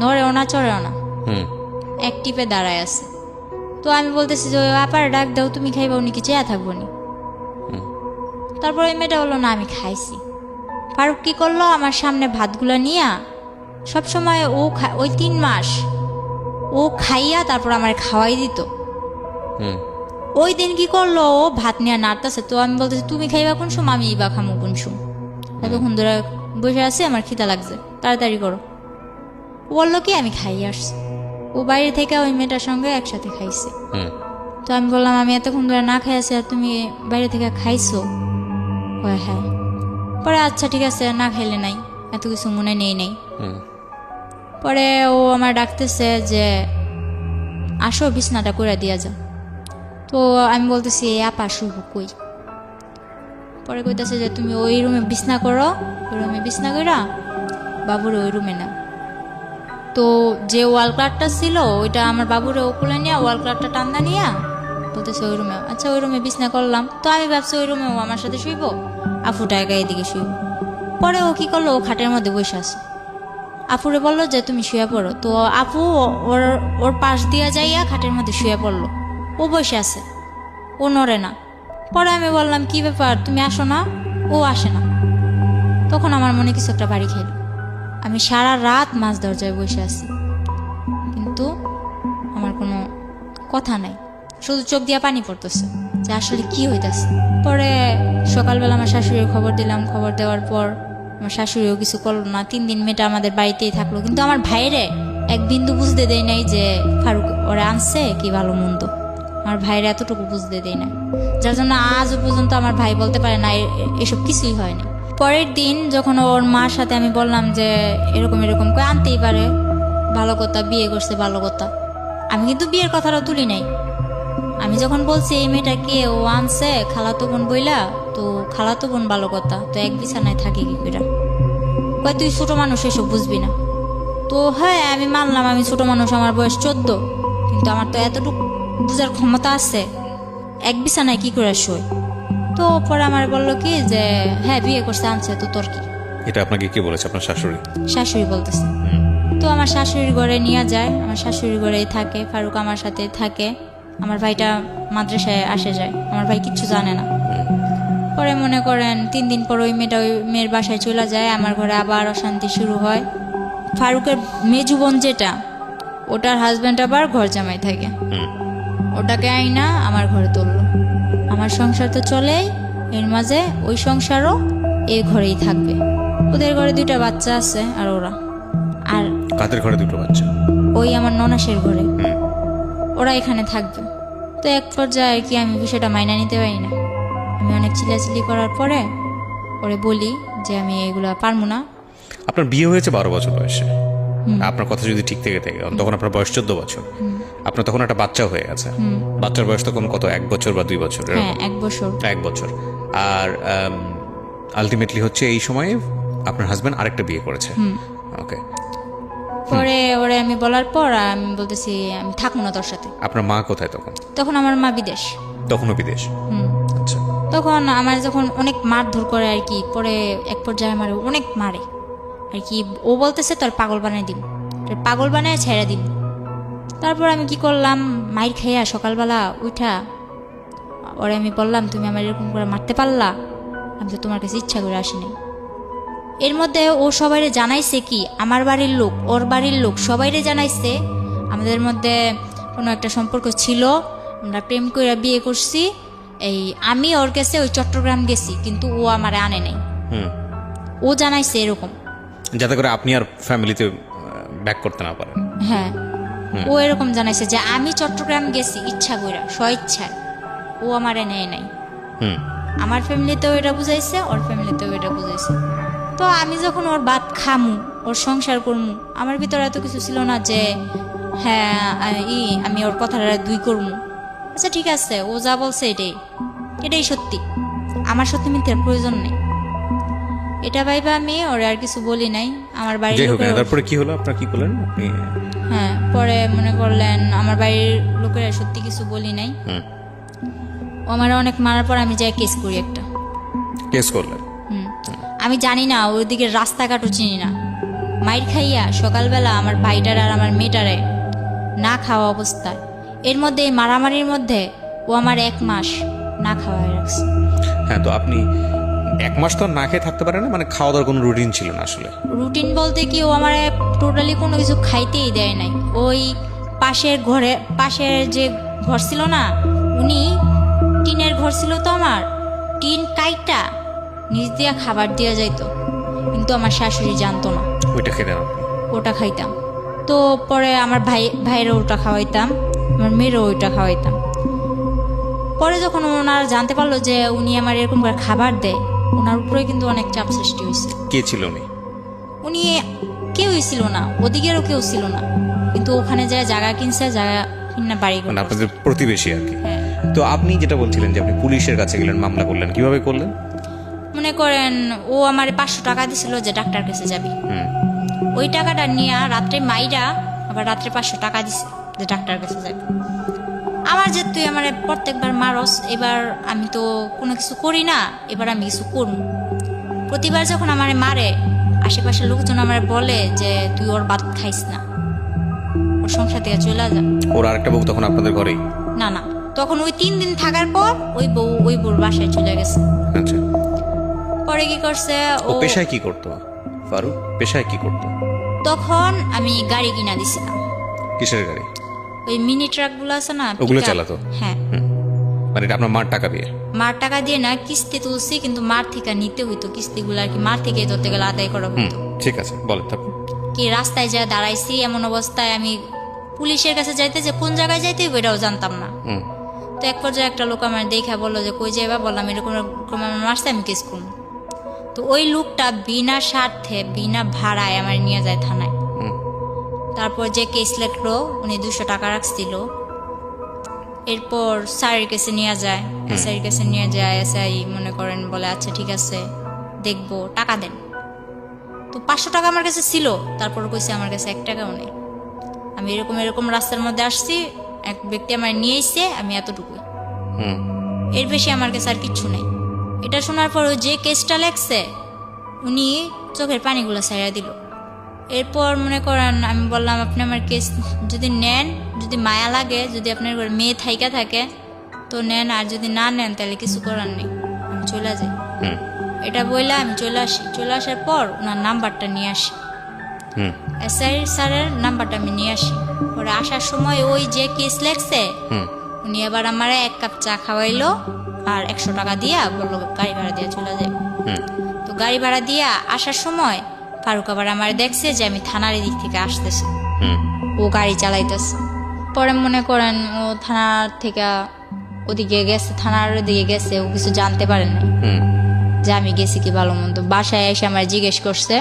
Speaker 1: নড়েও না চড়েও না, এক টিপে দাঁড়ায় আছে। তো আমি বলতেছি যে আপার ডাক দাও, তুমি খাইবা, উনি কি চেয়া থাকবো নি। তারপর ওই মেয়েটা বললো না আমি খাইছি। ফারুক কি করলো, আমার সামনে ভাতগুলা নিয়া সবসময় ওই 3 মাস ও খাইয়া তারপর আমার খাওয়াই দিত। ওই দিন কি করলো, ও ভাত নিয়ে নাড়তেছে। তো আমি বলতেছি তুমি খাইবা কোন সময়, আমি বা খামো কোন সময়, এতক্ষণ ধরে বসে আছি, আমার খিদা লাগছে, তাড়াতাড়ি করো। ও বললো কি আমি খাইয়ে আসছি। ও বাইরে থেকে ওই মেয়েটার সঙ্গে একসাথে খাইছে। তো আমি বললাম আমি এতক্ষণ ধরে না খাইছি আর তুমি বাইরে থেকে খাইছো? হ্যাঁ। পরে আচ্ছা ঠিক আছে, না খাইলে নাই, এত কিছু মনে নেই। পরে ও আমার ডাকতেছে যে আসো বিছনাটা করে দিয়া যাও। তো আমি বলতেছি আপা শুভ কই। পরে কইতেছে যে তুমি ওই রুমে বিছনা করো, ওই রুমে বিছনা কইরা বাবুরে ওই রুমে নাও। তো যে ওয়াল ক্লাটটা ছিল ওইটা আমার বাবুরে ওকুলে নিয়ে ওয়াল ক্লাটটা টান্দা নিয়ে বলতেছে ওই রুমে। আচ্ছা ওই রুমে বিছনা করলাম। তো আমি ভাবছি ওই রুমে ও আমার সাথে শুইব, আফুটা একা এদিকে শুইব। পরে ও কি করলো, ও খাটের মধ্যে বসে আছে। আপুরে বললো যে তুমি শুয়ে পড়ো। তো আপু ওর পাশ দিয়া যাইয়া খাটের মধ্যে শুয়ে পড়লো। ও বসে আছে, ও নড়ে না। পরে আমি বললাম কি ব্যাপার, তুমি আসো না? ও আসে না। তখন আমার মনে কিছু একটা বাড়ি খেলো। আমি সারা রাত মাঝ দরজায় বসে আছি, কিন্তু আমার কোনো কথা নাই, শুধু চোখ দিয়া পানি পড়তেছে যে আসলে কি হইতেছে। পরে সকালবেলা আমার শাশুড়ির খবর দিলাম। খবর দেওয়ার পর আমার শাশুড়িও কিছু করলো না। 3 দিন মেয়েটা আমাদের বাড়িতেই থাকলো। কিন্তু আমার ভাইরে এক বিন্দু বুঝতে দেয় নাই যে ফারুক ওরা আনছে কি ভালো মন্দ। আমার ভাইরে এতটুকু বুঝতে দেয় না, যার জন্য আজও পর্যন্ত আমার ভাই বলতে পারে না এসব কিছুই হয়নি। পরের দিন যখন ওর মার সাথে আমি বললাম যে এরকম করে আনতেই পারে, ভালো কথা, বিয়ে করছে ভালো কথা। আমি কিন্তু বিয়ের কথাটা তুলি নাই। আমি যখন বলছি এই মেয়েটাকে ও আনছে খালাতো বোন বইলা, তো খালাতো বোন ভালো কথা, তো এক বিছানায় থাকে কি করে? কয় তুই ছোট মানুষ, এসব বুঝবি না। তো হ্যাঁ আমি মানলাম আমি ছোট মানুষ, আমার বয়স 14, কিন্তু আমার তো এতটুকু বুঝার ক্ষমতা আছে, এক বিছানায় কি করে শোয়। তো পরে আমার বললো কি যে হ্যাঁ বিয়ে করছে আনছে, তো তোর কি?
Speaker 2: এটা আপনাকে কে বলেছে? আপনার শাশুড়ি?
Speaker 1: শাশুড়ি বলতেছে। তো আমার শাশুড়ির ঘরে নিয়ে যায়, আমার শাশুড়ির ঘরেই থাকে, ফারুক আমার সাথে থাকে। আমার ভাইটা মাদ্রাসায় আসে যায়, আমার ভাই কিচ্ছু জানে না। পরে মনে করেন 3 দিন পর ওই মেয়ের বাসায় চলে যায়, আমার ঘরে আবার অশান্তি শুরু হয়। ফারুকের মেজু বোন যেটা, ওটার হাজব্যান্ড আবার ঘর জামাই থাকে, ওটাকে আইনা আমার ঘরে তুললো। আমার সংসার তো চলেই, এর মাঝে ওই সংসারও এই ঘরেই থাকবে। ওদের ঘরে 2টা বাচ্চা আছে। আর
Speaker 2: কাদের ঘরে 2টো বাচ্চা?
Speaker 1: ওই আমার ননাসের ঘরে, ওরা এখানে থাকবে। তো এক পর্যায়ে আর কি আমি বিষয়টা মাইনা নিতে পারি না। আমি অনেক চিল্লাচিল্লি করার পরে ওরে বলি যে আমি এগুলা পারবো না।
Speaker 2: আপনার বিয়ে হয়েছে 12 বছর বয়সে, আপনার কথা যদি ঠিক থেকে থাকে, তখন আপনার বয়স 14 বছর। আপনার তখন একটা বাচ্চা হয়ে গেছে। বাচ্চার বয়স তখন কত, 1 বছর বা 2 বছর?
Speaker 1: হ্যাঁ 1 বছর।
Speaker 2: 1 বছর। আর আলটিমেটলি হচ্ছে এই সময়ে আপনার হাজবেন্ড আরেকটা বিয়ে করেছে। ওকে।
Speaker 1: পরে ওরে আমি বলার পর আমি বলতেছি আমি থাকবো না তোর সাথে।
Speaker 2: আপনার মা কোথায় তখন?
Speaker 1: তখন আমার মা বিদেশ।
Speaker 2: তখনও বিদেশ? আচ্ছা।
Speaker 1: তখন আমার যখন অনেক মারধর করে আর কি, পরে এক পর্যায়ে আমার অনেক মারে আর কি। ও বলতেছে তোর পাগল বানাই দিন, তোর পাগল বানায় ছেড়ে দিন। তারপর আমি কি করলাম, মাইর খাইয়া সকালবেলা উঠা ওরে আমি বললাম তুমি আমার এরকম করে মারতে পারলা, আমি তো তোমার কাছে ইচ্ছা করে আসিনি। এর মধ্যে ও সবাইরে জানাইছে কি, আমার বাড়ির লোক, ওর বাড়ির লোক সবাইরে জানাইছে আমাদের মধ্যে কোনো একটা সম্পর্ক ছিল, আমরা প্রেম করে বিয়ে করছি, এই আমি ওর কাছে ওই চট্টগ্রাম গেছি, কিন্তু ও আমারে আনে নাই।
Speaker 2: হুম।
Speaker 1: ও জানাইছে এরকম।
Speaker 2: যাতে করে আপনি আর ফ্যামিলিতে ব্যাক করতে না পারেন।
Speaker 1: হ্যাঁ, ও এরকম জানাইছে যে আমি চট্টগ্রাম গেছি ইচ্ছা কইরা, স্বইচ্ছায়। ও আমারে নেয় নাই।
Speaker 2: হুম।
Speaker 1: আমার ফ্যামিলিতেও এটা বুঝাইছে, ওর ফ্যামিলিতেও এটা বুঝাইছে। তো আমি যখন ওর ভাত খামু, ওর সংসার করমু, আমার ভিতরে এত কিছু ছিল না যে হ্যাঁ আমি ওর কথাটা দুই করমু। আচ্ছা ঠিক আছে, ও যা বলছে এটাই সত্যি, আমার সত্যি মিথ্যার প্রয়োজন নেই। এটা ভাইবা আমি ওরে আর কিছু বলি নাই। আমার বাড়ির
Speaker 2: যাই হোক,
Speaker 1: লোকেরা-
Speaker 2: তারপরে কি হলো, আপনার কি করলেন আপনি?
Speaker 1: হ্যাঁ, পরে মনে করলেন আমার বাড়ির লোকেরা সত্যি কিছু বলি নাই।
Speaker 2: হুম।
Speaker 1: ও আমার অনেক মারার পর আমি যাই কেস করি একটা।
Speaker 2: কেস করলেন?
Speaker 1: আমি জানি না, ওইদিকে রাস্তাঘাটও চিনি না। মাইর খাইয়া সকালবেলা আমার ভাইটার আর আমার মেয়েটারে না খাওয়া অবস্থায়, এর মধ্যে এই মারামারির মধ্যে ও আমার 1 মাস না খাওয়াই রাখছে।
Speaker 2: হ্যাঁ, তো আপনি 1 মাস তো আর না খেয়ে থাকতে পারেন না, মানে খাওয়া দাওয়ার কোনো রুটিন ছিল না আসলে?
Speaker 1: রুটিন বলতে কি, ও আমার টোটালি কোনো কিছু খাইতেই দেয় নাই। ওই পাশের যে ঘর ছিল না, উনি টিনের ঘর ছিল, তো আমার টিন কাইটা নিচ দিয়া খাবার দেওয়া যাইতো, কিন্তু আমার শাশুড়ি জানতো না।
Speaker 2: ওইটা খেতেন আপনি?
Speaker 1: ওটা খাইতাম। তো পরে আমার ভাইয়েরও ওটা খাওয়াইতাম, আমার মেয়েরও ওইটা খাওয়াইতাম। পরে যখন ওনারা জানতে পারলো যে উনি আমার এরকম করে খাবার দেয়, ওনার উপরে কিন্তু অনেক চাপ সৃষ্টি হয়েছে।
Speaker 2: কে ছিল উনি?
Speaker 1: উনি কেউই ছিল না, ওদিকেরও কেউ ছিল না, কিন্তু ওখানে যায় জায়গা কিনছে, জায়গা কিনা বাড়ি
Speaker 2: মানে
Speaker 1: করছে।
Speaker 2: আপনাদের প্রতিবেশী আর কি।
Speaker 1: হ্যাঁ।
Speaker 2: তো আপনি যেটা বলছিলেন যে আপনি পুলিশের কাছে গেলেন, মামলা করলেন, কিভাবে করলেন?
Speaker 1: মনে করেন ও আমার 500 টাকা দিছিল যে ডাক্তার কাছে যাবি।
Speaker 2: হুম।
Speaker 1: ওই টাকাটা নিয়ে রাত্রে মাইরা আবার রাত্রে 500 টাকা দিছে যে ডাক্তার কাছে যাবি। আমার যে তুই আমার প্রত্যেকবার মারস, এবার আমি তো কোনো কিছু করি না, এবার আমি কিছু করব। প্রতিবার যখন আমারে মারে, আশেপাশের লোকজন আমারে বলে যে তুই ওর ভাত খাইস না, ওর সংসার থেকে চলে যা।
Speaker 2: ওর আরেকটা বউ তখন আপনাদের ঘরেই?
Speaker 1: না না, তখন ওই 3 দিন থাকার পর ওই বউর বাসায় চলে গেছে।
Speaker 2: আচ্ছা।
Speaker 1: পরে কি করছে
Speaker 2: ও
Speaker 1: ও,
Speaker 2: পেশায় কি করতো ফারুক? পেশায় কি করতো?
Speaker 1: তখন আমি গাড়ি কিনা দিছিলাম।
Speaker 2: কিসের গাড়ি?
Speaker 1: ওই মিনি ট্রাক গুলো আছে না,
Speaker 2: ওগুলো
Speaker 1: pickup।
Speaker 2: চালাতো?
Speaker 1: হ্যাঁ,
Speaker 2: মানে এটা আপনার মার টাকা দিয়ে?
Speaker 1: মার টাকা দিয়ে না, কিস্তি তুলছি, কিন্তু মার থেকে নিতে হইতো কিস্তিগুলো আর কি, মার থেকে ধরতে গেলে আদায় করা হইতো।
Speaker 2: ঠিক আছে, বলেন তারপর।
Speaker 1: কি রাস্তায় যা দাঁড়াইছি, এমন অবস্থায় আমি পুলিশের কাছে যাইতে, যে কোন জায়গায় যাইতে হইব এটাও জানতাম না।
Speaker 2: হুম।
Speaker 1: তো এক পর্যায়ে একটা লোক আমার দেখা বললো যে কই যাইবা, বললাম এরকম এরকম আমার মারছে, আমি কেস করবো। তো ওই লোকটা বিনা স্বার্থে বিনা ভাড়ায় আমার নিয়ে যায় থানায়। তারপর যে কেস লেখলো উনি 200 টাকা রাখছিল। এরপর স্যারের কাছে নিয়ে যায়, এসআইয়ের কাছে নিয়ে যায়। এসআই মনে করেন বলে আচ্ছা ঠিক আছে দেখবো, টাকা দেন। তো 500 টাকা আমার কাছে ছিল, তারপর কইছে আমার কাছে 1 টাকাও নেই। আমি এরকম রাস্তার মধ্যে আসছি, এক ব্যক্তি আমার নিয়ে এসে, আমি এতটুকুই,
Speaker 2: হুম।
Speaker 1: এর বেশি আমার কাছে আর কিচ্ছু নেই। এটা শোনার পর যে কেসটা লেখছে উনি চোখের পানিগুলো ছাইড়া দিল। এরপর মনে করেন আমি বললাম আপনি আমার কেস যদি নেন, যদি মায়া লাগে, যদি আপনার ঘরে মেয়ে থাইকা থাকে তো নেন, আর যদি না নেন তাহলে কিছু করার নেই, আমি চলে যাই।
Speaker 2: হুম।
Speaker 1: এটা বললে আমি চলে আসি। চলে আসার পর ওনার নাম্বারটা নিয়ে আসি,
Speaker 2: হুম।
Speaker 1: এসআই স্যারের নাম্বারটা আমি নিয়ে আসি। পরে আসার সময় ওই যে কেস লেখছে
Speaker 2: হুম।
Speaker 1: উনি আবার আমার 1 কাপ চা খাওয়াইলো আর 100 টাকা দিয়া বললো গাড়ি ভাড়া দিয়ে চলে যাবে।
Speaker 2: হুম।
Speaker 1: তো গাড়ি ভাড়া দিয়া আসার সময় ফারুক আবার আমার দেখছে যে আমি থানার দিক থেকে আসতেছি,
Speaker 2: হুম।
Speaker 1: ও গাড়ি চালাইতেছে। পরে মনে করেন ও থানার থেকে ওদিকে গেছে, থানার ওদিকে গেছে, ও কিছু জানতে পারে নাই
Speaker 2: হুম।
Speaker 1: যে আমি গেছি কি ভালো মন্দ। বাসায় এসে আমার জিজ্ঞেস করছে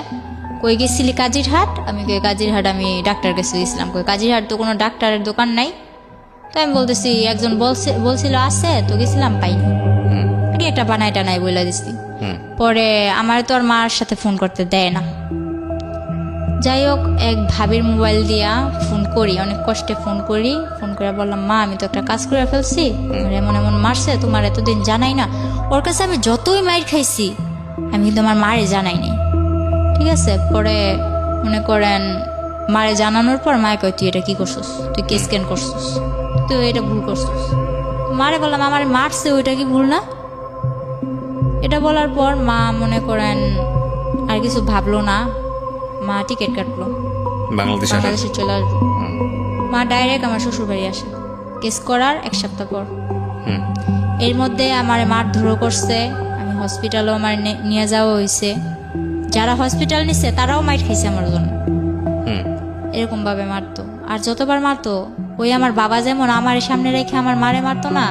Speaker 1: কই গেছিলি, কাজিরহাট। আমি কই কাজিরহাট আমি ডাক্তার কাছে গেছিলাম। কই কাজিরহাট তো কোনো ডাক্তারের দোকান নাই। তো আমি বলতেছি একজন বলছিল আছে, তো গেছিলাম পাইনি,
Speaker 2: হুম।
Speaker 1: কি একটা বানাই টানাই বলে দিছি।
Speaker 2: হুম।
Speaker 1: পরে আমার তো আর মার সাথে ফোন করতে দেয় না। যাই হোক, এক ভাবির মোবাইল দিয়া ফোন করি, অনেক কষ্টে ফোন করি। ফোন করে বললাম মা আমি তো একটা কাজ করে ফেলছি, আমার এমন এমন মারছে, তোমার এতদিন জানাই না। ওর কাছে আমি যতই মাইর খাইছি আমি কিন্তু আমার মারে জানাই নাই, ঠিক আছে। পরে মনে করেন মারে জানানোর পর মায়ে কয় তুই এটা কি করছিস, তুই কেস কেন করছিস, তুই এটা ভুল করছিস। মারে বললাম আমার মারছে, ওইটা কি ভুল না? এটা বলার পর মা মনে করেন আর কিছু ভাবলো না, মা টিকিট কাটলো, বাংলাদেশে চলে আসবো। মা ডাইরেক্ট আমার শ্বশুর বাড়ি আসে কেস করার 1 সপ্তাহ পর। এর মধ্যে আমার মারধরও করছে, আমি হসপিটালও আমার নিয়ে যাওয়া হয়েছে, যারা হসপিটাল নিচ্ছে তারাও মাইর খাইছে আমার জন্য।
Speaker 2: হুম
Speaker 1: এরকম ভাবে মারতো, আর যতবার মারতো ওই আমার বাবা যেমন আমার সামনে রেখে আমার মারে মারতো না,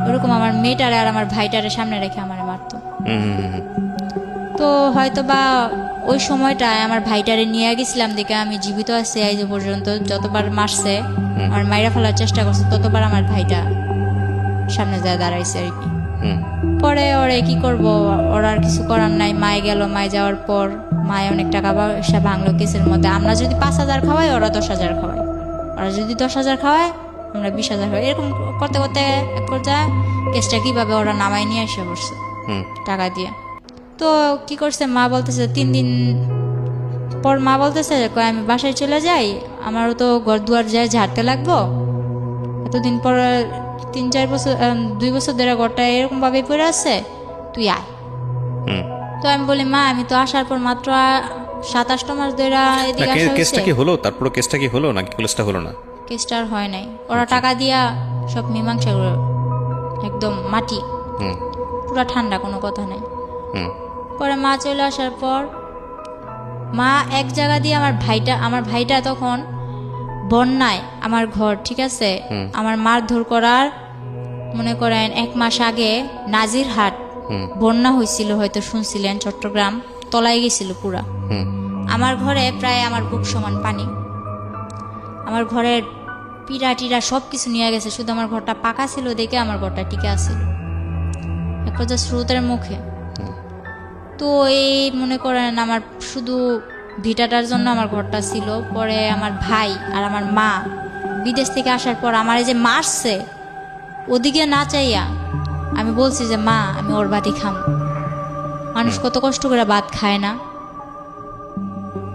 Speaker 1: ওরকম আমার মেয়েটারে আর আমার ভাইটারে সামনে রেখে আমারে মারতো।
Speaker 2: হুম হুম হুম, হুম।
Speaker 1: তো হয়তো বা ওই সময়টায় আমার ভাইটারে নিয়ে গেছিলাম দেখে আমি জীবিত আছি এই যে পর্যন্ত। যতবার মারছে আমার মাইরা ফেলার চেষ্টা করছে ততবার আমার ভাইটা সামনে যায় দাঁড়াইছে আর কি।
Speaker 2: হুম
Speaker 1: পরে ওরে কি করব, ওরা আর কিছু করার নাই। মায়ে গেল, মায়ে যাওয়ার পর মায়ে অনেক টাকা পয়সা ভাঙলো কেসের মধ্যে। আমরা যদি 5,000 খাওয়াই ওরা 10,000 খাওয়ায়, ওরা যদি 10,000 খাওয়ায় আমরা 20,000 খাওয়াই। এরকম করতে করতে এক পর্যায়ে কেসটা কিভাবে ওরা নামায় নিয়ে এসে বসছে
Speaker 2: হুম
Speaker 1: টাকা দিয়ে। তো কি করছে, মা বলতেছে 3 দিন পর মা বলতেছে কয় আমি বাসায় চলে যাই, আমারও তো ঘর দুয়ার যায় ঝাড়তে লাগবো। এতদিন পর 3-4 বছর 2 বছর ধরে ঘরটা এরকম ভাবে পড়ে আছে, তুই আয়।
Speaker 2: হুম।
Speaker 1: তো আমি বলি মা আমি তো আসার পর মাত্র 27 মাস ধরে
Speaker 2: না,
Speaker 1: এদিকে আসা
Speaker 2: কেসটা
Speaker 1: হয়েছে।
Speaker 2: কি হলো? তারপরে কেসটা কি হলো নাকি পুলিশটা হলো না?
Speaker 1: কেসটা আর হয় নাই, ওরা টাকা দিয়া সব মীমাংসা করে একদম মাটি,
Speaker 2: হুম
Speaker 1: পুরা ঠান্ডা, কোনো কথা নাই।
Speaker 2: হুম
Speaker 1: পরে মা চলে আসার পর মা এক জায়গা দিয়ে আমার ভাইটা তখন বন্যায় আমার ঘর, ঠিক আছে, আমার মারধর করার মনে করেন 1 মাস আগে নাজিরহাট
Speaker 2: হুম
Speaker 1: বন্যা হয়েছিল, হয়তো শুনছিলেন, চট্টগ্রাম তলায় গেছিল পুরা।
Speaker 2: হুম
Speaker 1: আমার ঘরে প্রায় আমার বুক সমান পানি, আমার ঘরের পিড়া টিরা সব কিছু নিয়ে গেছে, শুধু আমার ঘরটা পাকা ছিল দেখে আমার ঘরটা টিকে আছিল এক পর্যায়ে স্রোতের মুখে। তো এই মনে করেন আমার শুধু ভিটাটার জন্য আমার ঘরটা ছিল। পরে আমার ভাই আর আমার মা বিদেশ থেকে আসার পর আমার এই যে মারছে, ওদিকে না চাইয়া আমি বলছি যে মা আমি ওর ভাতই খাম। মানুষ কত কষ্ট করে ভাত খায় না,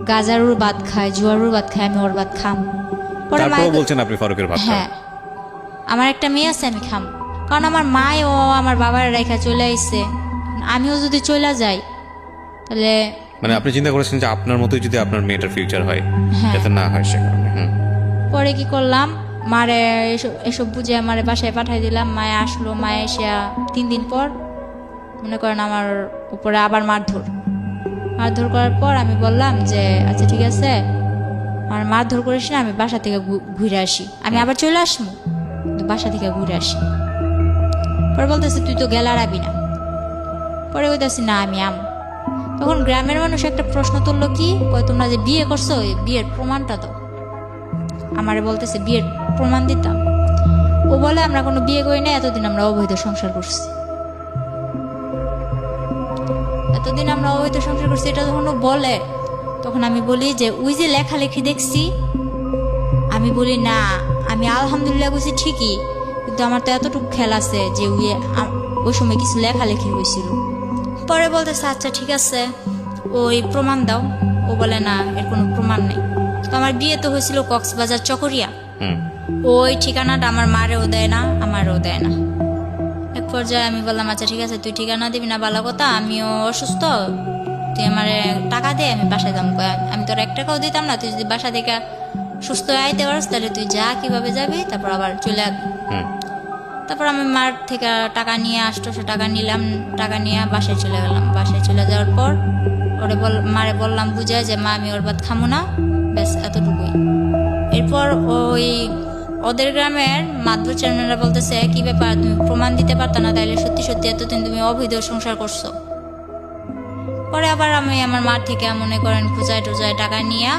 Speaker 1: গাজারুর ভাত খায়, জুয়ারুর ভাত খায়, আমি ওর ভাত খাম। পরে
Speaker 2: তারপরেও
Speaker 1: মায়ের-
Speaker 2: বলছেন আপনি ফারুকের ভাত খান।
Speaker 1: হ্যাঁ, আমার একটা মেয়ে আছে আমি খাম, কারণ আমার মায় ও আমার বাবার রেখা চলে আইছে, আমিও যদি চলে যাই তাহলে।
Speaker 2: মানে আপনি চিন্তা করেছেন যে আপনার মতোই যদি আপনার মেয়েটার ফিউচার হয়,
Speaker 1: হ্যাঁ।
Speaker 2: যাতে না হয় সে কারণে। হুম
Speaker 1: পরে কি করলাম, মারে এসব বুঝে মারে বাসায় পাঠাই দিলাম। মায়ে আসলো, মায়ে এসে 3 দিন পর মনে করেন আমার উপরে আবার মারধর করার পর আমি বললাম যে আচ্ছা ঠিক আছে আমার মারধর করিস না, আমি বাসা থেকে ঘুরে আসি, আমি আবার চলে আসবো, কিন্তু বাসা থেকে ঘুরে আসি। পরে বলতেছে তুই তো গেলা রাবি না। পরে বলতেছি না আমি আম। তখন গ্রামের মানুষ একটা প্রশ্ন তুললো, কি কয় তোমরা যে বিয়ে করছো এই বিয়ের প্রমাণটা দাও। আমারে বলতেছে বিয়ের প্রমাণ দিতাম। ও বলে আমরা কোনো বিয়ে করি না, এতদিন আমরা অবৈধ সংসার করছি, এতদিন আমরা অবৈধ সংসার করছি। এটা যখন ও বলে তখন আমি বলি যে ওই যে লেখালেখি দেখছি, আমি বলি না আমি আলহামদুলিল্লাহ বলছি ঠিকই, কিন্তু আমার তো এতটুকু খেয়াল আছে যে ওই সময় কিছু লেখালেখি হয়েছিল। পরে বলতেছে আচ্ছা ঠিক আছে ওই প্রমাণ দাও। ও বলে না এর কোনো প্রমাণ নেই। তো আমার বিয়ে তো হয়েছিল কক্সবাজার চকরিয়া,
Speaker 2: হুম
Speaker 1: ওই ঠিকানাটা আমার মারেও দেয় না আমারও দেয় না। এক পর্যায়ে আমি বললাম আচ্ছা ঠিক আছে তুই ঠিকানা দিবি না ভালো কথা, আমিও অসুস্থ, তুই আমার টাকা দে আমি বাসায় যাম। আমি তোর 1 টাকাও দিতাম না, তুই যদি বাসা থেকে সুস্থ হয়ে আইতে পারস তাহলে তুই যা, কিভাবে যাবি, তারপর আবার চলে আসবি।
Speaker 2: হুম
Speaker 1: তারপর আমি মার থেকে টাকা নিয়ে 800 টাকা নিলাম, টাকা নিয়ে বাসায় চলে গেলাম। বাসায় চলে যাওয়ার পর মারে বললাম বুঝায় যে মা আমি ওর ভাত খামো না, ব্যাস এতটুকুই। এরপর ওই ওদের গ্রামের মাতবর চেয়ারম্যানরা বলতেছে কি ব্যাপার তুমি প্রমাণ দিতে পারতো না, তাইলে সত্যি সত্যি এতদিন তুমি অবৈধ সংসার করছো। পরে আবার আমি আমার মার থেকে মনে করেন খুঁজায় টুজায় টাকা নিয়ে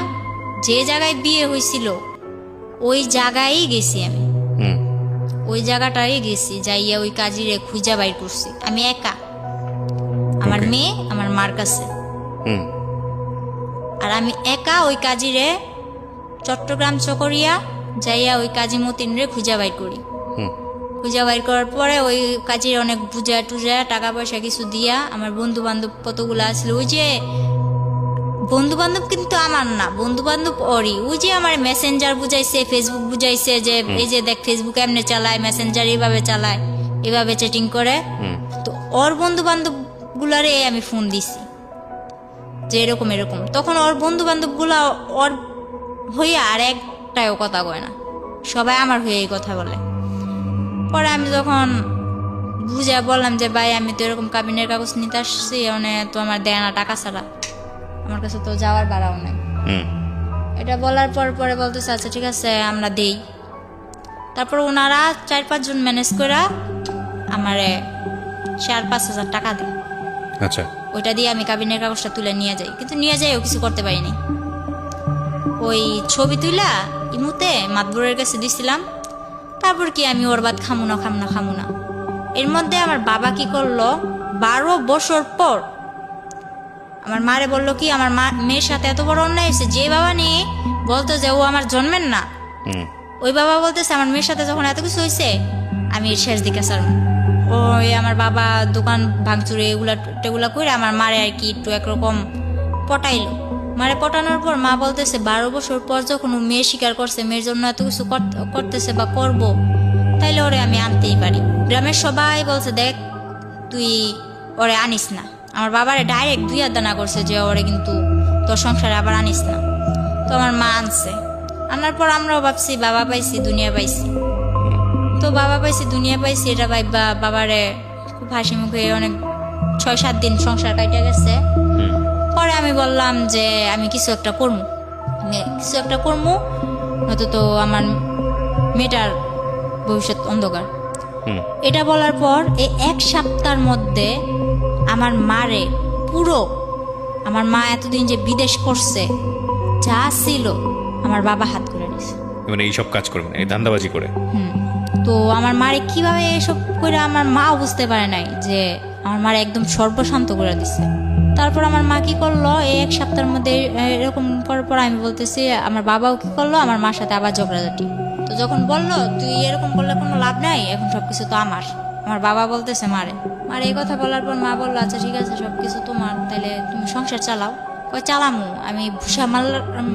Speaker 1: যে জায়গায় বিয়ে হয়েছিল ওই জায়গায় গেছি আমি,
Speaker 2: হুম
Speaker 1: ওই জায়গাটাই গেছি, যাইয়া ওই কাজিরে খুঁজা বাইর করছি আমি একা, আমার
Speaker 2: Okay.
Speaker 1: মেয়ে আমার মার কাছে,
Speaker 2: হুম
Speaker 1: আর আমি একা ওই কাজিরে চট্টগ্রাম চকরিয়া যাইয়া ওই কাজী মতিন রে খুঁজা বাইর করি।
Speaker 2: হুম
Speaker 1: খুঁজা বাইর করার পরে ওই কাজীর অনেক বুঝা টুজা টাকা পয়সা কিছু দিয়া আমার বন্ধু বান্ধব কতগুলো আসলো, ওই যে বন্ধু বান্ধব কিন্তু আমার না, বন্ধু বান্ধব ওরই, ওই যে আমার মেসেঞ্জার বুঝাইছে, ফেসবুক বুঝাইছে যে এই যে দেখ ফেসবুক এমনি চালায়, মেসেঞ্জার এইভাবে চালায়, এভাবে চ্যাটিং করে।
Speaker 2: হুম
Speaker 1: তো ওর বন্ধু বান্ধব গুলারে আমি ফোন দিছি যে এরকম এরকম। তখন ওর বন্ধু বান্ধব গুলা ওর হইয়া আর একটাও কথা কয় না, সবাই আমার হয়ে এই কথা বলে। পরে আমি যখন বুঝে বললাম যে ভাই আমি তো এরকম কাবিনের কাগজ নিতে আসছি, মানে তো আমার দেয় না টাকা ছাড়া, আমার কাছে তো যাওয়ার ভাড়াও নেই। এটা বলার পর পরে বলতেছে আচ্ছা ঠিক আছে আমরা দেই। তারপর ওনারা 4-5 জন ম্যানেজ করে আমারে 4-5 হাজার টাকা দেয়।
Speaker 2: আচ্ছা,
Speaker 1: ওইটা দিয়ে আমি কাবিনের কাগজটা তুলে নিয়ে যাই, কিন্তু নিয়ে যাইও কিছু করতে পারিনি। ওই ছবি তুলা ইমুতে মাতবরের কাছে দিছিলাম। তারপর কি আমি ওর বাদ খামু না। এর মধ্যে আমার বাবা কি করলো, 12 বছর পর আমার মারে বললো কি আমার মেয়ের সাথে এত বড় অন্যায় হয়েছে, যে বাবা নিয়ে বলতো যে ও আমার জন্মের না, ওই বাবা বলতেছে আমার মেয়ের সাথে যখন এত কিছু হয়েছে আমি এর শেষ দিকে ছাড়ব। ওই আমার বাবা দোকান ভাঙচুরে এগুলা করে আমার মারে আর কি একটু একরকম পটাইলো। মারে পটানোর পর মা বলতেছে 12 বছর পর যখন ও মেয়ে স্বীকার করছে, মেয়ের জন্য এত কিছু করতেছে বা করব, তাইলে ওরে আমি আনতেই পারি। গ্রামের সবাই বলছে দেখ তুই ওরে আনিস না। আমার বাবারে ডাইরেক্ট 2 হাত দানা করছে যে ওরে কিন্তু তোর সংসারে আবার আনিস না। তো আমার মা আনছে, আনার পর আমরাও ভাবছি বাবা পাইছি দুনিয়া পাইছি। তো বাবা পাইছি দুনিয়া পাইছি এটা ভাইবা বাবারে খুব হাসি মুখে অনেক 6-7 দিন সংসার কাটিয়ে গেছে। পরে আমি বললাম যে আমি কিছু একটা করবো, নয়তো তো আমার মেয়েটার ভবিষ্যৎ অন্ধকার। এটা বলার পর এই 1 সপ্তাহের মধ্যে আমার মারে পুরো, আমার মা এতদিন যে বিদেশ করছে যা ছিল আমার বাবা হাত করে নিছে,
Speaker 2: মানে এইসব কাজ করবেন এই ধান্দাবাজি করে।
Speaker 1: তো আমার মারে কিভাবে এসব করে আমার মা বুঝতে পারে নাই যে আমার মারে একদম সর্বশান্ত করে দিছে। তারপর আমার মা কি করলো, এই 1 সপ্তাহের মধ্যে এরকম করার পর আমি বলতেছি আমার বাবাও কি করলো আমার মার সাথে আবার ঝগড়াঝাটি। তো যখন বললো তুই এরকম করলে কোনো লাভ নাই, এখন সবকিছু তো আমার বাবা বলতেছে মারে এই কথা বলার পর মা বললো আচ্ছা ঠিক আছে সবকিছু তোমার, তাহলে তুমি সংসার চালাও। কই চালামু, আমি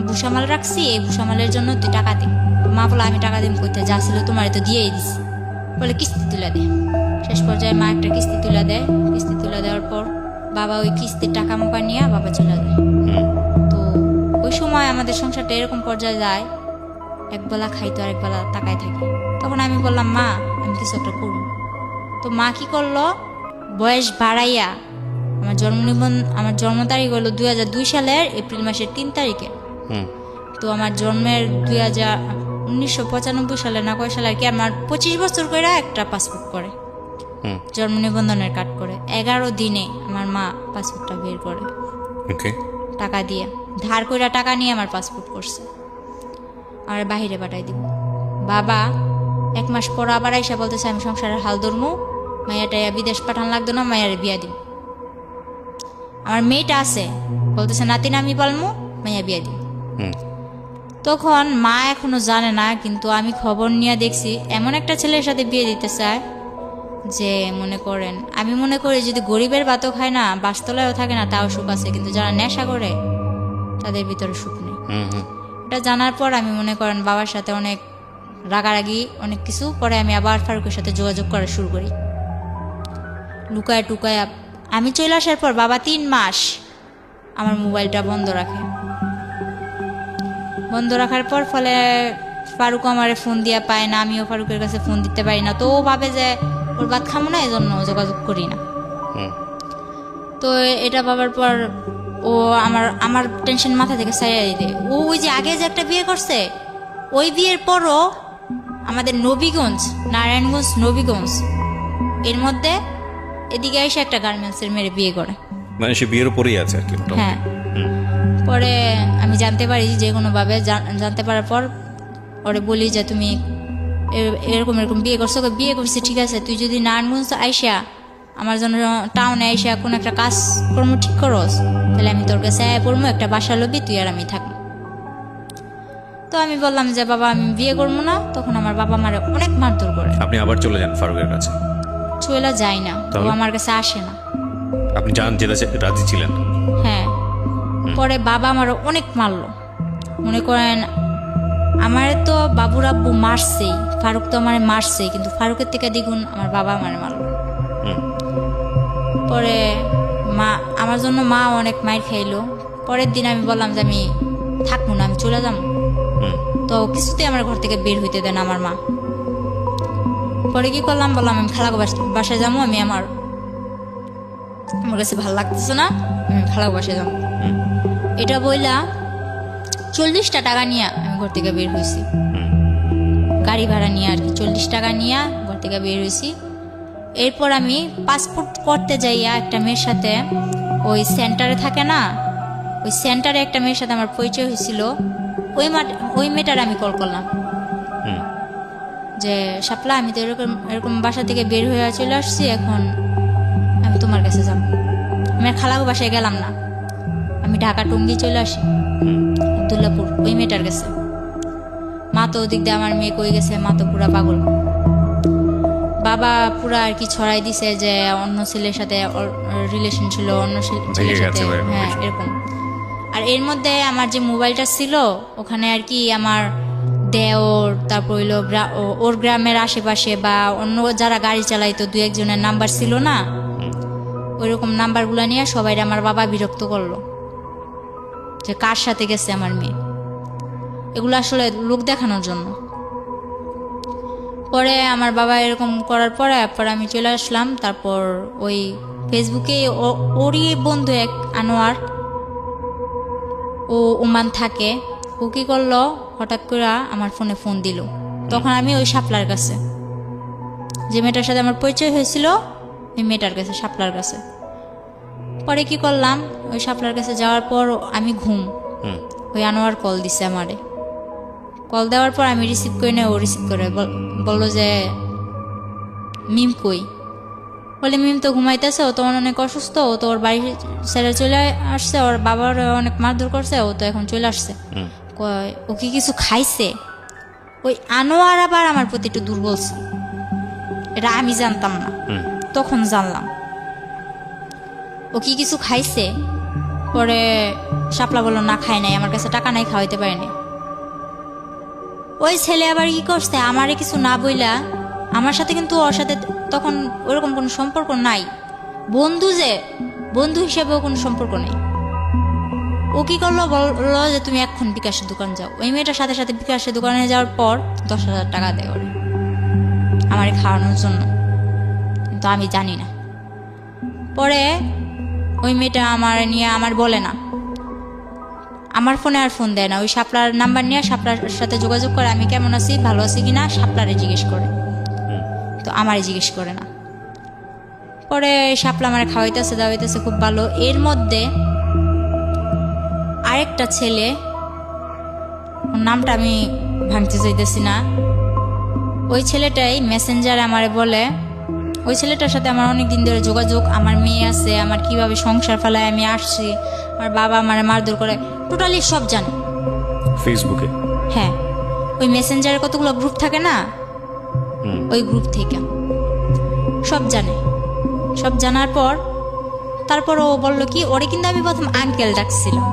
Speaker 1: ভুষামাল রাখছি, এই ভুষামালের জন্য তুই টাকা দে। মা বলে আমি টাকা দিম কইতে, যা ছিল তোমার তো দিয়েই দিছি, বলে কিস্তি তুলে দে। শেষ পর্যায়ে মা একটা কিস্তি তুলে দেয়। কিস্তি তুলে দেওয়ার পর বাবা ওই কিস্তির টাকা মোকা নিয়ে বাবা চলে যায়। তো ওই সময় আমাদের সংসারটা এরকম পর্যায়ে যায়, একবেলা খাইতো আর একবেলা তাকায় থাকি। তখন আমি বললাম মা আমি কিছু একটা করবো। তো মা কি করলো, বয়স বাড়াইয়া আমার জন্ম তারিখ হলো 2002 সালের এপ্রিল মাসের 3 তারিখে। তো আমার জন্মের 1995 সালে না কয় সালে আর কি, আমার 25 বছর করে একটা পাসপোর্ট করে, জন্ম নিবন্ধনের কার্ড করে 11 দিনে আমার মা পাসপোর্টটা বের করে টাকা দিয়ে, ধার করে টাকা নিয়ে আমার পাসপোর্ট করছে আর বাহিরে পাঠাই দিব। বাবা 1 মাস পর আবার আইসা বলতেছে আমি সংসারের হাল ধরমু, মাইয়াটা বিদেশ পাঠান লাগতো না, মাইয়ারে বিয়া দিব। আমার মেয়েটা আছে বলতেছে নাতিন আমি পালমু, মাইয়া বিয়া দিব। তখন মা এখনো জানে না, কিন্তু আমি খবর নিয়ে দেখছি এমন একটা ছেলের সাথে বিয়ে দিতে চায় যে মনে করেন, আমি মনে করি যদি গরিবের ভাতও খায় না, বাসতলায়ও থাকে না, তাও সুখ আছে, কিন্তু যারা নেশা করে তাদের ভিতরে সুখ নেই। এটা জানার পর আমি মনে করেন বাবার সাথে অনেক রাগারাগি অনেক কিছু, পরে আমি আবার ফারুকের সাথে যোগাযোগ করা শুরু করি লুকায় টুকায়। আমি চলে আসার পর বাবা 3 মাস আমার মোবাইলটা বন্ধ রাখে। বন্ধ রাখার পর ফলে ফারুক আমারে ফোন দিয়া পায় না, আমিও ফারুকের কাছে ফোন দিতে পারি না। তো ও ভাবে যে ওর ভাত খামো না, এই জন্য যোগাযোগ করি না। তো এটা ভাবার পর ও আমার টেনশন মাথা থেকে সারিয়ে দিতে, ওই যে আগে যে একটা বিয়ে করছে, ওই বিয়ের পরও আমাদের নারায়ণগঞ্জ নবীগঞ্জ এর মধ্যে এদিকে এসে একটা গার্মেন্টসের মেয়ের বিয়ে করে,
Speaker 2: মানে সে বিয়ের উপরেই আছে আর কি।
Speaker 1: হ্যাঁ। পরে আমি জানতে পারি যে কোনোভাবে, জানতে পারার পর ওরে বলি যে তুমি এরকম বিয়ে করছো। বিয়ে করছি ঠিক আছে, তুই যদি নারায়ণগঞ্জ আইসা আমার জন্য টাউনে আইসা কোনো একটা কাজকর্ম ঠিক করস, তাহলে আমি তোর কাছে পড়বো, একটা বাসা লবি, তুই আর আমি থাকবো। তো আমি বললাম যে বাবা আমি বিয়ে করবো না। তখন আমার বাবা আমার অনেক মারধর করে।
Speaker 2: আপনি আবার চলে যান ফারুকের কাছে?
Speaker 1: চলে যাই না, ও আমার কাছে আসে না।
Speaker 2: আপনি জান যেতে রাজি ছিলেন?
Speaker 1: হ্যাঁ। পরে বাবা আমার অনেক মারলো, মনে করেন আমার তো বাবুর আব্বু মারছেই, ফারুক তো আমার মারছেই, কিন্তু ফারুকের থেকে দ্বিগুণ আমার বাবা আমার মারলো। পরে আমার জন্য মা অনেক মাইর খাইলো। পরের দিন আমি বললাম যে আমি থাকবো না, আমি চলে যাবো। তো কিছুতেই আমার ঘর থেকে বের হইতে দেন আমার মা। পরে কি করলাম, বললাম আমি খালাগো বাসায় যাবো, আমি আমার কাছে ভালো লাগতেছে না, আমি খালাগো বাসায় যাবো। এটা বইলা 40টা টাকা নিয়ে আমি ঘর থেকে বের হয়েছি, গাড়ি ভাড়া নিয়ে আর কি। 40 টাকা নিয়ে ঘর থেকে বের হয়েছি। এরপর আমি পাসপোর্ট করতে যাইয়া একটা মেয়ের সাথে, ওই সেন্টারে থাকে না, ওই সেন্টারে একটা মেয়ের সাথে আমার পরিচয় হয়েছিল। ওই মেয়েটার আমি কল করলাম যে শাপলা, আমি তো এরকম এরকম বাসা থেকে বের হয়ে চলে আসছি, এখন আমি তোমার কাছে যাব। আমি আর খালাগো বাসায় গেলাম না, আমি ঢাকা টঙ্গী চলে আসি, আব্দুল্লাপুর, ওই মেয়েটার কাছে। মা তো ওদিক দিয়ে আমার মেয়ে কই গেছে, মা তো পুরা পাগল। বাবা পুরা আর কি ছড়াই দিছে যে অন্য ছেলের সাথে রিলেশন ছিল, অন্য ছেলের সাথে, হ্যাঁ এরকম। আর এর মধ্যে আমার যে মোবাইলটা ছিল ওখানে আর কি আমার দেওর, তারপর হইলো ওর গ্রামের আশেপাশে বা অন্য যারা গাড়ি চালাইতো 2-1 জনের নাম্বার ছিল না, ওইরকম নাম্বারগুলো নিয়ে সবাই আমার বাবা বিরক্ত করলো যে কার সাথে গেছে আমার মেয়ে, এগুলো আসলে লোক দেখানোর জন্য। পরে আমার বাবা এরকম করার পরে আমি চলে আসলাম। তারপর ওই ফেসবুকে ওরই বন্ধু এক আনোয়ার, ও ওমান থাকে, ও কি করলো, হঠাৎ করে আমার ফোনে ফোন দিল। তখন আমি ওই শাপলার কাছে, যে মেয়েটার সাথে আমার পরিচয় হয়েছিল, ওই মেয়েটার কাছে, শাপলার কাছে। পরে কি করলাম, ওই শাপলার কাছে যাওয়ার পর আমি ঘুম, ওই আনোয়ার কল দিছে আমারে। কল দেওয়ার পর আমি রিসিভ করি না, ও রিসিভ করে বললো যে মিম কই। বলে মিম তো ঘুমাইতেছে, ও তো অনেক অসুস্থ, ও তো ওর বাড়ি ছেড়ে চলে আসছে, ওর বাবার অনেক মারধর করছে, ও তো এখন চলে আসছে। ও কি কিছু খাইছে? ওই আনোয়ার আবার আমার প্রতি একটু দুর্বল ছিল, এটা আমি জানতাম না, তখন জানলাম ও কি কিছু খাইছে। পরে শাপলা বললো না খাই নাই, আমার কাছে টাকা নাই, খাওয়াইতে পারিনি। ওই ছেলে আবার কি করছে, আমারে কিছু না বইলা, আমার সাথে কিন্তু ওর সাথে তখন ওরকম কোনো সম্পর্ক নাই, বন্ধু যে বন্ধু হিসেবেও কোনো সম্পর্ক নেই। ও কি করলো, বললো যে তুমি এখন বিকাশের দোকান যাও। ওই মেয়েটার সাথে সাথে বিকাশের দোকানে যাওয়ার পর 10,000 টাকা দেয় ওরে আমারে খাওয়ানোর জন্য, কিন্তু আমি জানি না। পরে ওই মেয়েটা আমার নিয়ে আমার বলে না, আমার ফোনে আর ফোন দেয় না, ওই শাপলার নাম্বার নিয়ে শাপলার সাথে যোগাযোগ করে আমি কেমন আছি, ভালো আছি কিনা, শাপলারে জিজ্ঞেস করে, তো আমারে জিজ্ঞেস করে না। পরে শাপলা আমার খাওয়াইতেছে দাওয়াইতেছে খুব ভালো। এর মধ্যে আরেকটা ছেলে, ওর নামটা আমি ভাঙতে চাইতেছি না, ওই ছেলেটাই মেসেঞ্জারে আমারে বলে, ওই ছেলেটার সাথে আমার অনেক দিন ধরে যোগাযোগ, আমার মেয়ে আছে, আমার কিভাবে সংসার ফেলায় আমি আসছি, আমার বাবা আমারে মারধর করে, টোটালি সব জানে
Speaker 2: ফেসবুকে।
Speaker 1: হ্যাঁ, ওই মেসেঞ্জারে কতগুলো গ্রুপ থাকে না, ওই গ্রুপ থেকে সব জানে। সব জানার পর তারপর ও বললো কি, ওরে কিন্তু আমি প্রথম আঙ্কেল ডাকছিলাম,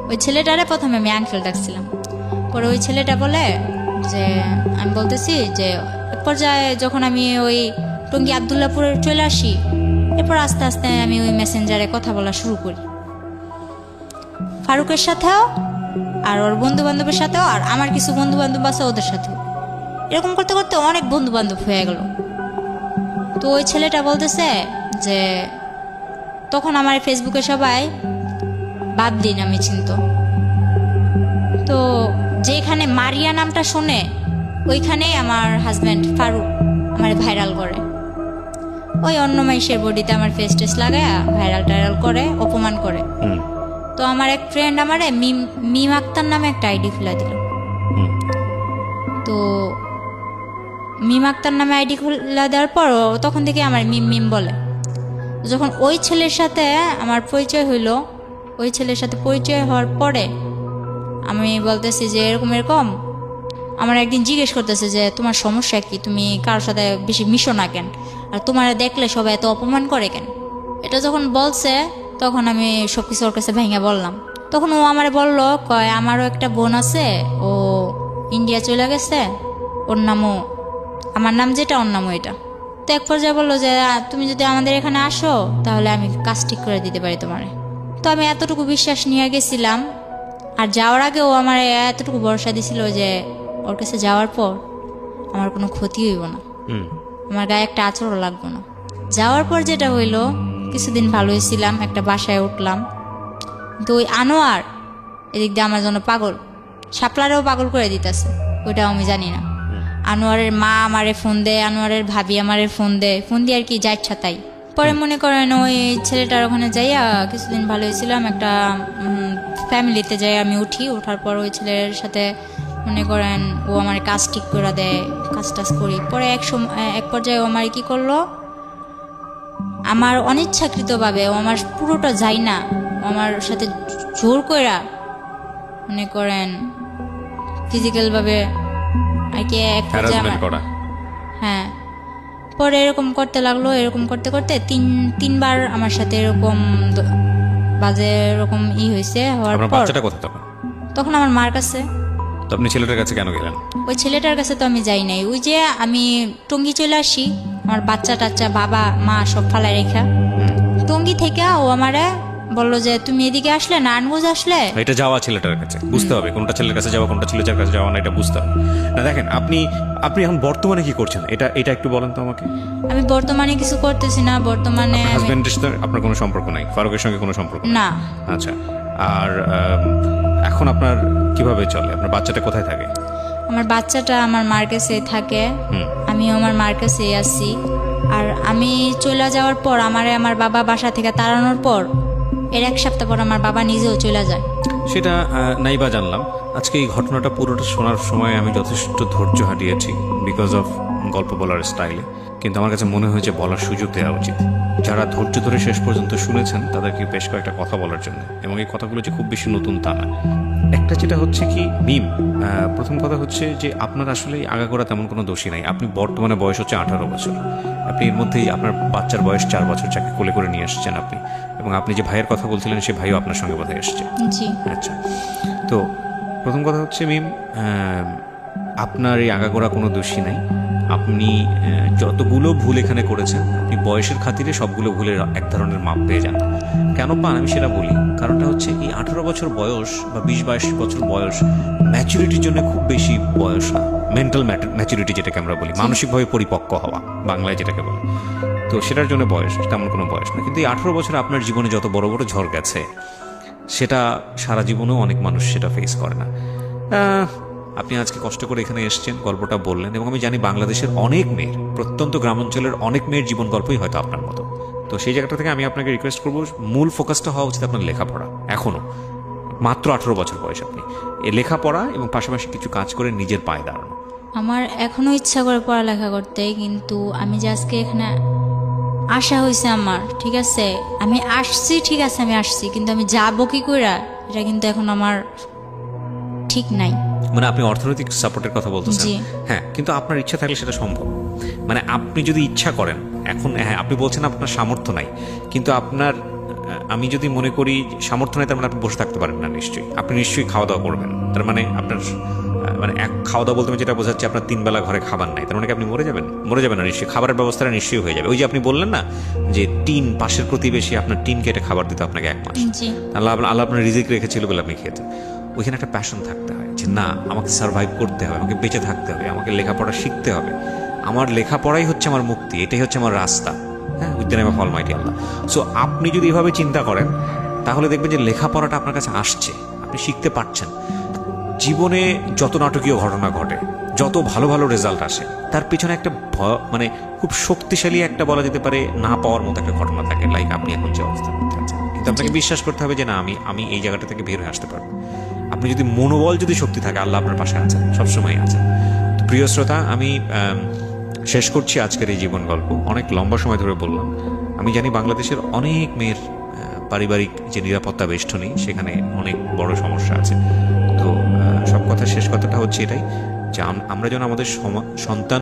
Speaker 1: ওই ছেলেটারে প্রথমে আমি আঙ্কেল ডাকছিলাম। পরে ওই ছেলেটা বলে যে, আমি বলতেছি যে এক পর্যায়ে যখন আমি ওই টঙ্গী আবদুল্লাপুরে চলে আসি, এরপর আস্তে আস্তে আমি ওই মেসেঞ্জারে কথা বলা শুরু করি, ফারুকের সাথেও আর ওর বন্ধু বান্ধবের সাথেও, আর আমার কিছু বন্ধু বান্ধব আছে ওদের সাথেও। এরকম করতে করতে অনেক বন্ধু বান্ধব হয়ে গেল। তো ওই ছেলেটা বলতেছে যে তখন আমার ফেসবুকে সবাই বাবলি নামে চিনত, তো যেখানে মারিয়া নামটা শোনে ওইখানে আমার হাজব্যান্ড ফারুক আমার ভাইরাল করে, ওই অন্য মাইশের বডিতে আমার ফেস টেস লাগায় ভাইরাল টাইরাল করে, অপমান করে। তো আমার এক ফ্রেন্ড আমারে মিম আক্তার নামে একটা আইডি খুলে দিল। তো মিম আক্তার নামে আইডি খুলে দেওয়ার পর তখন থেকে আমার মিম মিম বলে। যখন ওই ছেলের সাথে আমার পরিচয় হইলো, ওই ছেলের সাথে পরিচয় হওয়ার পরে আমি বলতেছি যে এরকম এরকম, আমার একদিন জিজ্ঞেস করতেছে যে তোমার সমস্যা কি, তুমি কারোর সাথে বেশি মিশো না কেন, আর তোমার দেখলে সবাই এত অপমান করে কেন। এটা যখন বলছে তখন আমি সব কিছু ওর কাছে ভেঙে বললাম। তখন ও আমার বললো, কয় আমারও একটা বোন আছে, ও ইন্ডিয়া চলে গেছে, ওর নামও আমার নাম যেটা, ওর নামও এটা। তো এক পর্যায়ে বললো যে তুমি যদি আমাদের এখানে আসো তাহলে আমি কাজ ঠিক করে দিতে পারি তোমারে। তো আমি এতটুকু বিশ্বাস নিয়ে গেছিলাম, আর যাওয়ার আগে ও আমার এতটুকু ভরসা দিছিল যে ওর কাছে যাওয়ার পর আমার কোনো ক্ষতি হইব না,
Speaker 2: হুম।
Speaker 1: আমার গায়ে একটা আঁচড়ও লাগবে না। যাওয়ার পর যেটা হইলো, কিছুদিন ভালোই ছিলাম, একটা বাসায় উঠলাম, কিন্তু ওই আনোয়ার এদিক দিয়ে আমার জন্য পাগল, শাপলারেও পাগল করে দিতেছে, ওইটাও আমি জানি না। আনোয়ারের মা আমারে ফোন দেয়, আনোয়ারের ভাবি আমারে ফোন দেয়, ফোন দিয়ে আর কি যা ইচ্ছা তাই। পরে মনে করেন ওই ছেলেটার ওখানে যাইয়া কিছুদিন ভালো হয়েছিলাম, একটা ফ্যামিলিতে যাই আমি উঠি, ওঠার পর ওই ছেলের সাথে মনে করেন ও আমার কাজ ঠিক করে দেয়, কাজ টাজ করি। পরে এক পর্যায়ে ও আমার কি করলো, আমার অনিচ্ছাকৃতভাবে ও আমার পুরোটা যাই না, ও আমার সাথে জোর কইরা মনে করেন ফিজিক্যালভাবে আর কি এক পর্যায়ে
Speaker 2: হ্যারাসমেন্ট
Speaker 1: আমার,
Speaker 2: করা।
Speaker 1: হ্যাঁ। পরে এরকম করতে লাগলো, এরকম করতে করতে তিনবার আমার সাথে এরকম বাজে এরকম হয়েছে। হওয়ার
Speaker 2: আপনার
Speaker 1: পর
Speaker 2: বাচ্চাটা কোথায় তখন?
Speaker 1: তখন আমার মার কাছে।
Speaker 2: তো আপনি ছেলেটার কাছে কেন গেলেন?
Speaker 1: ওই ছেলেটার কাছে তো আমি যাই নাই, ওই যে আমি টঙ্গী চলে আসি, আমার বাচ্চা টাচ্চা বাবা মা সব ফালাই রেখা, টঙ্গী থেকে ও আমারে বললো যে তুমি এদিকে আসলে, নারায়ণগঞ্জ আসলে।
Speaker 2: এটা যাওয়া ছেলেটার কাছে, বুঝতে হবে কোনটা ছেলের কাছে যাওয়া কোনটা ছেলেটার কাছে যাওয়া না, এটা বুঝতে হবে না। দেখেন আপনি এখন বর্তমানে কি করছেন, এটা একটু বলেন তো আমাকে।
Speaker 1: আমি বর্তমানে কিছু করতেছি না, বর্তমানে
Speaker 2: হাজবেন্ডের সাথে আপনার কোনো সম্পর্ক নাই, ফারুকের সঙ্গে কোনো সম্পর্ক নেই?
Speaker 1: না।
Speaker 2: আচ্ছা, আর এখন আপনার কিভাবে চলে? আপনার বাচ্চাটা কোথায় থাকে?
Speaker 1: আমার বাচ্চাটা আমার মার কাছে থাকে, আমিও আমার মার কাছে আছি। আর আমি চলে যাওয়ার পর আমার বাবা বাসা থেকে তাড়ানোর পর এর এক সপ্তাহ পর আমার বাবা নিজেও চলে যায়।
Speaker 2: সেটা নাইবা জানলাম। আজকে এই ঘটনাটা পুরোটা শোনার সময় আমি যথেষ্ট ধৈর্য হারিয়েছি বিকজ অফ গল্প বলার স্টাইলে, কিন্তু আমার কাছে মনে হয়েছে বলার সুযোগ দেওয়া উচিত। যারা ধৈর্য ধরে শেষ পর্যন্ত শুনেছেন তাদেরকে বেশ কয়েকটা কথা বলার জন্য, এবং এই কথাগুলো যে খুব বেশি নতুন তা না। একটা যেটা হচ্ছে কি মিম, প্রথম কথা হচ্ছে যে আপনার আসলে আগাগোড়া তেমন কোনো দোষী নাই। আপনি বর্তমানে বয়স হচ্ছে 18 বছর, আপনি এর মধ্যেই আপনার বাচ্চার বয়স 4 বছর, যাকে কোলে করে নিয়ে আসছেন আপনি, এবং আপনি যে ভাইয়ের কথা বলছিলেন সে ভাইও আপনার সঙ্গে বোধহয় এসছে।
Speaker 1: জি।
Speaker 2: আচ্ছা, তো প্রথম কথা হচ্ছে মিম, আপনার এই আগাগোড়া কোনো দোষী নাই। আপনি যতগুলো ভুল এখানে করেছেন, আপনি বয়সের খাতিরে সবগুলো ভুলের এক ধরনের মাপ পেয়ে যান। কেন পান আমি সেটা বলি। কারণটা হচ্ছে এই 18 বছর বয়স বা 20-22 বছর বয়স ম্যাচুরিটির জন্য খুব বেশি বয়স না। মেন্টাল ম্যাচুরিটি যেটাকে আমরা বলি, মানসিকভাবে পরিপক্ক হওয়া বাংলায় যেটাকে বলি, তো সেটার জন্য বয়স তেমন কোনো বয়স না। কিন্তু এই 18 বছর আপনার জীবনে যত বড় বড় ঝড় গেছে, সেটা সারা জীবনেও অনেক মানুষ সেটা ফেস করে না। আপনি আজকে কষ্ট করে এখানে এসেছেন, গল্পটা বললেন, এবং আমি জানি বাংলাদেশের অনেক মেয়ের, প্রত্যন্ত গ্রামাঞ্চলের অনেক মেয়ের জীবন গল্পই হয়তো আপনার মতো। তো সেই জায়গাটা থেকে আমি আপনাকে রিকোয়েস্ট করবো, মূল ফোকাসটা হওয়া উচিত আপনার লেখাপড়া। এখনও মাত্র 18 বছর বয়স, আপনি এই লেখাপড়া এবং পাশাপাশি কিছু কাজ করে নিজের পায়ে দাঁড়ানো।
Speaker 1: আমার এখনো ইচ্ছা করে পড়ালেখা করতে, কিন্তু আমি যে আজকে এখানে আসা হয়েছে আমার, ঠিক আছে আমি আসছি, ঠিক আছে আমি আসছি, কিন্তু আমি যাবো কি কইরা এটা কিন্তু এখন আমার ঠিক নাই।
Speaker 2: মানে আপনি অর্থনৈতিক সাপোর্টের কথা বলতেছেন?
Speaker 1: জি।
Speaker 2: হ্যাঁ, কিন্তু আপনার ইচ্ছা থাকলে সেটা সম্ভব। মানে আপনি যদি ইচ্ছা করেন, এখন হ্যাঁ আপনি বলছেন আপনার সামর্থ্য নাই, কিন্তু আপনার আমি যদি মনে করি সামর্থ্য নাই, তার মানে আপনি বসে থাকতে পারেন না নিশ্চয়ই। আপনি নিশ্চয়ই খাওয়া দাওয়া করবেন, তার মানে আপনার মানে খাওয়া দাওয়া বলতে আমি যেটা বোঝাচ্ছি, আপনার 3 বেলা ঘরে খাবার নাই, তার মানে কি আপনি মরে যাবেন? মরে যাবেন না নিশ্চয়ই, খাবারের ব্যবস্থাটা নিশ্চয়ই হয়ে যাবে। ওই যে আপনি বললেন না যে টিন, পাশের প্রতিবেশী আপনার টিন কেটে খাবার দিতে আপনাকে 1 মাস,
Speaker 1: জি।
Speaker 2: আল্লাহ আপনার রিজিক রেখেছিল বলে আপনি খেতেন। ওইখানে একটা প্যাশন থাকতে হয় যে না, আমাকে সার্ভাইভ করতে হবে, আমাকে বেঁচে থাকতে হবে, আমাকে লেখাপড়া শিখতে হবে, আমার লেখাপড়াই হচ্ছে আমার মুক্তি, এটাই হচ্ছে আমার রাস্তা। হ্যাঁ, with the name of Almighty Allah. So আপনি যদি এভাবে চিন্তা করেন, তাহলে দেখবেন যে লেখাপড়াটা আপনার কাছে আসছে, আপনি শিখতে পারছেন। জীবনে যত নাটকীয় ঘটনা ঘটে, যত ভালো ভালো রেজাল্ট আসে, তার পিছনে একটা মানে খুব শক্তিশালী একটা বলা যেতে পারে না পাওয়ার মতো একটা ঘটনা থাকে, লাইক আপনি এখন যে অবস্থার মধ্যে আছেন। কিন্তু আপনাকে বিশ্বাস করতে হবে যে না, আমি এই জায়গাটা থেকে বের হয়ে আসতে পারবো। আপনি যদি মনোবল, যদি শক্তি থাকে, আল্লাহ আপনার পাশে আছেন, সবসময় আছেন। প্রিয় শ্রোতা, আমি শেষ করছি আজকের এই জীবন গল্প। অনেক লম্বা সময় ধরে বললাম। আমি জানি বাংলাদেশের অনেক মেয়ের পারিবারিক যে নিরাপত্তা বেষ্টনী, সেখানে অনেক বড় সমস্যা আছে। তো সব কথা শেষ কথাটা হচ্ছে এটাই যে আমরা যেন আমাদের সন্তান